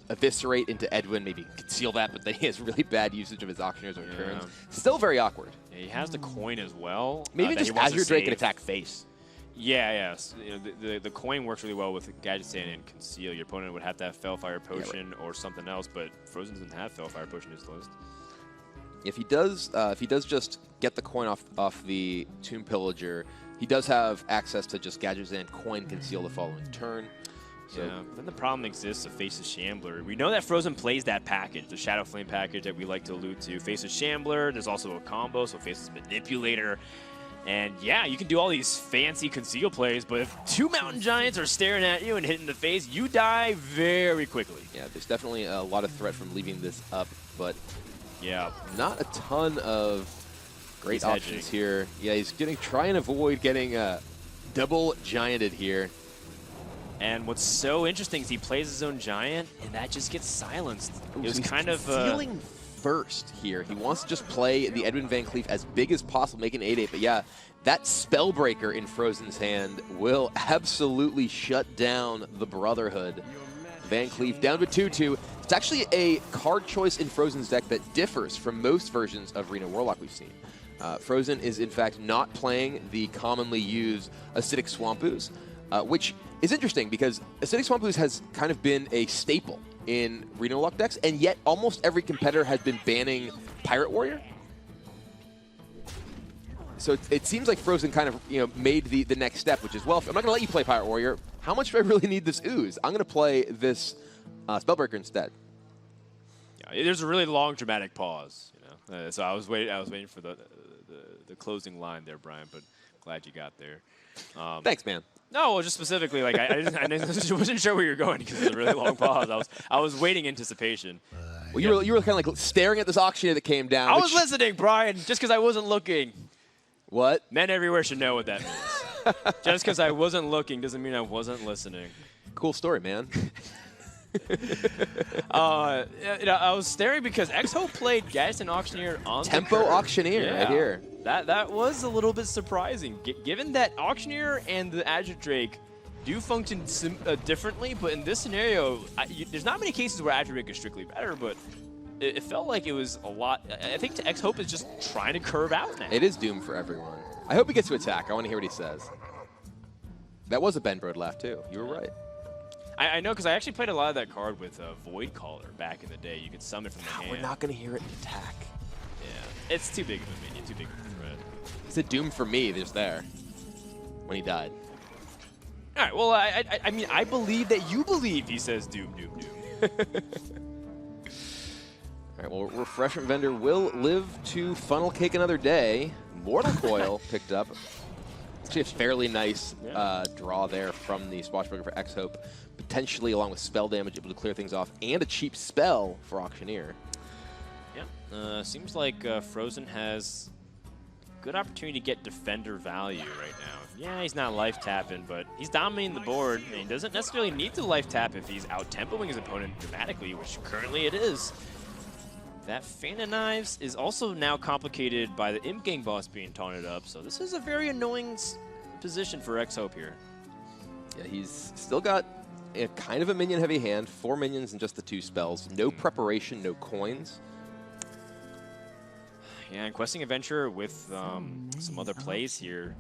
Eviscerate into Edwin, maybe conceal that, but then he has really bad usage of his Auctioneers on turns. Still very awkward. Yeah, he has the coin as well. Maybe just Azure Drake can attack face. Yeah, yes. You know, the coin works really well with Gadget Stand and Conceal. Your opponent would have to have Fellfire Potion or something else, but fr0zen doesn't have Fellfire Potion in his list. If he does just get the coin off the Tomb Pillager, he does have access to just Gadget Stand, coin, Conceal the following turn. So yeah, then the problem exists of Faceless Shambler. We know that fr0zen plays that package, the Shadow Flame package that we like to allude to. Faceless Shambler, there's also a combo, so Faceless Manipulator. And yeah, you can do all these fancy conceal plays, but if 2 Mountain Giants are staring at you and hitting the face, you die very quickly. Yeah, there's definitely a lot of threat from leaving this up, but yeah, not a ton of great options here. Yeah, he's going to try and avoid getting double gianted here. And what's so interesting is he plays his own giant, and that just gets silenced. It was kind of concealing first here. He wants to just play the Edwin Van Cleef as big as possible, make an 8/8. But yeah, that Spellbreaker in fr0zen's hand will absolutely shut down the Brotherhood. Van Cleef down to 2/2. It's actually a card choice in fr0zen's deck that differs from most versions of Reno Warlock we've seen. fr0zen is in fact not playing the commonly used Acidic Swamp Ooze, which is interesting because Acidic Swamp Ooze has kind of been a staple in Reno Warlock decks, and yet almost every competitor has been banning Pirate Warrior. So it seems like fr0zen kind of made the next step, which is, well, I'm not going to let you play Pirate Warrior. How much do I really need this Ooze? I'm going to play this Spellbreaker instead. Yeah, there's a really long dramatic pause, so I was waiting for the closing line there, Brian, but glad you got there. Thanks, man. No, just specifically, like I wasn't sure where you were going because it was a really long pause. I was waiting anticipation. Well, you were kind of like staring at this auctioneer that came down. I was listening, Brian, just because I wasn't looking. What? Men everywhere should know what that means. Just because I wasn't looking doesn't mean I wasn't listening. Cool story, man. I was staring because XHope played Gadget Auctioneer on Tempo the curve. Auctioneer right here. That was a little bit surprising, given that Auctioneer and the Azure Drake do function differently, but in this scenario, there's not many cases where Azure Drake is strictly better, but it felt like it was a lot. I think XHope is just trying to curve out now. It is doomed for everyone. I hope he gets to attack. I want to hear what he says. That was a Ben Brode laugh, too. You were right. I know, because I actually played a lot of that card with Void Caller back in the day. You could summon from the hand. We're not going to hear it attack. Yeah, it's too big of a minion, too big of a threat. It's a doom for me just there when he died. All right, well, I mean, I believe that you believe he says doom, doom, doom. All right, well, Refreshment Vendor will live to funnel cake another day. Mortal Coil picked up. Actually a fairly nice draw there from the Swashbuckler for XHope. Potentially, along with spell damage, able to clear things off, and a cheap spell for Auctioneer. Yeah, seems like fr0zen has good opportunity to get defender value right now. Yeah, he's not life tapping, but he's dominating the board, and he doesn't necessarily need to life tap if he's out tempoing his opponent dramatically, which currently it is. That Fan of Knives is also now complicated by the Imp Gang boss being taunted up, so this is a very annoying position for XHope here. Yeah, he's still got kind of a minion-heavy hand, 4 minions and just the 2 spells. No preparation, no coins. Yeah, and Questing Adventure with some other plays here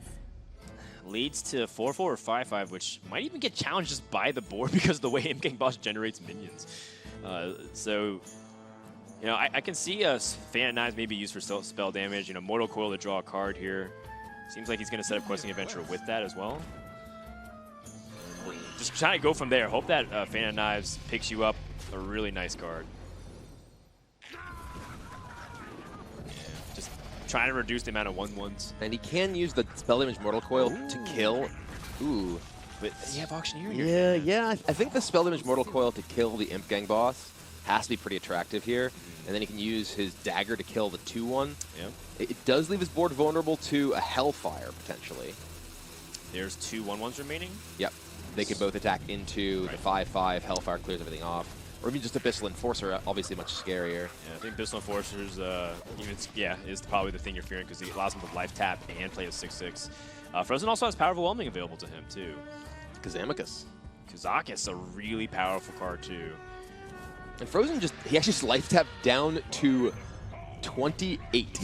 leads to 4/4 or 5/5, which might even get challenged just by the board because of the way Imp Gang boss generates minions. So, I can see a Fan of Knives maybe used for spell damage. Mortal Coil to draw a card here. Seems like he's going to set up Questing Adventure with that as well. Just trying to go from there. Hope that Fan of Knives picks you up a really nice card. Trying to reduce the amount of 1/1s. And he can use the spell damage Mortal Coil to kill. Ooh. But you have Auctioneer. Yeah. I think the spell damage Mortal Coil to kill the Imp Gang boss has to be pretty attractive here. And then he can use his dagger to kill the 2/1. Yeah. It does leave his board vulnerable to a Hellfire, potentially. There's 2 1/1s remaining? Yep. They can both attack into the 5/5. Hellfire clears everything off. Or even just Abyssal Enforcer, obviously much scarier. Yeah, I think Abyssal Enforcer's, is probably the thing you're fearing because it allows him to life tap and play a 6/6. fr0zen also has Power Overwhelming available to him, too. Kazamicus. Kazakis, a really powerful card, too. And fr0zen he actually just life tapped down to 28.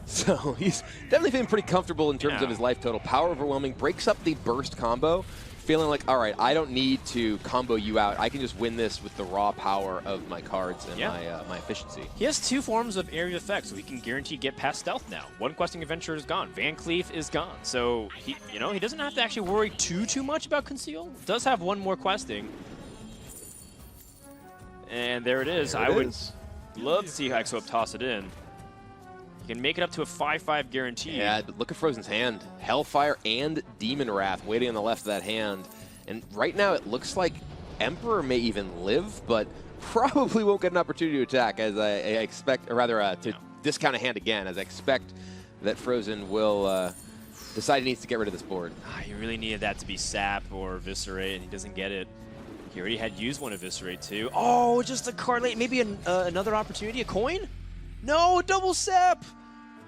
So he's definitely feeling pretty comfortable in terms of his life total. Power Overwhelming breaks up the burst combo, feeling like, all right, I don't need to combo you out. I can just win this with the raw power of my cards and my efficiency. He has 2 forms of area of effect, so he can guarantee get past stealth now. One questing adventure is gone. Van Cleef is gone. So he doesn't have to actually worry too much about conceal. Does have 1 more questing. And there it is. I would love to see XHope toss it in. You can make it up to a 5/5 guarantee. Yeah, but look at fr0zen's hand. Hellfire and Demon Wrath waiting on the left of that hand. And right now it looks like Emperor may even live, but probably won't get an opportunity to attack, as I expect, or rather to discount a hand again, as I expect that fr0zen will decide he needs to get rid of this board. He really needed that to be Sap or Eviscerate, and he doesn't get it. He already had used one Eviscerate too. Oh, just a card late. Maybe another opportunity, a coin? No, double Sap!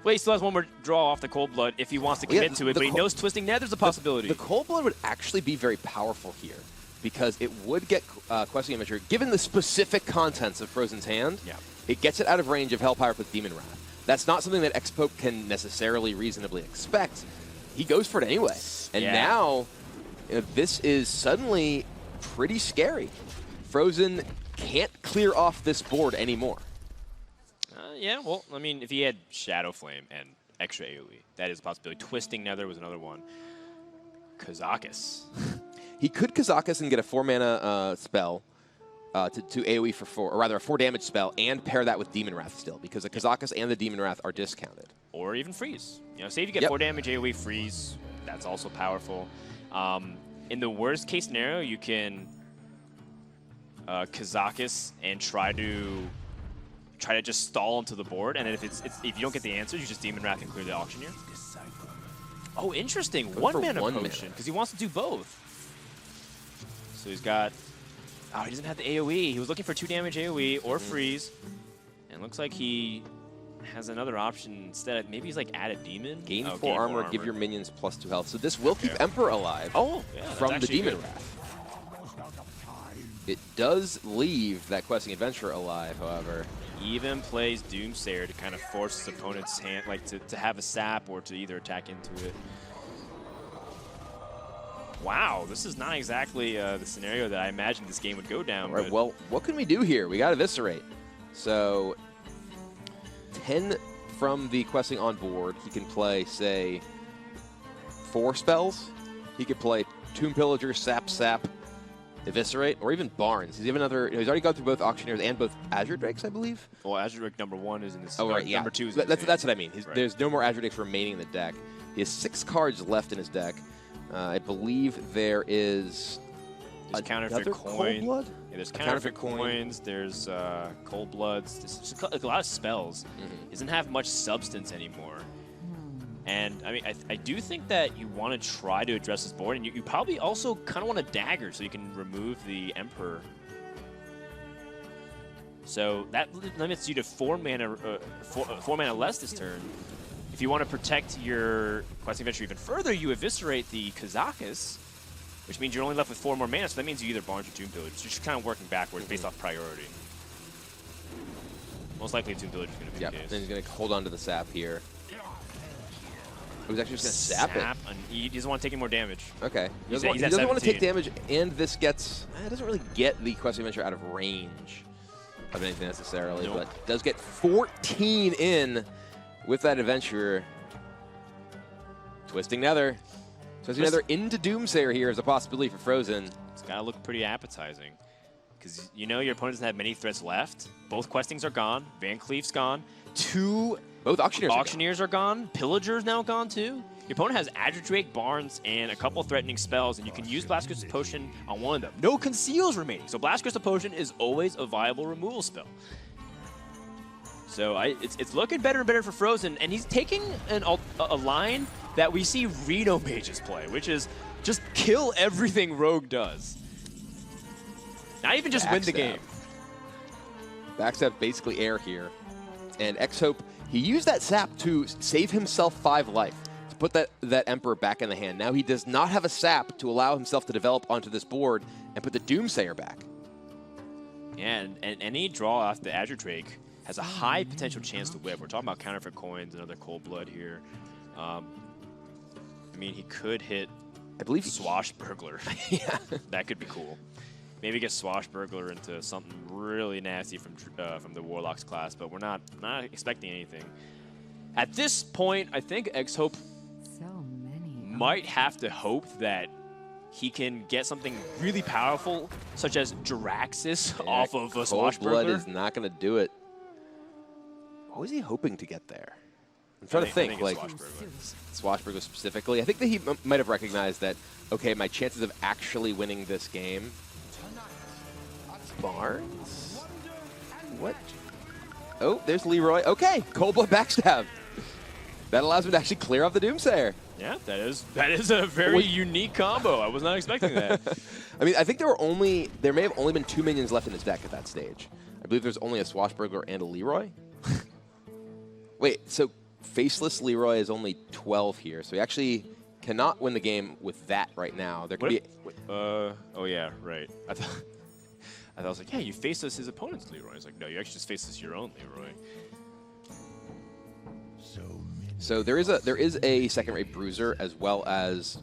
Wait, he still has 1 more draw off the Cold Blood if he wants to commit to it, but he knows Twisting Nether's a possibility. The Cold Blood would actually be very powerful here, because it would get Questing Adventure. Given the specific contents of fr0zen's hand, it gets it out of range of Hellfire with Demon Wrath. That's not something that XHope can necessarily reasonably expect. He goes for it anyway. And now, this is suddenly pretty scary. fr0zen can't clear off this board anymore. Yeah, well, I mean, if he had Shadow Flame and extra AoE, that is a possibility. Twisting Nether was another one. Kazakis. He could Kazakis and get a 4-mana spell to AoE for 4, or rather a 4-damage spell, and pair that with Demon Wrath still, because the Kazakis and the Demon Wrath are discounted. Or even freeze. Say if you get 4 damage AoE freeze, that's also powerful. In the worst case scenario, you can Kazakis and try to just stall into the board, and if you don't get the answers, you just Demon Wrath and clear the Auctioneer. Oh, interesting. 1-mana potion, because he wants to do both. So he's got... Oh, he doesn't have the AoE. He was looking for 2 damage AoE or freeze, and looks like he has another option instead. Maybe he's like add a demon? Gain 4 armor, give your minions +2 health. So this will keep Emperor alive from the Demon Wrath. It does leave that Questing Adventurer alive, however. Even plays Doomsayer to kind of force his opponent's hand, like to have a sap or to either attack into it. Wow, this is not exactly the scenario that I imagined this game would go down. Right, well, what can we do here? We got Eviscerate. So 10 from the questing on board. He can play, say, 4 spells. He could play Tomb Pillager, Sap, Eviscerate, or even Barnes. He's even another. He's already gone through both Auctioneers and both Azure Drakes, I believe. Well, Azure Drake #1 is in this. Oh, right, yeah. Number 2 is. That's what I mean. There's no more Azure Drakes remaining in the deck. He has 6 cards left in his deck. I believe there is. There's counterfeit coin. Blood? Yeah, there's counterfeit coins. There's cold bloods. There's a lot of spells. He doesn't have much substance anymore. And I mean, I do think that you want to try to address this board, and you probably also kind of want a dagger so you can remove the Emperor. So that limits you to 4 mana, 4 mana less this turn. If you want to protect your Questing Adventure even further, you eviscerate the Kazakis, which means you're only left with 4 more mana. So that means you either Barnes or Tomb Pillager. So you're just kind of working backwards based off priority. Most likely Tomb Pillager is going to be the case. Then he's going to hold on to the sap here. He was actually just going to sap it. He doesn't want to take any more damage. Okay. He He's doesn't want to take damage, and this gets... It doesn't really get the Questing Adventure out of range of anything necessarily, but does get 14 in with that Adventurer. Twisting Nether. Twisting Nether into Doomsayer here is a possibility for fr0zen. It's got to look pretty appetizing. Because you know your opponent doesn't have many threats left. Both Questings are gone. Van Cleef's gone. 2... Both Auctioneers are gone. Pillager's now gone too. Your opponent has Azure Drake, Barnes, and a couple threatening spells, and you can use Blast Crystal Potion on one of them. No conceals remaining, so Blast Crystal Potion is always a viable removal spell. So it's looking better and better for fr0zen, and he's taking a line that we see Reno Mages play, which is just kill everything Rogue does. Not even just win the game. Backstab basically air here. And XHope, he used that sap to save himself 5 life, to put that Emperor back in the hand. Now he does not have a sap to allow himself to develop onto this board and put the Doomsayer back. Yeah, and any draw off the Azure Drake has a high potential chance to whip. We're talking about counterfeit coins, another Cold Blood here. I mean, he could hit, I believe, Swashbuckler. Yeah, that could be cool. Maybe get Swashbuckler into something really nasty from the Warlocks class, but we're not expecting anything. At this point, I think XHope might have to hope that he can get something really powerful, such as Jiraxis off of a Swashbuckler. Blood is not going to do it. What was he hoping to get there? I'm trying to think, like, Swashbuckler specifically. I think that he might have recognized that, okay, my chances of actually winning this game... Barnes? What? Oh, there's Leroy. Okay, Cold Blood Backstab. That allows him to actually clear off the Doomsayer. Yeah, that is a very unique combo. I was not expecting that. I mean, I think there may have only been 2 minions left in his deck at that stage. I believe there's only a Swashbuckler and a Leroy. Wait, so Faceless Leroy is only 12 here, so he actually cannot win the game with that right now. There could be... oh yeah, right. I thought I was like, yeah, you faceless his opponent's Leroy. I was like, no, you actually just faceless your own Leroy. So there is a second-rate Bruiser as well as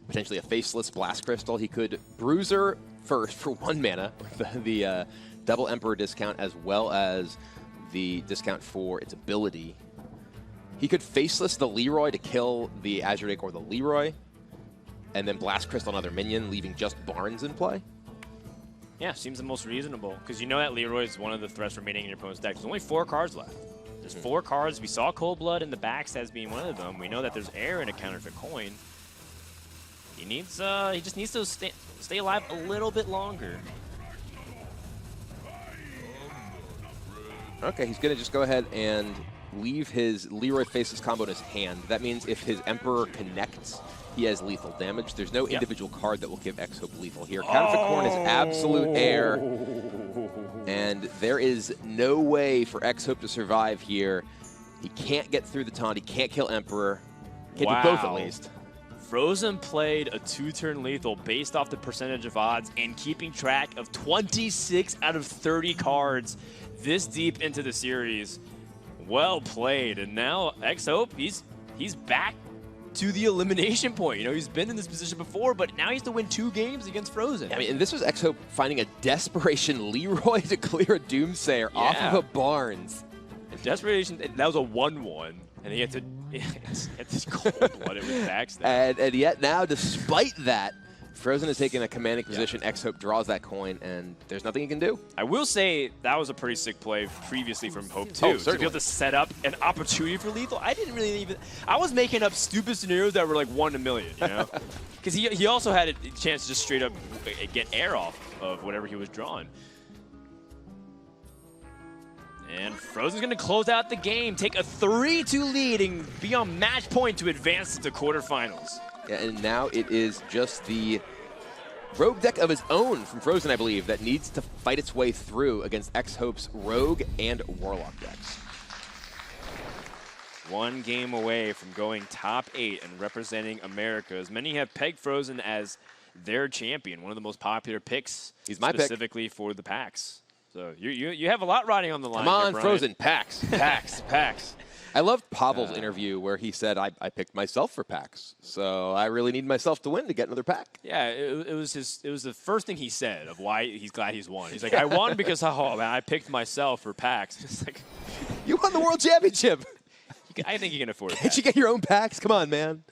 potentially a faceless Blast Crystal. He could Bruiser first for 1 mana with the double Emperor discount as well as the discount for its ability. He could faceless the Leroy to kill the Azure Drake or the Leroy, and then Blast Crystal another minion, leaving just Barnes in play. Yeah, seems the most reasonable, because you know that Leroy is one of the threats remaining in your opponent's deck. There's only 4 cards left. There's 4 cards. We saw Cold Blood in the backstabs being one of them. We know that there's air in a counterfeit coin. He just needs to stay alive a little bit longer. Okay, he's going to just go ahead and leave his Leroy Faceless combo in his hand. That means if his Emperor connects, he has lethal damage. There's no individual card that will give XHope lethal here. Counterfeit Corn is absolute air. And there is no way for XHope to survive here. He can't get through the taunt. He can't kill Emperor. Can't do both at least. fr0zen played a 2-turn lethal based off the percentage of odds and keeping track of 26 out of 30 cards this deep into the series. Well played. And now XHope, he's back to the elimination point. You know, he's been in this position before, but now he has to win 2 games against fr0zen. I mean, and this was XHope finding a desperation Leroy to clear a Doomsayer off of a Barnes. And desperation, that was a 1-1, and he had to Cold Blood it with backstab. And yet now, despite that, fr0zen is taking a commanding position. XHope draws that coin, and there's nothing he can do. I will say that was a pretty sick play previously from Hope, too. To be able to set up an opportunity for lethal. I didn't really even... I was making up stupid scenarios that were like 1 in a million, you know? Because he also had a chance to just straight up get air off of whatever he was drawing. And fr0zen's going to close out the game, take a 3-2 lead, and be on match point to advance to the quarterfinals. Yeah, and now it is just the rogue deck of his own from fr0zen, I believe, that needs to fight its way through against XHope's rogue and warlock decks. 1 game away from going top 8 and representing America, as many have pegged fr0zen as their champion, one of the most popular picks. He's my specifically for the packs. So you have a lot riding on the line. Come on, here, fr0zen, packs. Packs. I loved Pavel's interview where he said, I picked myself for packs, so I really need myself to win to get another pack. Yeah, it was the first thing he said of why he's glad he's won. He's like, I won because man, I picked myself for packs. It's like, you won the World Championship. I think you can afford it. Can't you get your own packs? Come on, man.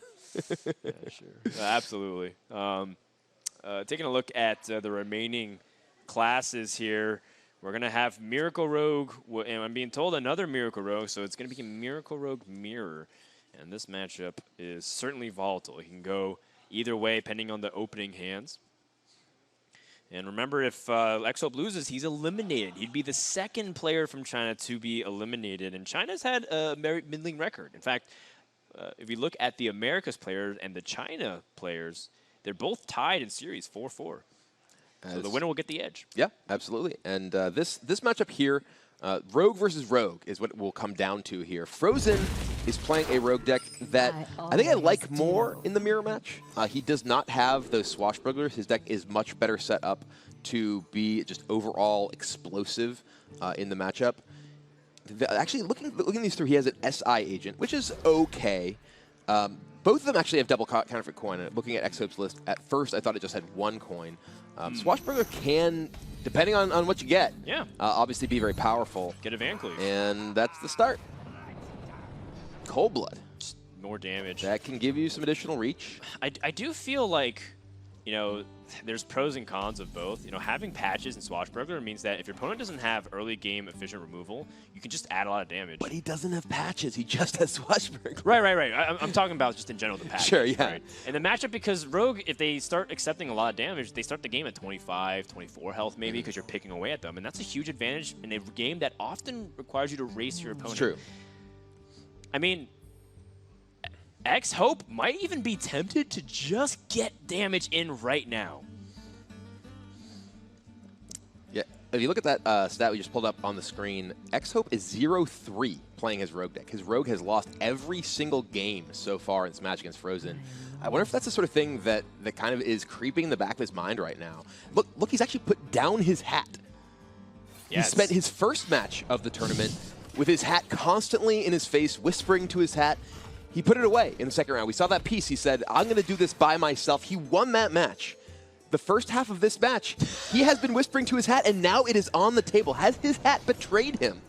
Yeah, sure. Absolutely. Taking a look at the remaining classes here. We're going to have Miracle Rogue, and I'm being told another Miracle Rogue, so it's going to be a Miracle Rogue Mirror. And this matchup is certainly volatile. It can go either way, depending on the opening hands. And remember, if XHope loses, he's eliminated. He'd be the 2nd player from China to be eliminated. And China's had a very middling record. In fact, if you look at the Americas players and the China players, they're both tied in series 4-4. So the winner will get the edge. Yeah, absolutely. And this matchup here, Rogue versus Rogue is what it will come down to here. fr0zen is playing a Rogue deck that I think I like more in the mirror match. He does not have those swashbucklers. His deck is much better set up to be just overall explosive in the matchup. Actually, looking these through, he has an SI agent, which is okay. Both of them actually have double counterfeit coin. And looking at XHope's list, at first I thought it just had one coin. Swashbuckler can, depending on what you get, obviously be very powerful. Get a Van Cleef. And that's the start. Cold Blood. Just more damage. That can give you some additional reach. I do feel like, you know, there's pros and cons of both. You know, having patches in Swashbuckler means that if your opponent doesn't have early game efficient removal, you can just add a lot of damage. But he doesn't have patches. He just has Swashbuckler. Right. I'm talking about just in general the patches. Sure, yeah. Right? And the matchup, because Rogue, if they start accepting a lot of damage, they start the game at 25, 24 health maybe because you're picking away at them. And that's a huge advantage in a game that often requires you to race your opponent. It's true. I mean, XHope might even be tempted to just get damage in right now. Yeah, if you look at that stat we just pulled up on the screen, XHope is 0-3 playing his Rogue deck. His Rogue has lost every single game so far in this match against fr0zen. I wonder if that's the sort of thing that kind of is creeping in the back of his mind right now. Look, he's actually put down his hat. Yes. He spent his first match of the tournament with his hat constantly in his face, whispering to his hat. He put it away in the second round. We saw that piece. He said, I'm going to do this by myself. He won that match. The first half of this match, he has been whispering to his hat, and now it is on the table. Has his hat betrayed him?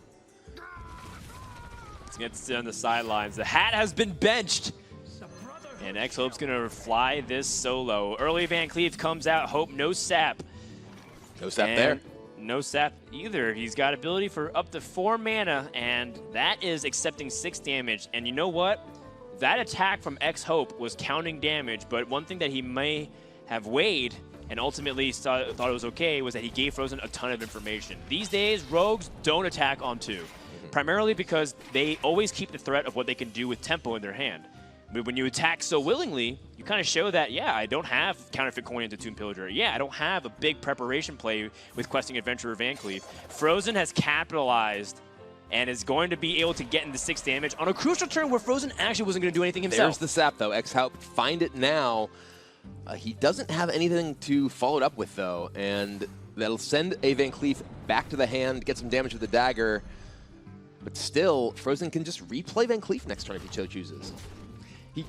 Let's get to sit on the sidelines. The hat has been benched. And XHope's going to fly this solo. Early Van Cleef comes out. Hope no sap. No sap there. No sap either. He's got ability for up to 4 mana, and that is accepting 6 damage. And you know what? That attack from XHope was counting damage, but one thing that he may have weighed and ultimately thought it was okay was that he gave fr0zen a ton of information. These days, rogues don't attack on 2, primarily because they always keep the threat of what they can do with tempo in their hand. But when you attack so willingly, you kind of show that, yeah, I don't have counterfeit coin into Tomb Pillager. Yeah, I don't have a big preparation play with Questing Adventurer Van Cleef. fr0zen has capitalized and is going to be able to get into 6 damage on a crucial turn where fr0zen actually wasn't going to do anything himself. There's the sap, though. XHope, find it now. He doesn't have anything to follow it up with, though, and that'll send a Van Cleef back to the hand, get some damage with the dagger. But still, fr0zen can just replay Van Cleef next turn if he so chooses.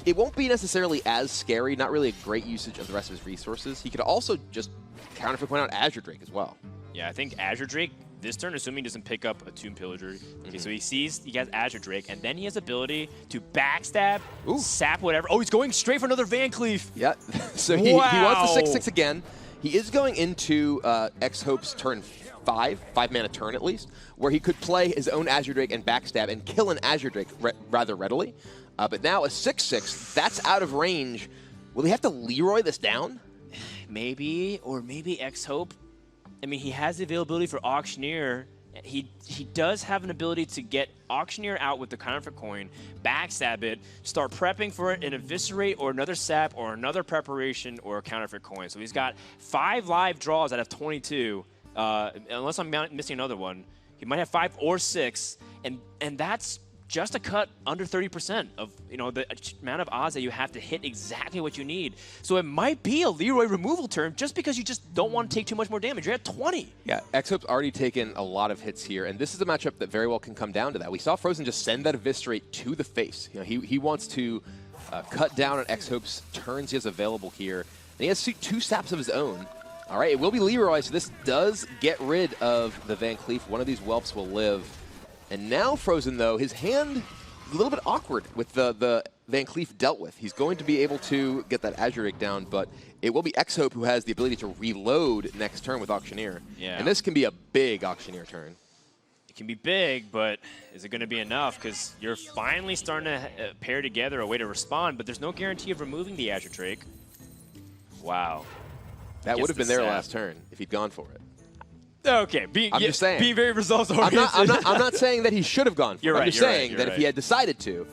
It won't be necessarily as scary, not really a great usage of the rest of his resources. He could also just counterfeit point out Azure Drake as well. Yeah, I think Azure Drake, this turn, assuming he doesn't pick up a Tomb Pillager. Okay, so he sees he has Azure Drake, and then he has ability to backstab, sap whatever. Oh, he's going straight for another Van Cleef. Yeah, so he wants the 6/6 again. He is going into XHope's turn 5 mana turn at least, where he could play his own Azure Drake and backstab and kill an Azure Drake rather readily. But now a 6/6, that's out of range. Will he have to Leroy this down? Maybe, or maybe XHope. I mean, he has the availability for Auctioneer. He does have an ability to get Auctioneer out with the counterfeit coin, backstab it, start prepping for it, and eviscerate or another sap or another preparation or a counterfeit coin. So he's got 5 live draws out of 22, unless I'm missing another one. He might have 5 or 6, and that's just a cut under 30% of the amount of odds that you have to hit exactly what you need. So it might be a Leroy removal turn just because you just don't want to take too much more damage. You're at 20. Yeah, XHope's already taken a lot of hits here, and this is a matchup that very well can come down to that. We saw fr0zen just send that eviscerate to the face. He wants to cut down on XHope's turns he has available here. And he has 2 saps of his own. All right, it will be Leroy, so this does get rid of the Van Cleef. One of these whelps will live. And now fr0zen, though, his hand is a little bit awkward with the Van Cleef dealt with. He's going to be able to get that Azure Drake down, but it will be XHope who has the ability to reload next turn with Auctioneer. Yeah. And this can be a big Auctioneer turn. It can be big, but is it going to be enough? Because you're finally starting to pair together a way to respond, but there's no guarantee of removing the Azure Drake. Wow. That would have been there last turn if he'd gone for it. Okay, I'm just saying. Being very results-oriented. I'm not saying that he should have gone for it. You're right, I'm just saying that if he had decided to.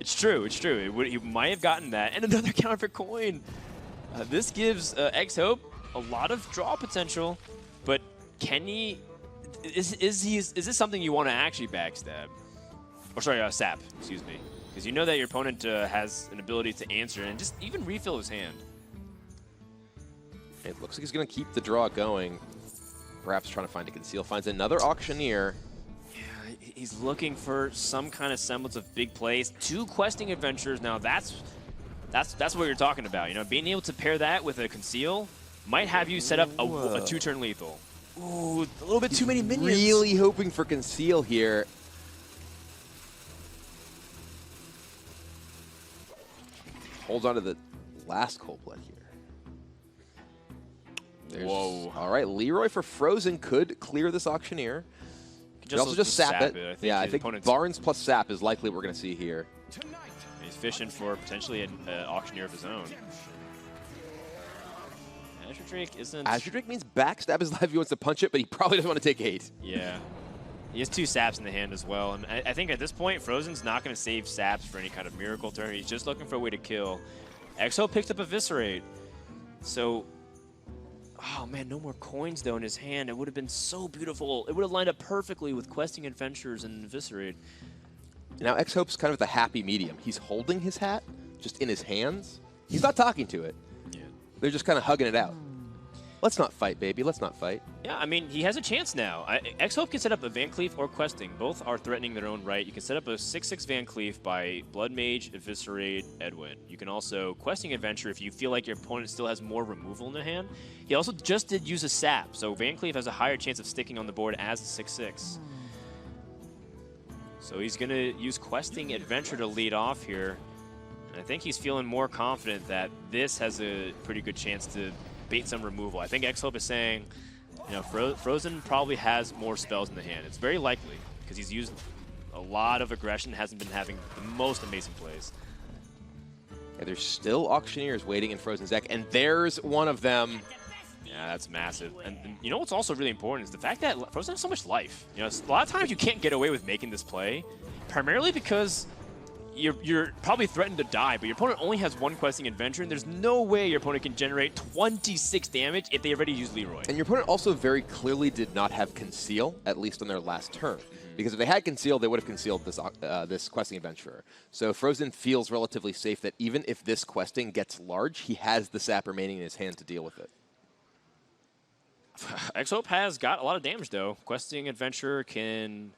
It's true, it's true. He might have gotten that. And another counterfeit coin. This gives XHope a lot of draw potential, but can he... is this something you want to actually backstab? Or sorry, sap, excuse me. Because you know that your opponent has an ability to answer and just even refill his hand. It looks like he's going to keep the draw going. Perhaps trying to find a conceal. Finds another auctioneer. Yeah, he's looking for some kind of semblance of big plays. 2 questing adventures. Now that's what you're talking about. You know, being able to pair that with a conceal might have you set up a 2-turn lethal. Ooh, a little bit too many minions. Really hoping for conceal here. Holds on to the last Cold Blood here. Whoa. All right, Leroy for fr0zen could clear this auctioneer. Could also just sap it. I think Barnes plus sap is likely what we're going to see here. He's fishing for potentially an auctioneer of his own. Azure Drake isn't... Azure Drake means backstab his life if he wants to punch it, but he probably doesn't want to take 8. Yeah. He has 2 saps in the hand as well. And I think at this point, fr0zen's not going to save saps for any kind of miracle turn. He's just looking for a way to kill. XHope picked up Eviscerate. So... Oh man, no more coins though in his hand. It would have been so beautiful. It would have lined up perfectly with questing adventures and Eviscerate. Now XHope's kind of the happy medium. He's holding his hat just in his hands. He's not talking to it. Yeah. They're just kind of hugging it out. Let's not fight, baby. Let's not fight. Yeah, I mean, he has a chance now. XHope can set up a Van Cleef or questing. Both are threatening their own right. You can set up a 6/6 Van Cleef by Blood Mage, Eviscerate, Edwin. You can also questing adventure if you feel like your opponent still has more removal in their hand. He also just did use a sap, so Van Cleef has a higher chance of sticking on the board as a 6/6. So he's going to use questing adventure to lead off here. And I think he's feeling more confident that this has a pretty good chance to bait some removal. I think XHope is saying, you know, fr0zen probably has more spells in the hand. It's very likely because he's used a lot of aggression, hasn't been having the most amazing plays. Yeah, there's still auctioneers waiting in fr0zen's deck, and there's one of them. Yeah, that's massive. And you know what's also really important is the fact that fr0zen has so much life. You know, a lot of times you can't get away with making this play, primarily because you're probably threatened to die, but your opponent only has 1 questing adventure, and there's no way your opponent can generate 26 damage if they already use Leroy. And your opponent also very clearly did not have conceal, at least on their last turn. Because if they had conceal, they would have concealed this this questing adventurer. So fr0zen feels relatively safe that even if this questing gets large, he has the sap remaining in his hand to deal with it. XHope has got a lot of damage, though. Questing adventurer can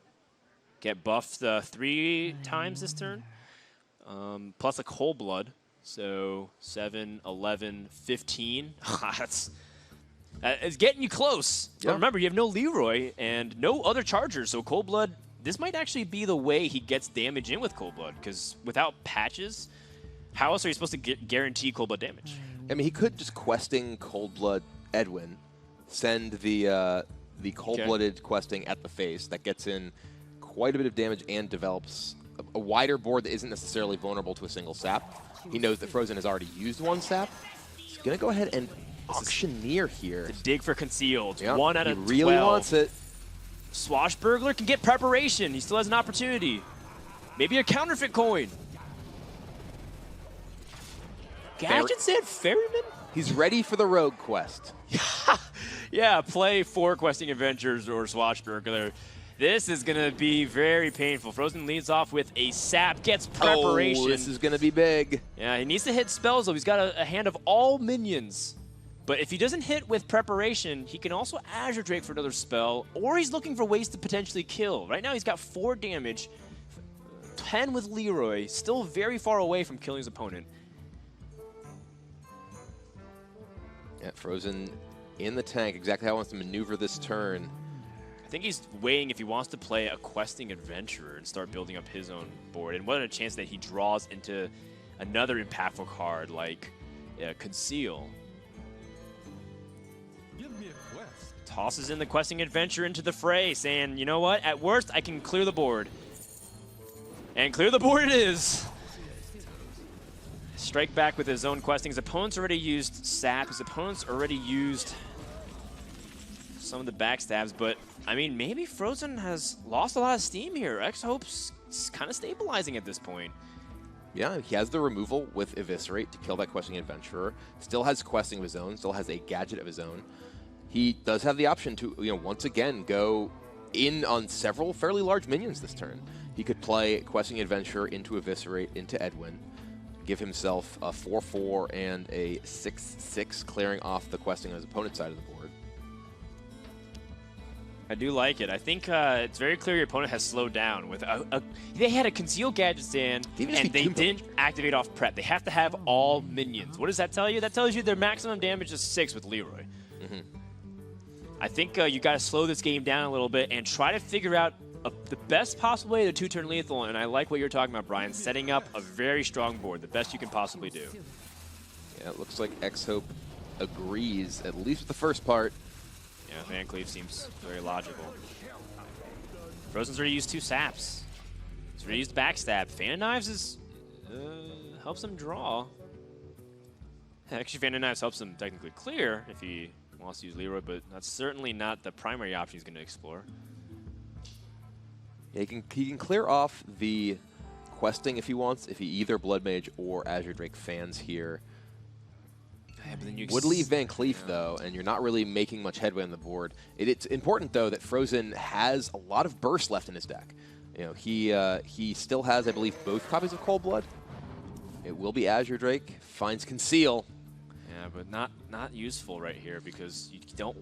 get buffed 3 times this turn. Plus a Cold Blood, so 7, 11, 15. It's getting you close. Yeah. But remember, you have no Leroy and no other Chargers, so Cold Blood, this might actually be the way he gets damage in with Cold Blood, because without patches, how else are you supposed to guarantee Cold Blood damage? I mean, he could just questing Cold Blood Edwin, send the cold-blooded questing at the face. That gets in quite a bit of damage and develops a wider board that isn't necessarily vulnerable to a single sap. He knows that fr0zen has already used 1 sap. He's going to go ahead and auctioneer here. The dig for concealed. Yep, 1 out of 12. He really wants it. Swashbuckler can get preparation. He still has an opportunity. Maybe a counterfeit coin. Gadget said Ferryman? He's ready for the rogue quest. Yeah, play 4 questing adventures or Swashbuckler. This is going to be very painful. fr0zen leads off with a sap, gets preparation. Oh, this is going to be big. Yeah, he needs to hit spells, though. He's got a hand of all minions. But if he doesn't hit with preparation, he can also Azure Drake for another spell, or he's looking for ways to potentially kill. Right now, he's got 4 damage, 10 with Leroy, still very far away from killing his opponent. Yeah, fr0zen in the tank, exactly how he wants to maneuver this turn. I think he's weighing if he wants to play a questing adventurer and start building up his own board. And what a chance that he draws into another impactful card like Conceal. Give me a quest. Tosses in the questing adventure into the fray, saying, you know what, at worst, I can clear the board. And clear the board it is. Strike back with his own questing. His opponent's already used sap. His opponent's already used some of the backstabs, but I mean, maybe fr0zen has lost a lot of steam here. XHope's kind of stabilizing at this point. Yeah, he has the removal with Eviscerate to kill that questing adventurer. Still has questing of his own. Still has a gadget of his own. He does have the option to, once again go in on several fairly large minions this turn. He could play Questing Adventurer into Eviscerate into Edwin, give himself a 4/4 and a 6/6, clearing off the questing on his opponent's side of the board. I do like it. I think it's very clear your opponent has slowed down. With they had a concealed gadget stand, and they didn't activate off prep. They have to have all minions. What does that tell you? That tells you their maximum damage is 6 with Leroy. I think you got to slow this game down a little bit and try to figure out the best possible way to 2-turn lethal. And I like what you're talking about, Brian, setting up a very strong board, the best you can possibly do. Yeah, it looks like XHope agrees, at least with the first part. Yeah, Van Cleave seems very logical. fr0zen's already used 2 saps. He's already used backstab. Fan of Knives is helps him draw. Actually, Fan of Knives helps him technically clear if he wants to use Leroy, but that's certainly not the primary option he's going to explore. Yeah, he can clear off the questing if he wants, if he either Blood Mage or Azure Drake fans here. Yeah, but then you would leave Van Cleef, though, and you're not really making much headway on the board. It's important, though, that fr0zen has a lot of burst left in his deck. You know, he still has, I believe, both copies of Cold Blood. It will be Azure Drake, finds Conceal. Yeah, but not useful right here because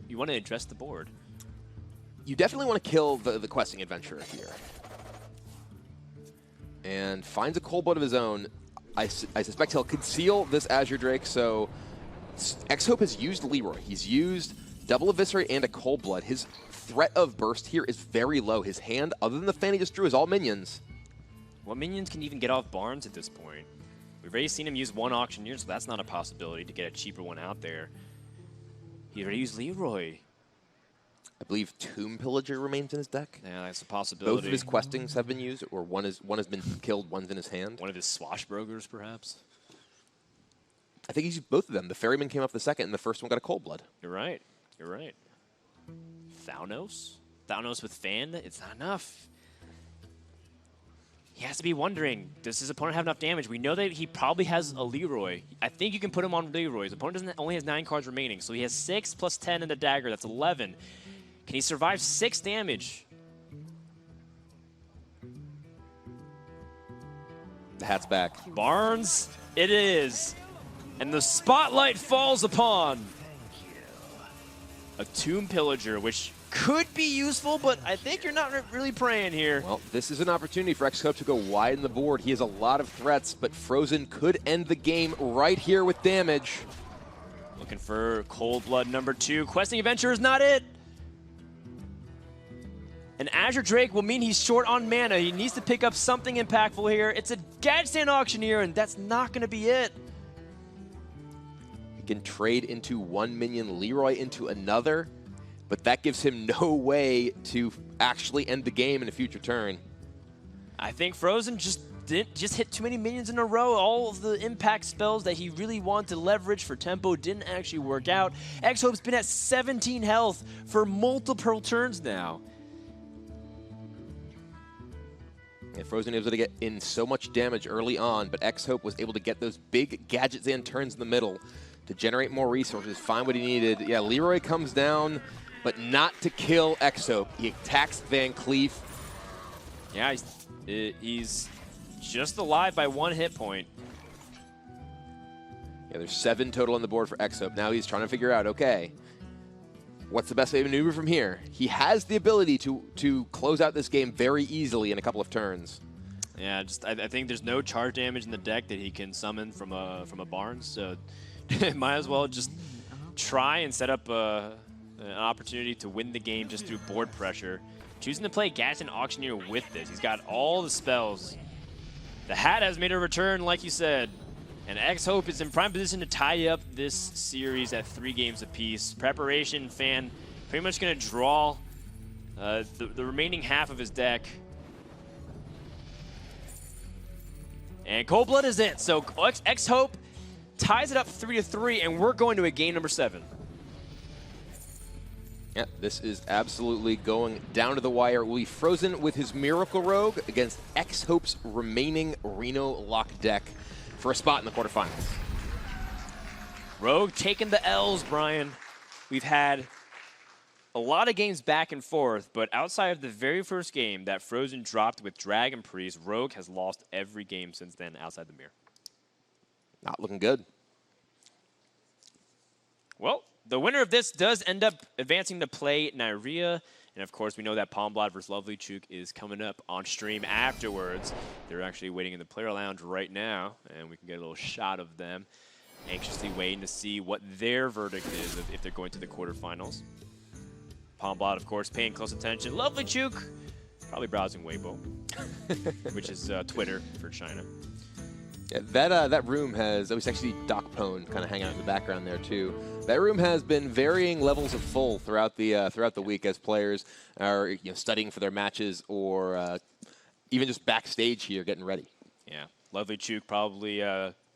you want to address the board. You definitely want to kill the Questing Adventurer here. And finds a Cold Blood of his own. I suspect he'll conceal this Azure Drake, so XHope has used Leroy. He's used double Eviscerate and a Cold Blood. His threat of burst here is very low. His hand, other than the fan he just drew, is all minions. What minions can even get off Barnes at this point? We've already seen him use 1 Auctioneer, so that's not a possibility to get a cheaper one out there. He already used Leroy. I believe Tomb Pillager remains in his deck. Yeah, that's a possibility. Both of his questings have been used, or one has been killed, one's in his hand. One of his Swashbrokers, perhaps? I think he's used both of them. The Ferryman came off the second, and the first one got a Cold Blood. You're right. You're right. Thanos? Thanos with Fan? It's not enough. He has to be wondering, does his opponent have enough damage? We know that he probably has a Leroy. I think you can put him on Leroy. His opponent only has 9 cards remaining, so he has 6 plus 10 in the dagger. That's 11. Can he survive 6 damage? The hat's back. Barnes, it is. And the spotlight falls upon a Tomb Pillager, which could be useful, but I think you're not really praying here. Well, this is an opportunity for XHope to go wide in the board. He has a lot of threats, but fr0zen could end the game right here with damage. Looking for Cold Blood number 2. Questing Adventurer is not it. An Azure Drake will mean he's short on mana. He needs to pick up something impactful here. It's a Gadget Stand Auctioneer, and that's not going to be it. He can trade into 1 minion Leroy into another, but that gives him no way to actually end the game in a future turn. I think fr0zen just hit too many minions in a row. All of the impact spells that he really wanted to leverage for tempo didn't actually work out. XHope's been at 17 health for multiple turns now. Yeah, fr0zen was able to get in so much damage early on, but XHope was able to get those big gadgets and turns in the middle to generate more resources, find what he needed. Yeah, Leroy comes down, but not to kill XHope. He attacks Van Cleef. Yeah, he's just alive by 1 hit point. Yeah, there's 7 total on the board for XHope. Now he's trying to figure out, okay, what's the best way to maneuver from here? He has the ability to close out this game very easily in a couple of turns. Yeah, I think there's no charge damage in the deck that he can summon from a Barnes, so might as well just try and set up an opportunity to win the game just through board pressure. Choosing to play Gadget Auctioneer with this. He's got all the spells. The hat has made a return, like you said. And XHope is in prime position to tie up this series at 3 games apiece. Preparation fan pretty much going to draw the remaining half of his deck. And Cold Blood is in. So XHope ties it up 3-3, and we're going to a game number 7. Yeah, this is absolutely going down to the wire. It will be fr0zen with his Miracle Rogue against XHope's remaining Reno Lock deck for a spot in the quarterfinals. Rogue taking the L's, Brian. We've had a lot of games back and forth, but outside of the very first game that fr0zen dropped with Dragon Priest, Rogue has lost every game since then outside the mirror. Not looking good. Well, the winner of this does end up advancing to play Nyria. And, of course, we know that Palmblatt versus Lovely Chook is coming up on stream afterwards. They're actually waiting in the player lounge right now, and we can get a little shot of them, anxiously waiting to see what their verdict is if they're going to the quarterfinals. Palmblatt, of course, paying close attention. Lovely Chook, probably browsing Weibo, which is Twitter for China. Yeah, that room has, it was actually Doc Pone kind of hanging out in the background there too. That room has been varying levels of full throughout the week as players are studying for their matches or even just backstage here getting ready. Yeah, Lovely Chook probably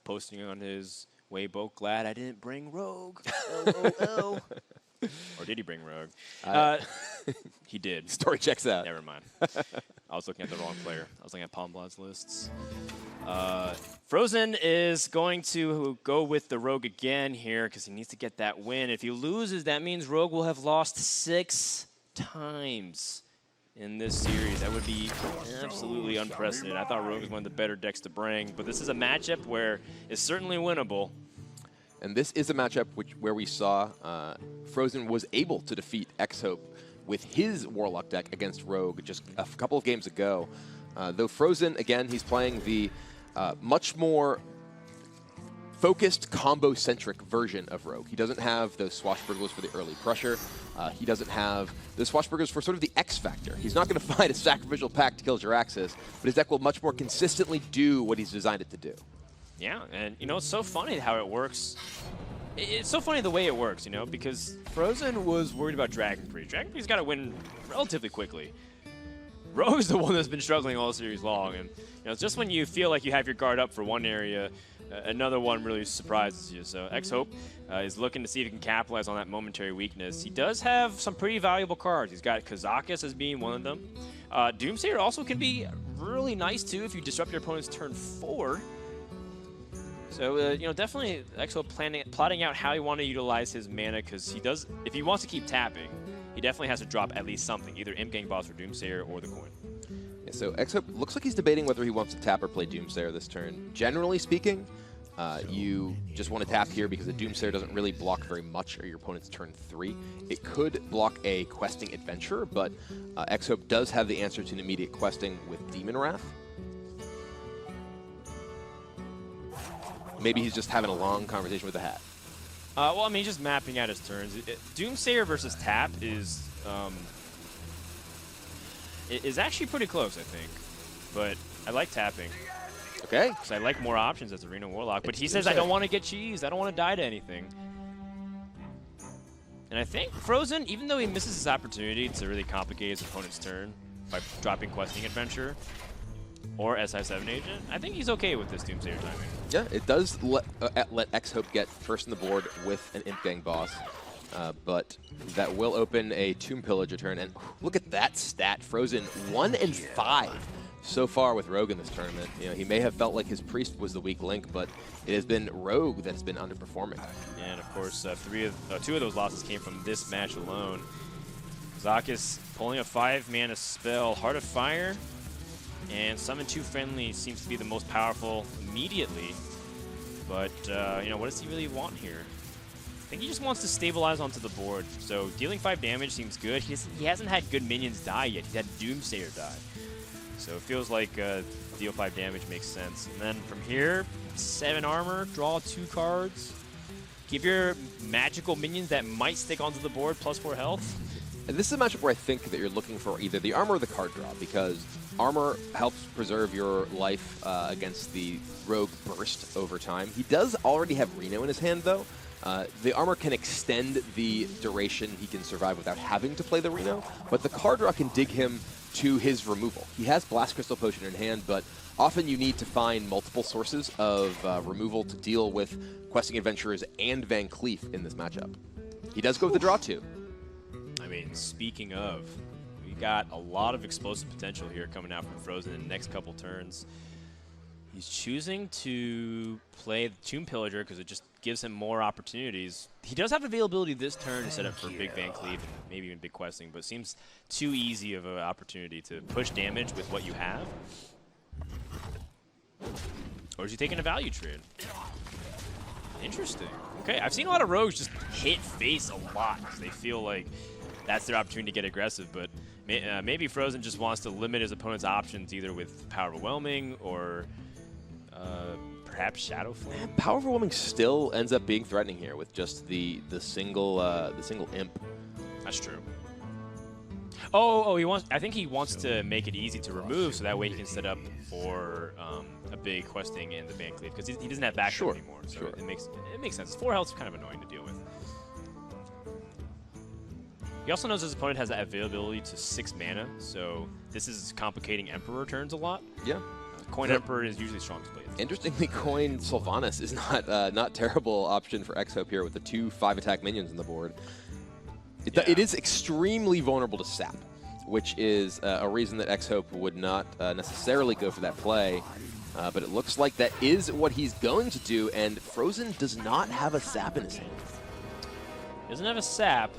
posting on his Weibo, glad I didn't bring Rogue. LOL. Or did he bring Rogue? He did. Story checks out. Never mind. I was looking at the wrong player. I was looking at Palmblatt's lists. fr0zen is going to go with the Rogue again here because he needs to get that win. If he loses, that means Rogue will have lost 6 times in this series. That would be absolutely unprecedented. I thought Rogue was one of the better decks to bring, but this is a matchup where it's certainly winnable. And this is a matchup where we saw fr0zen was able to defeat XHope with his Warlock deck against Rogue just a couple of games ago. Though fr0zen, again, he's playing the much more focused, combo-centric version of Rogue. He doesn't have those swashbucklers for the early pressure. He doesn't have those swashbucklers for sort of the X factor. He's not going to find a sacrificial pact to kill Jiraxis, but his deck will much more consistently do what he's designed it to do. Yeah, and it's so funny how it works. It's so funny the way it works, because fr0zen was worried about Dragon Priest. Dragon Priest got to win relatively quickly. Rogue's the one that's been struggling all series long, and just when you feel like you have your guard up for one area, another one really surprises you. So XHope is looking to see if he can capitalize on that momentary weakness. He does have some pretty valuable cards. He's got Kazakus as being one of them. Doomsayer also can be really nice too if you disrupt your opponent's turn 4. So, definitely XHope plotting out how he want to utilize his mana, because he does, if he wants to keep tapping, he definitely has to drop at least something, either Imp Gang Boss or Doomsayer or the coin. Yeah, so XHope looks like he's debating whether he wants to tap or play Doomsayer this turn. Generally speaking, you just want to tap here because the Doomsayer doesn't really block very much of your opponent's turn 3. It could block a questing adventurer, but XHope does have the answer to an immediate questing with Demon Wrath. Maybe he's just having a long conversation with the hat. Well, I mean, just mapping out his turns. Doomsayer versus tap is actually pretty close, I think. But I like tapping. Okay. Because I like more options as Arena Warlock. But he says, I don't want to get cheesed. I don't want to die to anything. And I think fr0zen, even though he misses his opportunity to really complicate his opponent's turn by dropping Questing Adventure or SI7 Agent, I think he's okay with this Doomsayer timing. Yeah, it does let XHope get first in the board with an Imp Gang Boss, but that will open a Tomb Pillager turn. And look at that stat, fr0zen 1 and 5 so far with Rogue in this tournament. He may have felt like his Priest was the weak link, but it has been Rogue that's been underperforming. And of course, 2 of those losses came from this match alone. Kazakus pulling a 5-mana spell, Heart of Fire, and Summon 2 Friendly seems to be the most powerful immediately. But, what does he really want here? I think he just wants to stabilize onto the board. So dealing 5 damage seems good. He hasn't had good minions die yet. He's had Doomsayer die. So it feels like deal 5 damage makes sense. And then from here, 7 armor, draw 2 cards. Give your magical minions that might stick onto the board +4 health. And this is a matchup where I think that you're looking for either the armor or the card draw, because armor helps preserve your life against the Rogue burst over time. He does already have Reno in his hand, though. The armor can extend the duration he can survive without having to play the Reno, but the card draw can dig him to his removal. He has Blast Crystal Potion in hand, but often you need to find multiple sources of removal to deal with Questing Adventurers and Van Cleef in this matchup. He does go with the draw, too. I mean, speaking of, we got a lot of explosive potential here coming out from fr0zen in the next couple turns. He's choosing to play the Tomb Pillager because it just gives him more opportunities. He does have availability this turn to set up for big Van Cleave and maybe even big questing, but it seems too easy of an opportunity to push damage with what you have. Or is he taking a value trade? Interesting. Okay, I've seen a lot of rogues just hit face a lot because they feel like that's their opportunity to get aggressive, but maybe fr0zen just wants to limit his opponent's options either with Power Overwhelming or perhaps Shadow Flame. Power Overwhelming still ends up being threatening here with just the single imp. That's true. Oh, he wants. I think he wants to make it easy to remove, so that way he can set up for a big questing in the Van Cleave because he doesn't have backup anymore. So it makes sense. 4 health is kind of annoying to deal with. He also knows his opponent has that availability to 6 mana, so this is complicating Emperor turns a lot. Yeah. Coin Emperor is usually strongest play. Interestingly, Coin Sylvanas is not terrible option for XHope here with the 2 5-attack minions on the board. It is extremely vulnerable to sap, which is a reason that XHope would not necessarily go for that play. But it looks like that is what he's going to do, and fr0zen does not have a sap in his hand. Doesn't have a sap,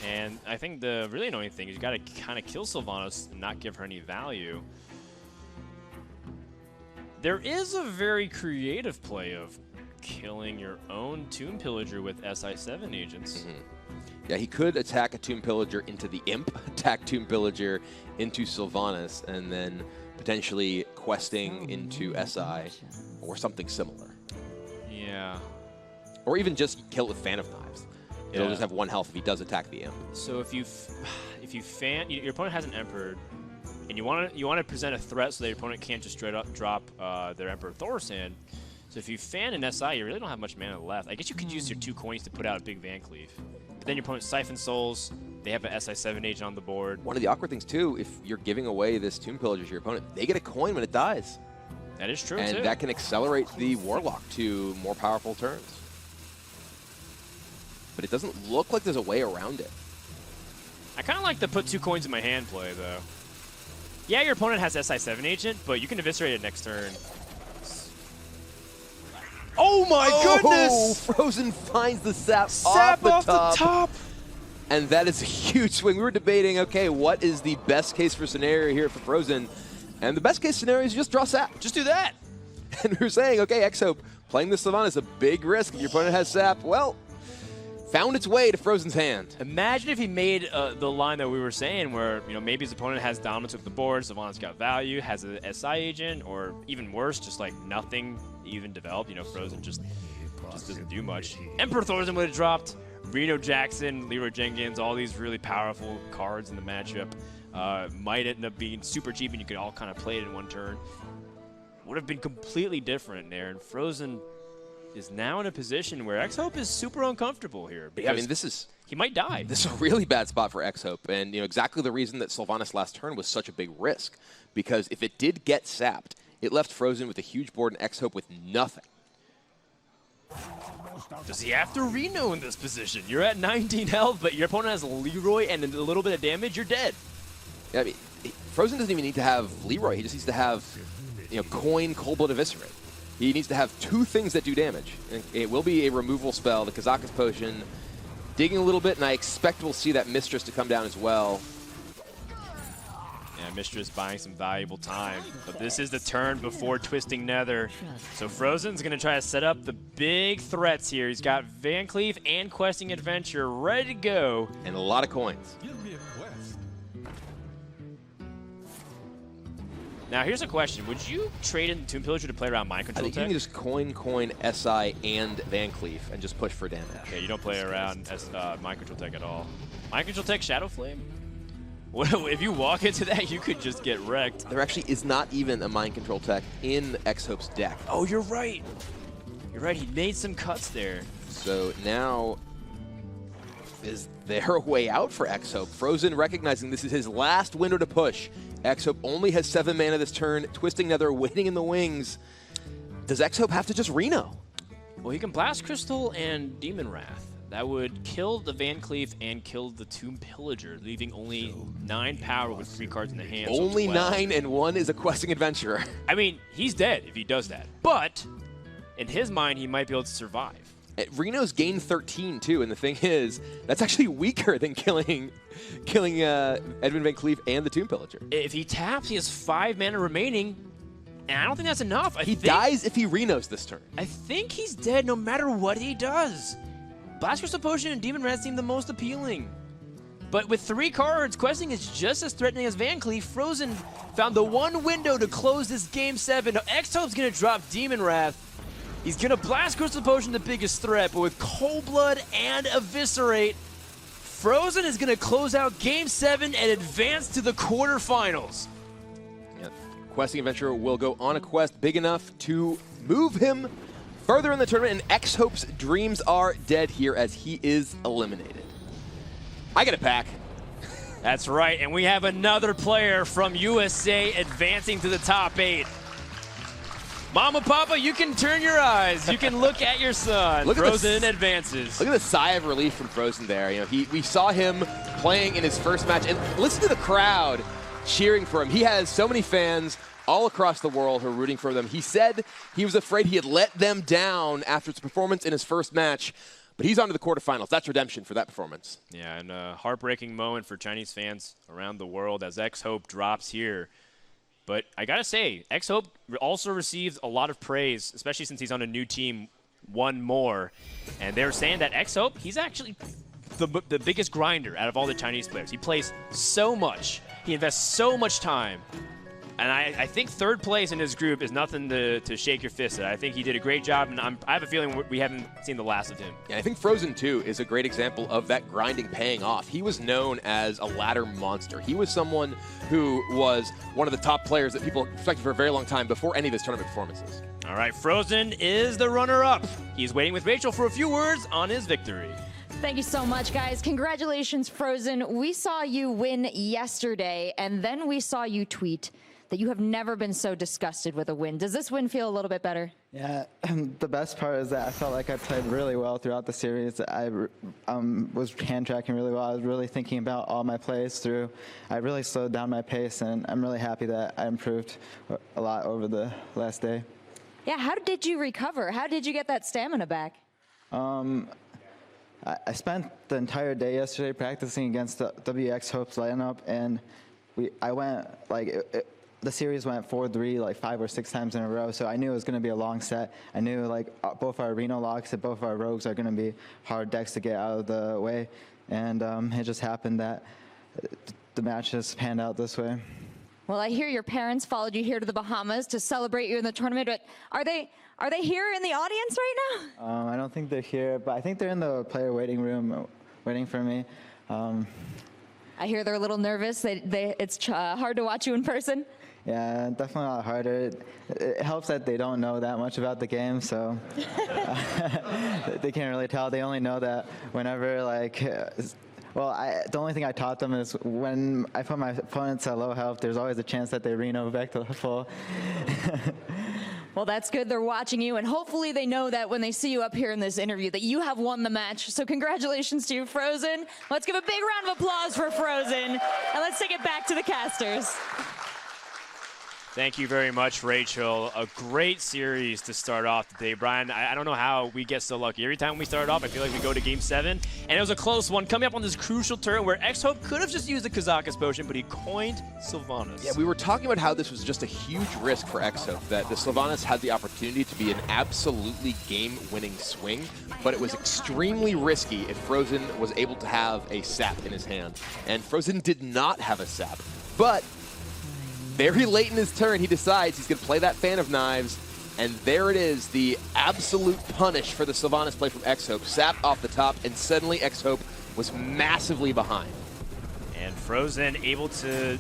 and I think the really annoying thing is you got to kind of kill Sylvanas and not give her any value. There is a very creative play of killing your own Tomb Pillager with SI7 agents. Yeah, he could attack a Tomb Pillager into the Imp, attack Tomb Pillager into Sylvanas, and then potentially questing into SI or something similar. Yeah. Or even just kill it with Fan of Knives. It'll just have 1 health if he does attack the Imp. So if you fan, your opponent has an Emperor, and you want to present a threat so that your opponent can't just straight up drop their Emperor fr0zen. So if you fan an SI, you really don't have much mana left. I guess you could use your 2 coins to put out a big Van Cleave. But then your opponent Siphon Souls, they have an SI7 agent on the board. One of the awkward things, too, if you're giving away this Tomb Pillager to your opponent, they get a coin when it dies. That is true, and too. That can accelerate the Warlock to more powerful turns. But it doesn't look like there's a way around it. I kind of like the put 2 coins in my hand play, though. Yeah, your opponent has SI7 agent, but you can eviscerate it next turn. Oh my goodness! fr0zen finds the sap off the top. And that is a huge swing. We were debating, okay, what is the best case for scenario here for fr0zen? And the best case scenario is just draw sap. Just do that. And we were saying, okay, XHope, playing this Sylvanas is a big risk. If your opponent has sap, well, found its way to fr0zen's hand. Imagine if he made the line that we were saying where, maybe his opponent has dominance with the board, Sylvanas got value, has an SI agent, or even worse, just like nothing even developed. fr0zen just doesn't do much. Emperor fr0zen would have dropped. Reno Jackson, Leroy Jenkins, all these really powerful cards in the matchup might end up being super cheap and you could all kind of play it in 1 turn. Would have been completely different there, and fr0zen is now in a position where XHope is super uncomfortable here. I mean, he might die. This is a really bad spot for XHope, and exactly the reason that Sylvanas last turn was such a big risk, because if it did get sapped, it left fr0zen with a huge board and XHope with nothing. Does he have to Reno in this position? You're at 19 health, but your opponent has Leroy and a little bit of damage, you're dead. Yeah, I mean, fr0zen doesn't even need to have Leroy. He just needs to have, Coin, Cold Blood Eviscerate. He needs to have 2 things that do damage. And it will be a removal spell, the Kazakus Potion, digging a little bit, and I expect we'll see that Mistress to come down as well. Yeah, Mistress buying some valuable time. But this is the turn before Twisting Nether. So fr0zen's going to try to set up the big threats here. He's got Van Cleave and Questing Adventure ready to go. And a lot of coins. Now, here's a question. Would you trade in Tomb Pillager to play around Mind Control I think tech? you can just coin, SI, and Van Cleave and just push for damage. Yeah, you don't play around Mind Control tech at all. Mind Control tech, Shadow Flame? Well, if you walk into that, you could just get wrecked. There actually is not even a Mind Control tech in XHope's deck. Oh, you're right. You're right. He made some cuts there. So now, is there a way out for XHope? fr0zen recognizing this is his last window to push. XHope only has 7 mana this turn. Twisting Nether waiting in the wings. Does XHope have to just Reno? Well, he can Blast Crystal and Demon Wrath. That would kill the Van Cleave and kill the Tomb Pillager, leaving only 9 power with 3 cards in the hand. Only 9 and 1 is a Questing Adventurer. I mean, he's dead if he does that. But in his mind, he might be able to survive. Reno's gained 13 too, and the thing is, that's actually weaker than killing Edmund Van Cleef and the Tomb Pillager. If he taps, he has 5 mana remaining, and I don't think that's enough. He dies if he Renos this turn. I think he's dead no matter what he does. Blast Crystal Potion and Demon Rat seem the most appealing. But with 3 cards, questing is just as threatening as Van Cleef. fr0zen found the one window to close this Game 7. Now, XHope's going to drop Demon Wrath. He's going to Blast Crystal Potion, the biggest threat, but with Cold Blood and Eviscerate, fr0zen is going to close out Game 7 and advance to the quarterfinals. Yeah. Questing Adventurer will go on a quest big enough to move him further in the tournament, and XHope's dreams are dead here as he is eliminated. I get a pack. That's right, and we have another player from USA advancing to the top 8. Mama, Papa, you can turn your eyes. You can look at your son. fr0zen advances. Look at the sigh of relief from fr0zen there. You know, we saw him playing in his first match, and listen to the crowd cheering for him. He has so many fans all across the world who are rooting for them. He said he was afraid he had let them down after his performance in his first match, but he's on to the quarterfinals. That's redemption for that performance. Yeah, and a heartbreaking moment for Chinese fans around the world as XHope drops here. But I gotta say, XHope also received a lot of praise, especially since he's on a new team, one more. And they're saying that XHope, he's actually the biggest grinder out of all the Chinese players. He plays so much. He invests so much time. And I think third place in his group is nothing to shake your fist at. I think he did a great job, and I have a feeling we haven't seen the last of him. Yeah, I think fr0zen, too, is a great example of that grinding paying off. He was known as a ladder monster. He was someone who was one of the top players that people expected for a very long time before any of his tournament performances. All right, fr0zen is the runner-up. He's waiting with Rachel for a few words on his victory. Thank you so much, guys. Congratulations, fr0zen. We saw you win yesterday, and then we saw you tweet that you have never been so disgusted with a win. Does this win feel a little bit better? Yeah, the best part is that I felt like I played really well throughout the series. I was hand tracking really well. I was really thinking about all my plays through. I really slowed down my pace, and I'm really happy that I improved a lot over the last day. Yeah, how did you recover? How did you get that stamina back? I spent the entire day yesterday practicing against the XHope's lineup, and I went like the series went 4-3 like 5 or 6 times in a row, so I knew it was going to be a long set. I knew like both our Reno locks and both our rogues are going to be hard decks to get out of the way, and it just happened that the match just panned out this way. Well, I hear your parents followed you here to the Bahamas to celebrate you in the tournament, but are they here in the audience right now? I don't think they're here, but I think they're in the player waiting room waiting for me. I hear they're a little nervous. It's hard to watch you in person. Yeah, definitely a lot harder. It helps that they don't know that much about the game, so they can't really tell. They only know that whenever, like, the only thing I taught them is when I put my opponents at low health, there's always a chance that they Reno back to full. Well, that's good. They're watching you, and hopefully they know that when they see you up here in this interview that you have won the match. So congratulations to you, fr0zen. Let's give a big round of applause for fr0zen, and let's take it back to the casters. Thank you very much, Rachel. A great series to start off today. Brian, I don't know how we get so lucky. Every time we start off, I feel like we go to Game 7, and it was a close one, coming up on this crucial turn where XHope could have just used the Kazakus potion, but he coined Sylvanas. Yeah, we were talking about how this was just a huge risk for XHope, that the Sylvanas had the opportunity to be an absolutely game-winning swing, but it was extremely risky if fr0zen was able to have a sap in his hand. And fr0zen did not have a sap, but very late in his turn, he decides he's going to play that Fan of Knives, and there it is, the absolute punish for the Sylvanas play from XHope. Sap off the top, and suddenly XHope was massively behind. And fr0zen able to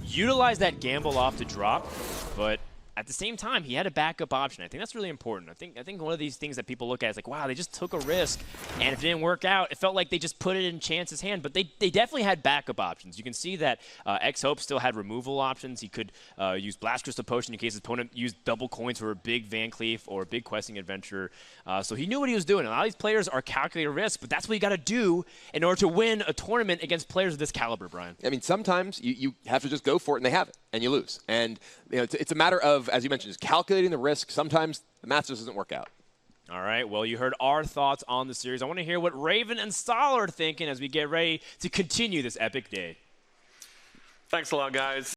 utilize that gamble off to drop, but at the same time, he had a backup option. I think that's really important. I think one of these things that people look at is like, wow, they just took a risk, and if it didn't work out, it felt like they just put it in Chance's hand, but they definitely had backup options. You can see that XHope still had removal options. He could use Blast Crystal Potion in case his opponent used double coins for a big Van Cleef or a big Questing Adventurer. So he knew what he was doing. A lot of these players are calculated risk, but that's what you got to do in order to win a tournament against players of this caliber, Brian. I mean, sometimes you have to just go for it, and they have it, and you lose. And you know, it's a matter of, as you mentioned, just calculating the risk. Sometimes the math just doesn't work out. All right, well, you heard our thoughts on the series. I want to hear what Raven and Stahl are thinking as we get ready to continue this epic day. Thanks a lot, guys.